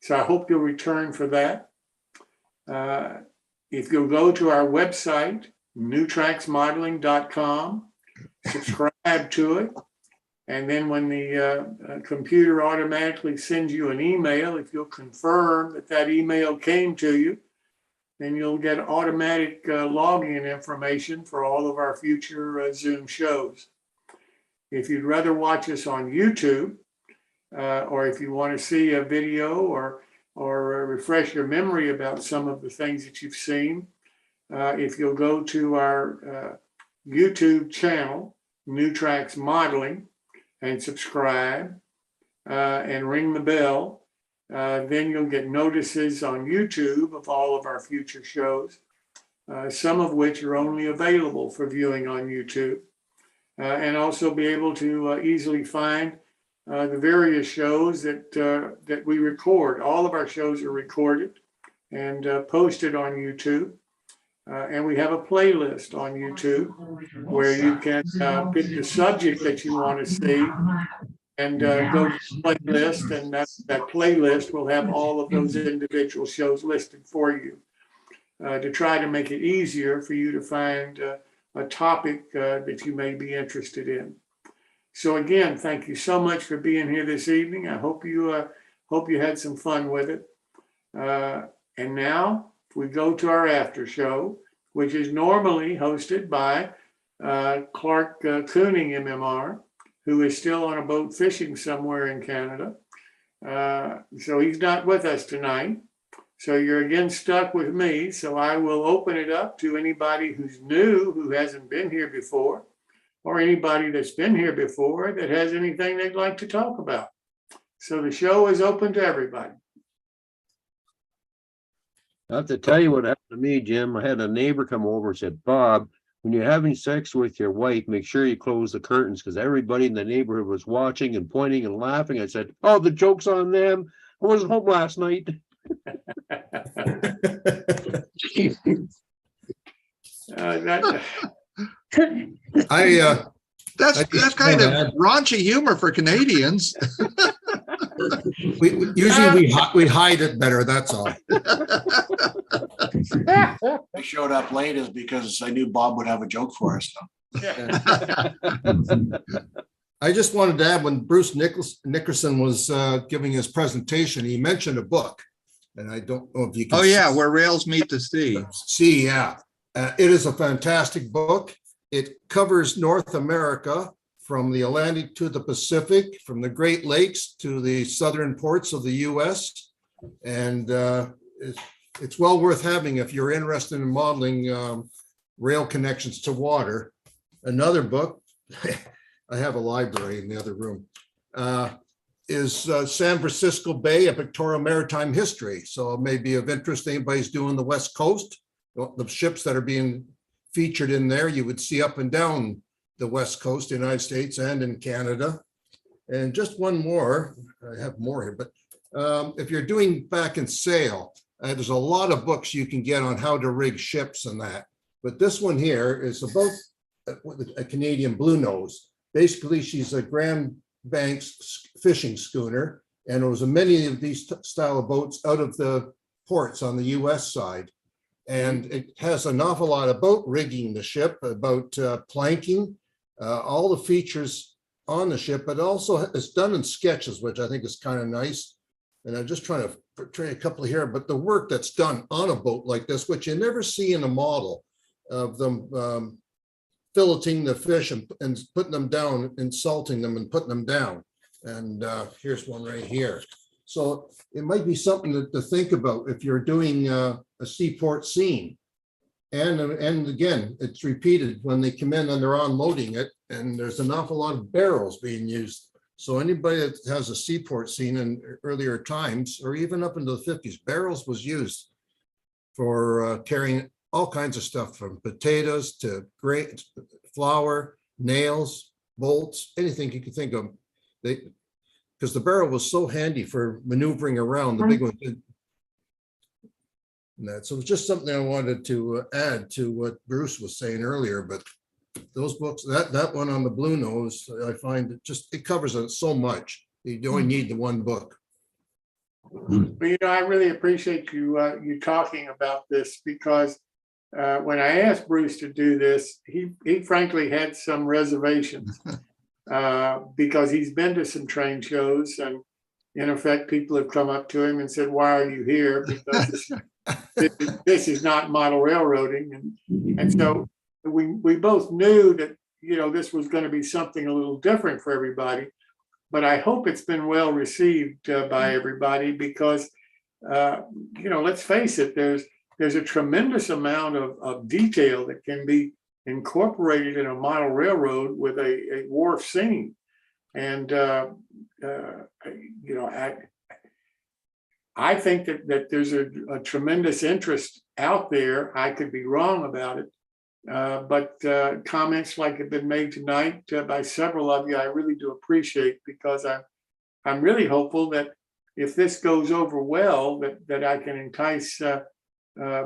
So I hope you'll return for that. If you'll go to our website, newtracksmodeling.com, subscribe to it, and then when the computer automatically sends you an email, if you'll confirm that that email came to you, then you'll get automatic login information for all of our future Zoom shows. If you'd rather watch us on YouTube, or if you want to see a video or refresh your memory about some of the things that you've seen, if you'll go to our YouTube channel, New Tracks Modeling, and subscribe and ring the bell, then you'll get notices on YouTube of all of our future shows, some of which are only available for viewing on YouTube, and also be able to easily find the various shows that we record. All of our shows are recorded and posted on YouTube. And we have a playlist on YouTube where you can pick the subject that you want to see and go to the playlist, and that playlist will have all of those individual shows listed for you to try to make it easier for you to find a topic that you may be interested in. So again, thank you so much for being here this evening. I hope you had some fun with it. And now we go to our after show, which is normally hosted by Clark Cooning, MMR, who is still on a boat fishing somewhere in Canada. So he's not with us tonight. So you're again stuck with me. So I will open it up to anybody who's new, who hasn't been here before, or anybody that's been here before that has anything they'd like to talk about. So the show is open to everybody. I have to tell you what happened to me, Jim. I had a neighbor come over and said, Bob, when you're having sex with your wife, make sure you close the curtains, because everybody in the neighborhood was watching and pointing and laughing. I said, oh, the joke's on them. I wasn't home last night. That's kind of raunchy humor for Canadians. we hide it better. That's all. I showed up late is because I knew Bob would have a joke for us. I just wanted to add, when Bruce Nicholson was giving his presentation, he mentioned a book, and I don't know if you can. Oh yeah, Where Rails Meet the Sea. Sea, yeah. It is a fantastic book. It covers North America from the Atlantic to the Pacific, from the Great Lakes to the southern ports of the U.S. And it's well worth having if you're interested in modeling rail connections to water. Another book, I have a library in the other room, is San Francisco Bay, a pictorial maritime history. So it may be of interest to anybody who's doing the West Coast. The ships that are being featured in there, you would see up and down the West Coast, United States and in Canada. And just one more, I have more here, but if you're doing back and sail, there's a lot of books you can get on how to rig ships and that. But this one here is about a Canadian blue nose. Basically, she's a Grand Banks fishing schooner, and there was many of these style of boats out of the ports on the US side. And it has an awful lot about rigging the ship, about planking, all the features on the ship, but also it's done in sketches, which I think is kind of nice. And I'm just trying to portray a couple here, but the work that's done on a boat like this, which you never see in a model of them filleting the fish and putting them down, and salting them and putting them down. And here's one right here. So it might be something to think about if you're doing a seaport scene. And again, it's repeated when they come in and they're unloading it, and there's an awful lot of barrels being used. So anybody that has a seaport scene in earlier times, or even up into the 50s, barrels was used for carrying all kinds of stuff, from potatoes to grain, flour, nails, bolts, anything you can think of. Because the barrel was so handy for maneuvering around, the big one did. And that, so it's just something I wanted to add to what Bruce was saying earlier, but those books, that one on the Blue Nose, I find it covers it so much. You only need the one book. Well, I really appreciate you talking about this, because when I asked Bruce to do this, he frankly had some reservations because he's been to some train shows, and in effect, people have come up to him and said, "Why are you here?" Because this is not model railroading, and so we both knew that this was going to be something a little different for everybody. But I hope it's been well received by everybody, because let's face it, there's a tremendous amount of detail that can be incorporated in a model railroad with a wharf scene. And I think that there's a tremendous interest out there. I could be wrong about it, but comments like have been made tonight by several of you, I really do appreciate, because I'm really hopeful that if this goes over well, that I can entice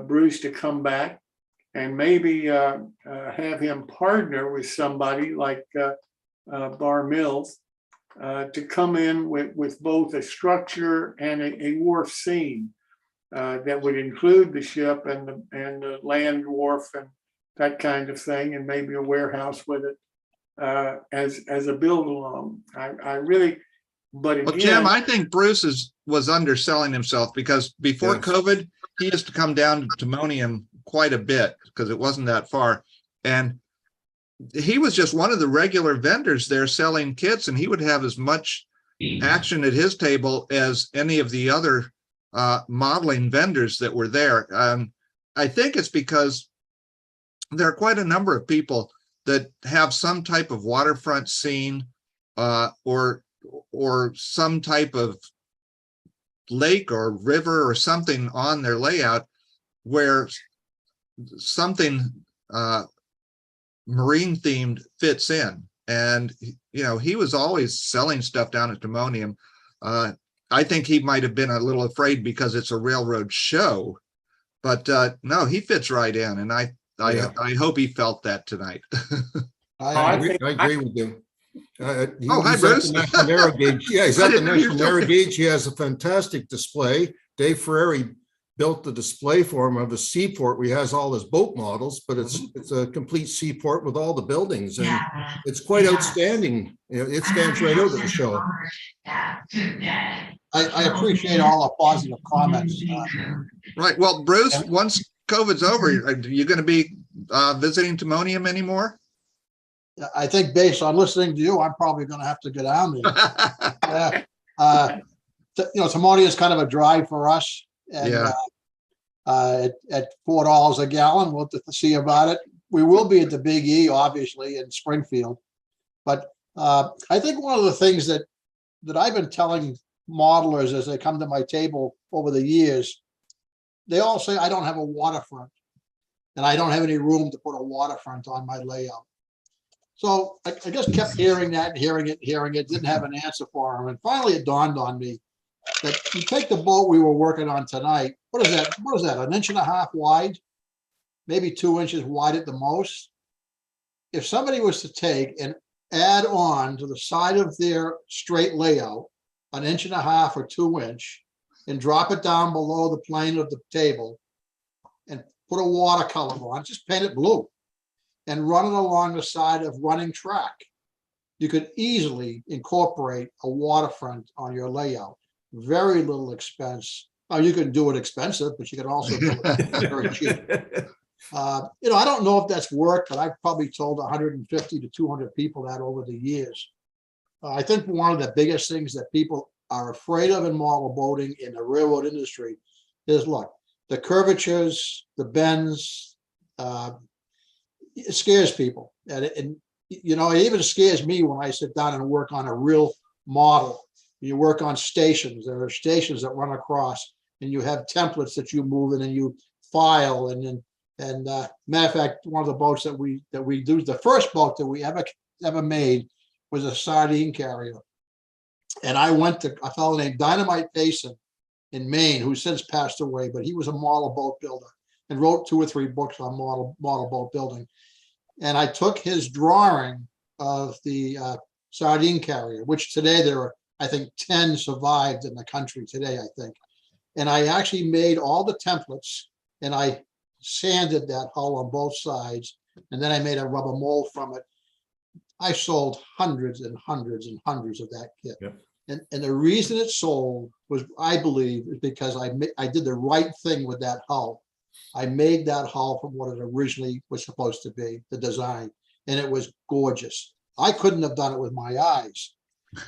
Bruce to come back and maybe have him partner with somebody like Bar Mills to come in with both a structure and a wharf scene that would include the ship and the land wharf and that kind of thing, and maybe a warehouse with it as a build along. I really, but again, well, Jim, I think Bruce was underselling himself, because before COVID, he used to come down to Timonium quite a bit because it wasn't that far. And he was just one of the regular vendors there selling kits, and he would have as much action at his table as any of the other modeling vendors that were there. I think it's because there are quite a number of people that have some type of waterfront scene or some type of lake or river or something on their layout where something marine themed fits in. And he was always selling stuff down at Timonium. I think he might have been a little afraid because it's a railroad show, but no, he fits right in, and I hope he felt that tonight. I agree with you. Hi, Bruce. National Narrow Gauge. Yeah, he's at the National Narrow Gauge. He has a fantastic display. Dave Ferry built the display for him of a seaport. We has all his boat models, but it's a complete seaport with all the buildings, and it's quite outstanding. It stands right out of the show. I appreciate all the positive comments. Right. Well, Bruce, once COVID's over, are you going to be visiting Timonium anymore? I think based on listening to you, I'm probably going to have to go down there. Timonium is kind of a drive for us. And at $4 a gallon, we'll have to see about it. We will be at the Big E, obviously, in Springfield. But I think one of the things that I've been telling modelers as they come to my table over the years, they all say, I don't have a waterfront, and I don't have any room to put a waterfront on my layout. So I just kept hearing that and hearing it, didn't have an answer for them. And finally, it dawned on me that you take the boat we were working on tonight, what is that, 1.5 inches wide, maybe 2 inches wide at the most. If somebody was to take and add on to the side of their straight layout, 1.5 inches or 2 inch, and drop it down below the plane of the table and put a watercolor on, just paint it blue and run it along the side of running track, you could easily incorporate a waterfront on your layout. Very little expense. Now, you can do it expensive, but you can also do it very cheap. I don't know if that's worked, but I've probably told 150 to 200 people that over the years. I think one of the biggest things that people are afraid of in model boating in the railroad industry is, look, the curvatures, the bends, it scares people. And it even scares me when I sit down and work on a real model. You work on stations. There are stations that run across, and you have templates that you move in and you file. And matter of fact, one of the boats that we do, the first boat that we ever made was a sardine carrier. And I went to a fellow named Dynamite Payson in Maine, who since passed away, but he was a model boat builder and wrote 2 or 3 books on model boat building. And I took his drawing of the sardine carrier, which today there are, I think, 10 survived in the country today, I think. And I actually made all the templates and I sanded that hull on both sides. And then I made a rubber mold from it. I sold hundreds and hundreds and hundreds of that kit. Yep. And the reason it sold was, I believe, is because I did the right thing with that hull. I made that hull from what it originally was supposed to be, the design, and it was gorgeous. I couldn't have done it with my eyes,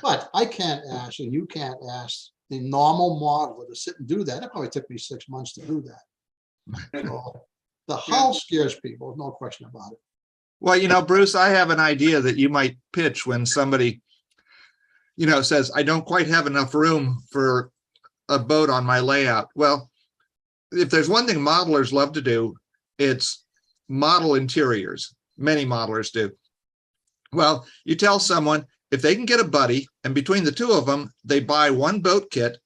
but I can't ask, and you can't ask the normal modeler to sit and do that. It probably took me 6 months to do that. So the hull scares people, no question about it. Well, you know, Bruce, I have an idea that you might pitch when somebody, you know, says, I don't quite have enough room for a boat on my layout. Well, if there's one thing modelers love to do, it's model interiors. Many modelers do. Well, you tell someone if they can get a buddy, and between the two of them, they buy one boat kit,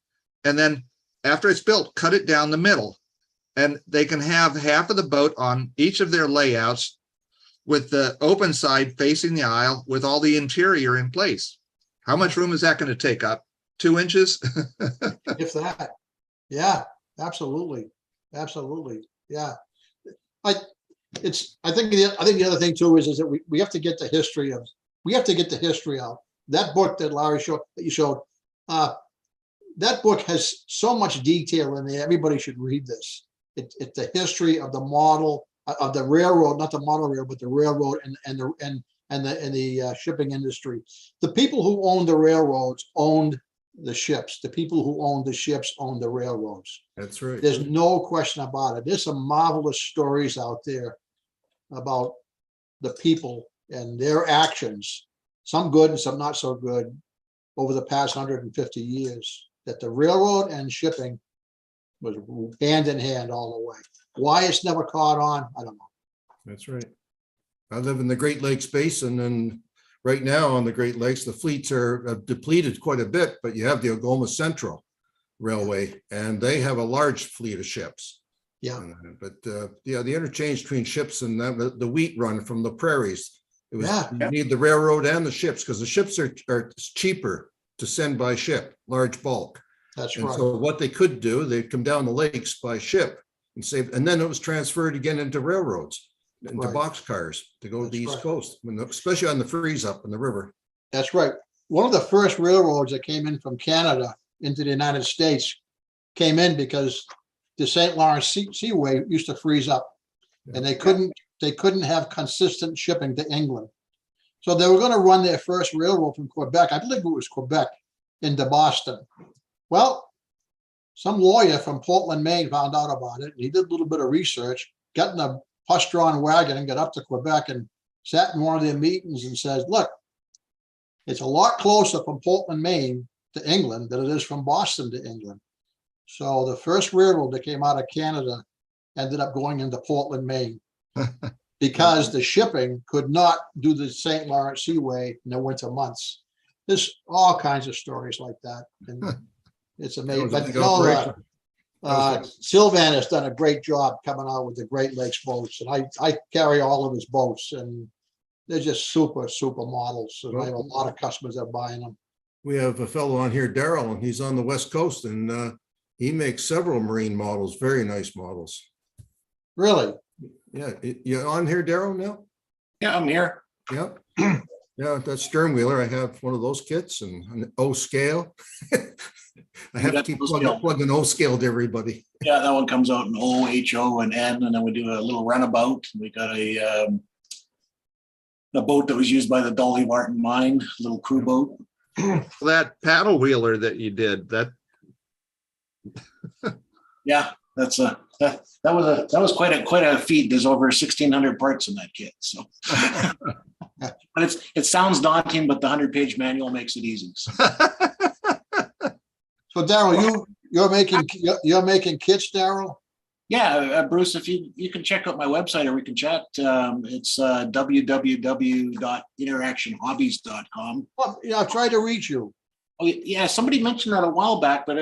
and then after it's built, cut it down the middle. And they can have half of the boat on each of their layouts with the open side facing the aisle with all the interior in place. How much room is that going to take up? 2 inches? If that. Yeah, absolutely. Absolutely. Yeah. I think the other thing too is that we have to get the history of, that book that Larry showed, that you showed, that book has so much detail in there. Everybody should read this. It's the history of the model of the railroad, not the model railroad, but the railroad and the shipping industry. The people who owned the railroads owned the ships. The people who owned the ships owned the railroads. That's right. There's no question about it. There's some marvelous stories out there about the people and their actions, some good and some not so good, over the past 150 years, that the railroad and shipping was hand in hand all the way. Why it's never caught on, I don't know. That's right. I live in the Great Lakes Basin, and right now on the Great Lakes, the fleets are depleted quite a bit, but you have the Algoma Central Railway, and they have a large fleet of ships. Yeah. Yeah, the interchange between ships and the wheat run from the prairies, it was, Yeah. you need the railroad and the ships, because the ships are cheaper to send by ship, large bulk. That's And right. so what they could do, they'd come down the lakes by ship and save, and then it was transferred again into railroads, into Right. boxcars to go to the That's East right. Coast, especially on the freeze up in the river. That's right. One of the first railroads that came in from Canada into the United States came in because the St. Lawrence Seaway used to freeze up, and they couldn't have consistent shipping to England. So they were going to run their first railroad from Quebec, I believe it was Quebec, into Boston. Well, some lawyer from Portland, Maine found out about it. He did a little bit of research, got in a horse-drawn wagon and got up to Quebec and sat in one of their meetings and says, look, it's a lot closer from Portland, Maine to England than it is from Boston to England. So the first railroad that came out of Canada ended up going into Portland, Maine, because the shipping could not do the St. Lawrence Seaway in the winter months. There's all kinds of stories like that. And it's amazing. But Sylvan has done a great job coming out with the Great Lakes boats. And I carry all of his boats, and they're just super, super models. And I have a lot of customers that are buying them. We have a fellow on here, Daryl, and he's on the West Coast, and he makes several marine models, very nice models. Really? Yeah. You on here, Daryl, now? Yeah, I'm here. Yeah. Yeah, that's stern wheeler. I have one of those kits and an O scale. I have to keep plugging O scale to everybody. Yeah, that one comes out in O, H, O, and N, and then we do a little runabout. We got a boat that was used by the Dolly Martin mine, a little crew boat. That paddle wheeler that you did, that. Yeah, that's that was quite a feat. There's over 1,600 parts in that kit. So, but it sounds daunting, but the 100-page manual makes it easy. So, so Daryl, you're making kits, Daryl? Yeah, Bruce, if you can check out my website or we can chat. It's www.interactionhobbies.com. Well, yeah, I've tried to reach you. Oh, yeah, somebody mentioned that a while back, but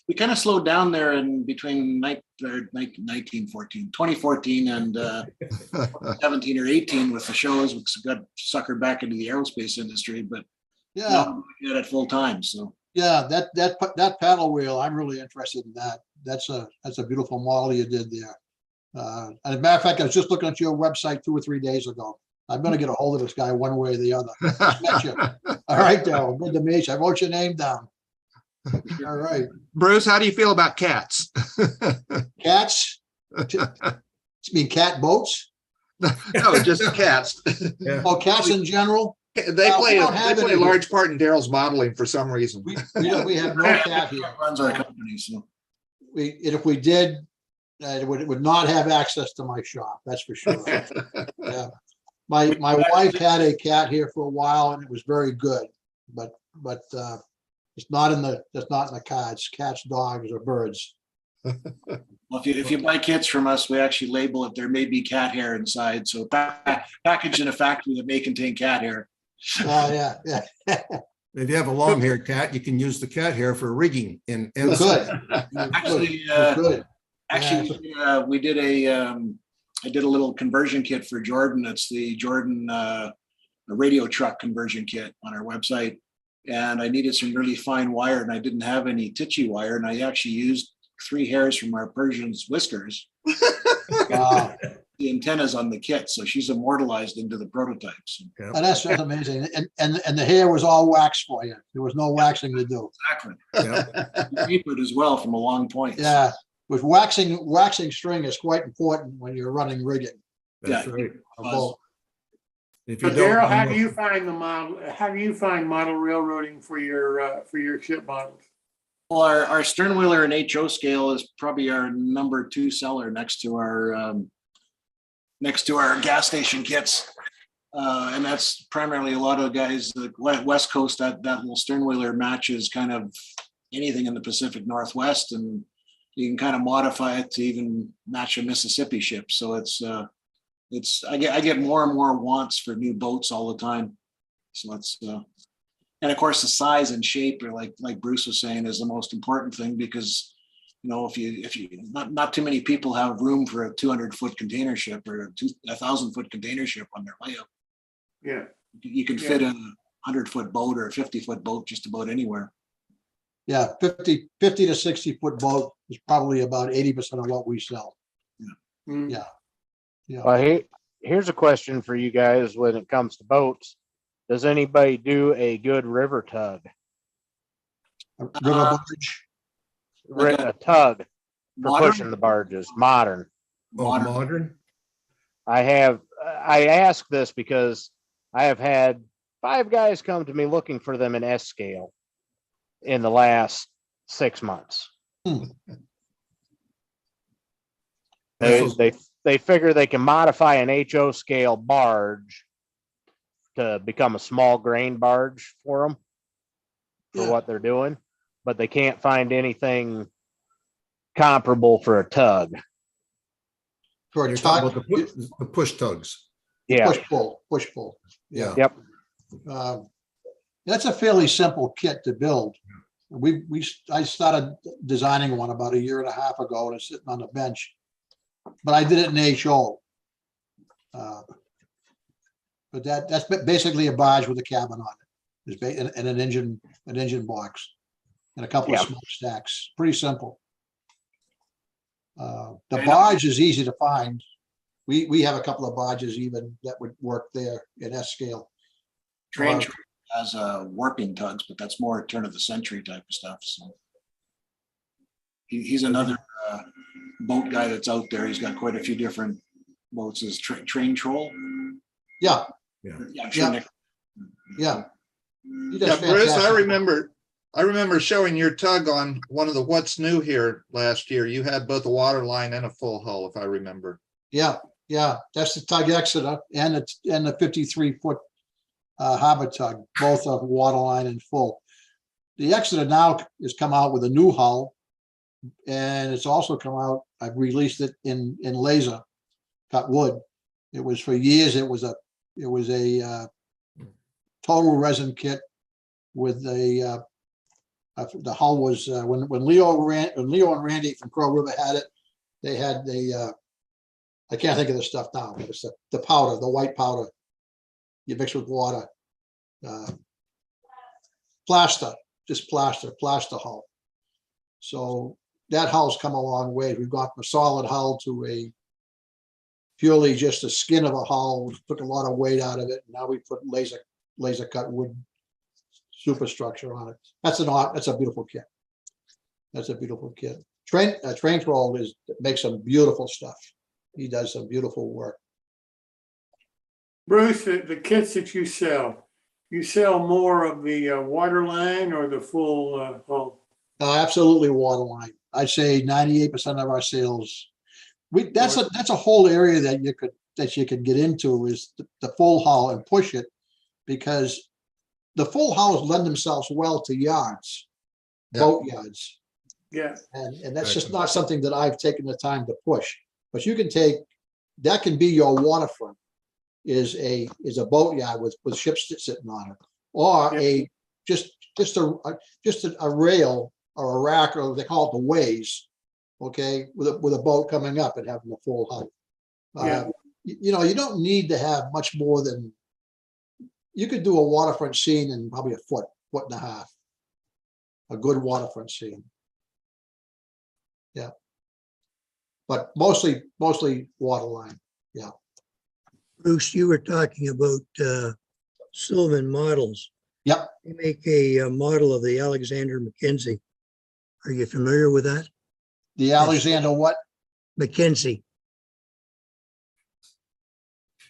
we kind of slowed down there in between 2014 and 17 or 18 with the shows, which got suckered back into the aerospace industry, but Yeah, now we get it full time. So yeah, that paddle wheel, I'm really interested in that. That's a beautiful model you did there. And as a matter of fact, I was just looking at your website 2 or 3 days ago. I'm gonna get a hold of this guy one way or the other. Just met you. All right, Daryl, good to meet you. I wrote your name down. All right. Bruce, how do you feel about cats? Cats? You mean cat boats? No, just cats. Oh, cats in general? They play we don't have a any large part in Daryl's modeling for some reason. We have no cat here. runs our company. So If we did, it would not have access to my shop, that's for sure. Yeah. My wife had a cat here for a while and it was very good, but it's not in the cards. Cats, dogs, or birds. well, if you buy kits from us, we actually label it. There may be cat hair inside, so packaged in a factory that may contain cat hair. Yeah. If you have a long-haired cat, you can use the cat hair for rigging in. Good. Actually, we did I did a little conversion kit for Jordan. It's the Jordan radio truck conversion kit on our website. And I needed some really fine wire and I didn't have any titchy wire. And I actually used 3 hairs from our Persian's whiskers. Wow. The antennas on the kit. So she's immortalized into the prototypes. And that's amazing. And the hair was all wax for you. There was no waxing to do. Exactly. Yeah. Tapered as well from a long point. Yeah. With waxing string is quite important when you're running rigging. That's right. If you So don't Daryl, how know- do you find the model? How do you find model railroading for your ship models? Well, our sternwheeler and HO scale is probably our number 2 seller next to our gas station kits. And that's primarily a lot of guys, the West Coast, that little sternwheeler matches kind of anything in the Pacific Northwest, and you can kind of modify it to even match a Mississippi ship. So I get more and more wants for new boats all the time. So it's and of course the size and shape, or like Bruce was saying, is the most important thing, because if you not too many people have room for a 200-foot container ship or a 1,000-foot container ship on their layout. Yeah, you can fit a 100-foot boat or a 50-foot boat just about anywhere. Yeah, 50 to 60-foot boat is probably about 80% of what we sell. Yeah. Well, here's a question for you guys when it comes to boats. Does anybody do a good river tug? River barge? A tug for modern? pushing the barges, modern. Modern? I ask this because I have had 5 guys come to me looking for them in S scale in the last 6 months. They figure they can modify an HO scale barge to become a small grain barge for them for what they're doing, but they can't find anything comparable for a tug. For a You're tug? talking about the push tugs. Yeah. Push pull. Yeah. Yep. That's a fairly simple kit to build. I started designing one about 1.5 years ago, and it's sitting on the bench, but I did it in HO. But that's basically a barge with a cabin on it, and an engine box, and a couple of smokestacks. Pretty simple. The barge is easy to find. We have a couple of barges even that would work there in S scale. Train has warping tugs, but that's more turn of the century type of stuff. So he's another boat guy that's out there. He's got quite a few different boats. Is Train Troll? Yeah. Yeah, Bruce, I remember showing your tug on one of the What's New here last year. You had both a water line and a full hull, if I remember. Yeah, that's the tug Exeter and the 53-foot harbor tug, both of waterline and full. The Exeter now has come out with a new hull, and it's also come out. I've released it in laser cut wood. It was for years. It was a total resin kit with a The hull was, when Leo and Randy from Crow River had it, they had I can't think of the stuff now, but it's the powder, the white powder you mix with water. Plaster hull. So that hull's come a long way. We've gone from a solid hull to a purely just a skin of a hull. We took a lot of weight out of it. Now we put laser cut wood superstructure on it. That's a beautiful kit. That's a beautiful kit. Train Troll makes some beautiful stuff. He does some beautiful work. Bruce, the kits that you sell more of the waterline or the full hull? Absolutely waterline. I'd say 98% of our sales. That's a whole area that you could get into is the full hull and push it, because the full hulls lend themselves well to yards, boat yards. Yeah. And that's just not something that I've taken the time to push. But you can take, that can be your waterfront, is a boat yard with ships sitting on it, or just a rail or a rack, or they call it the ways, okay, with a boat coming up and having a full hull. You don't need to have much more than, you could do a waterfront scene in probably a foot and a half. A good waterfront scene. Yeah. But mostly waterline. Yeah. Bruce, you were talking about Sylvan models. Yep. They make a model of the Alexander Mackenzie. Are you familiar with that? The Alexander what? Mackenzie.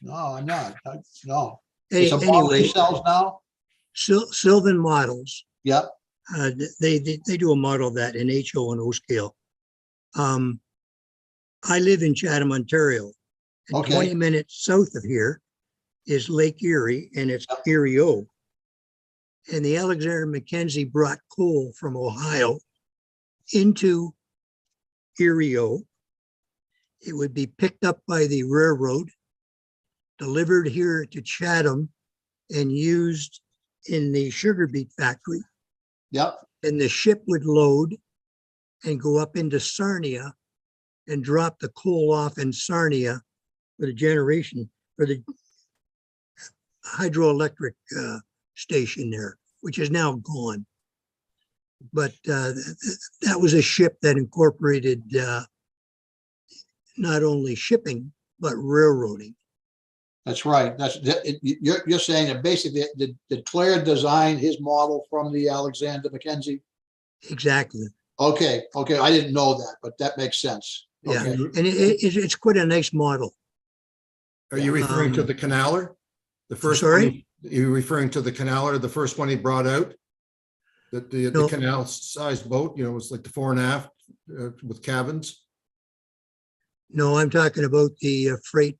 No, I'm not. No. Anyway, sells now. Sylvan models. Yep. They do a model of that in HO and O scale. I live in Chatham, Ontario. And Okay. 20 minutes south of here is Lake Erie, and it's Erie O. And the Alexander Mackenzie brought coal from Ohio into Erie O. It would be picked up by the railroad, delivered here to Chatham, and used in the sugar beet factory. Yep. And the ship would load and go up into Sarnia and drop the coal off in Sarnia for the generation, for the hydroelectric station there, which is now gone. But that was a ship that incorporated not only shipping, but railroading. That's right. You're saying that basically did Claire design his model from the Alexander Mackenzie? Exactly. Okay. I didn't know that, but that makes sense. Yeah, Okay. and it's quite a nice model. Are you referring to the canaler? The first sorry? one, are you referring to the canaler, the first one he brought out? The canal sized boat, it was like the 4.5 with cabins? No, I'm talking about the freight.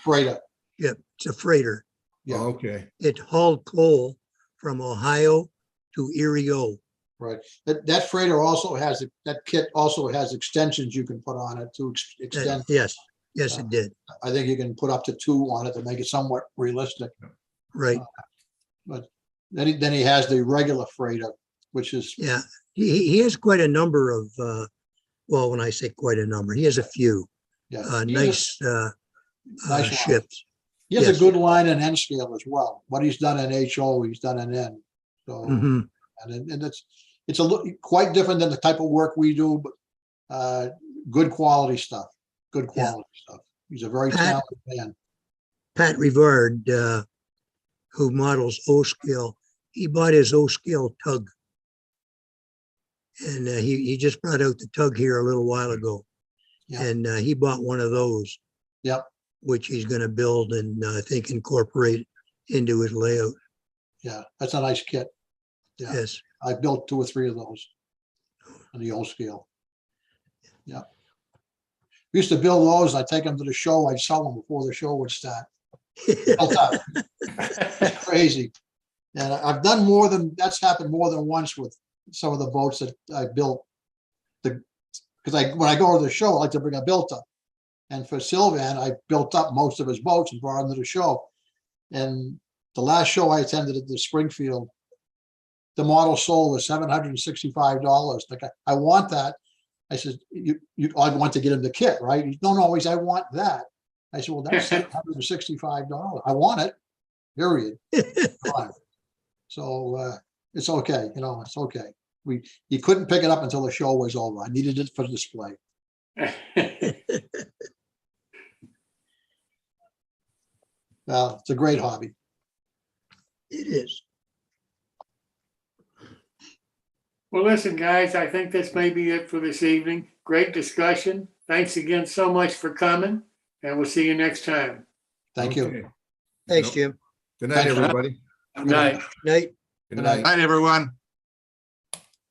Freighter. Yep, it's a freighter. Yeah. Oh, okay. It hauled coal from Ohio to Erie O. Right. That freighter also has, that kit also has extensions you can put on it to extend. Yes, it did. I think you can put up to 2 on it to make it somewhat realistic. Right. But then he has the regular freighter, which is. Yeah, he has quite a number of, well, when I say quite a number, he has a few nice ships. He has a good line in N scale as well. What he's done in HO, he's done in N. So, and it's a little quite different than the type of work we do, but good quality stuff. Good quality stuff. He's a very talented man. Pat Rivard, who models O scale, he bought his O scale tug, and he just brought out the tug here a little while ago, and he bought one of those. Yep. Which he's going to build and I think incorporate into his layout. Yeah, that's a nice kit. Yeah. Yes. I built 2 or 3 of those on the O scale. Yeah. We used to build those. I'd take them to the show. I'd sell them before the show would start. Built up. It's crazy. And I've done that's happened more than once with some of the boats that I built. Because when I go to the show, I like to bring a built up. And for Sylvan, I built up most of his boats and brought him to the show. And the last show I attended at the Springfield, the model sold was $765. Like, I want that. I said, I want to get him the kit, right? He, no, he said, I want that. I said, well, that's $765. I want it, period. Fine. So it's okay, it's okay. You couldn't pick it up until the show was over. I needed it for display. Well, it's a great hobby. It is. Well, listen, guys, I think this may be it for this evening. Great discussion. Thanks again so much for coming, and we'll see you next time. Thank you. Okay. Thanks, Jim. Good night, Thanks. everybody. Good night. Night. Good night. Night, everyone.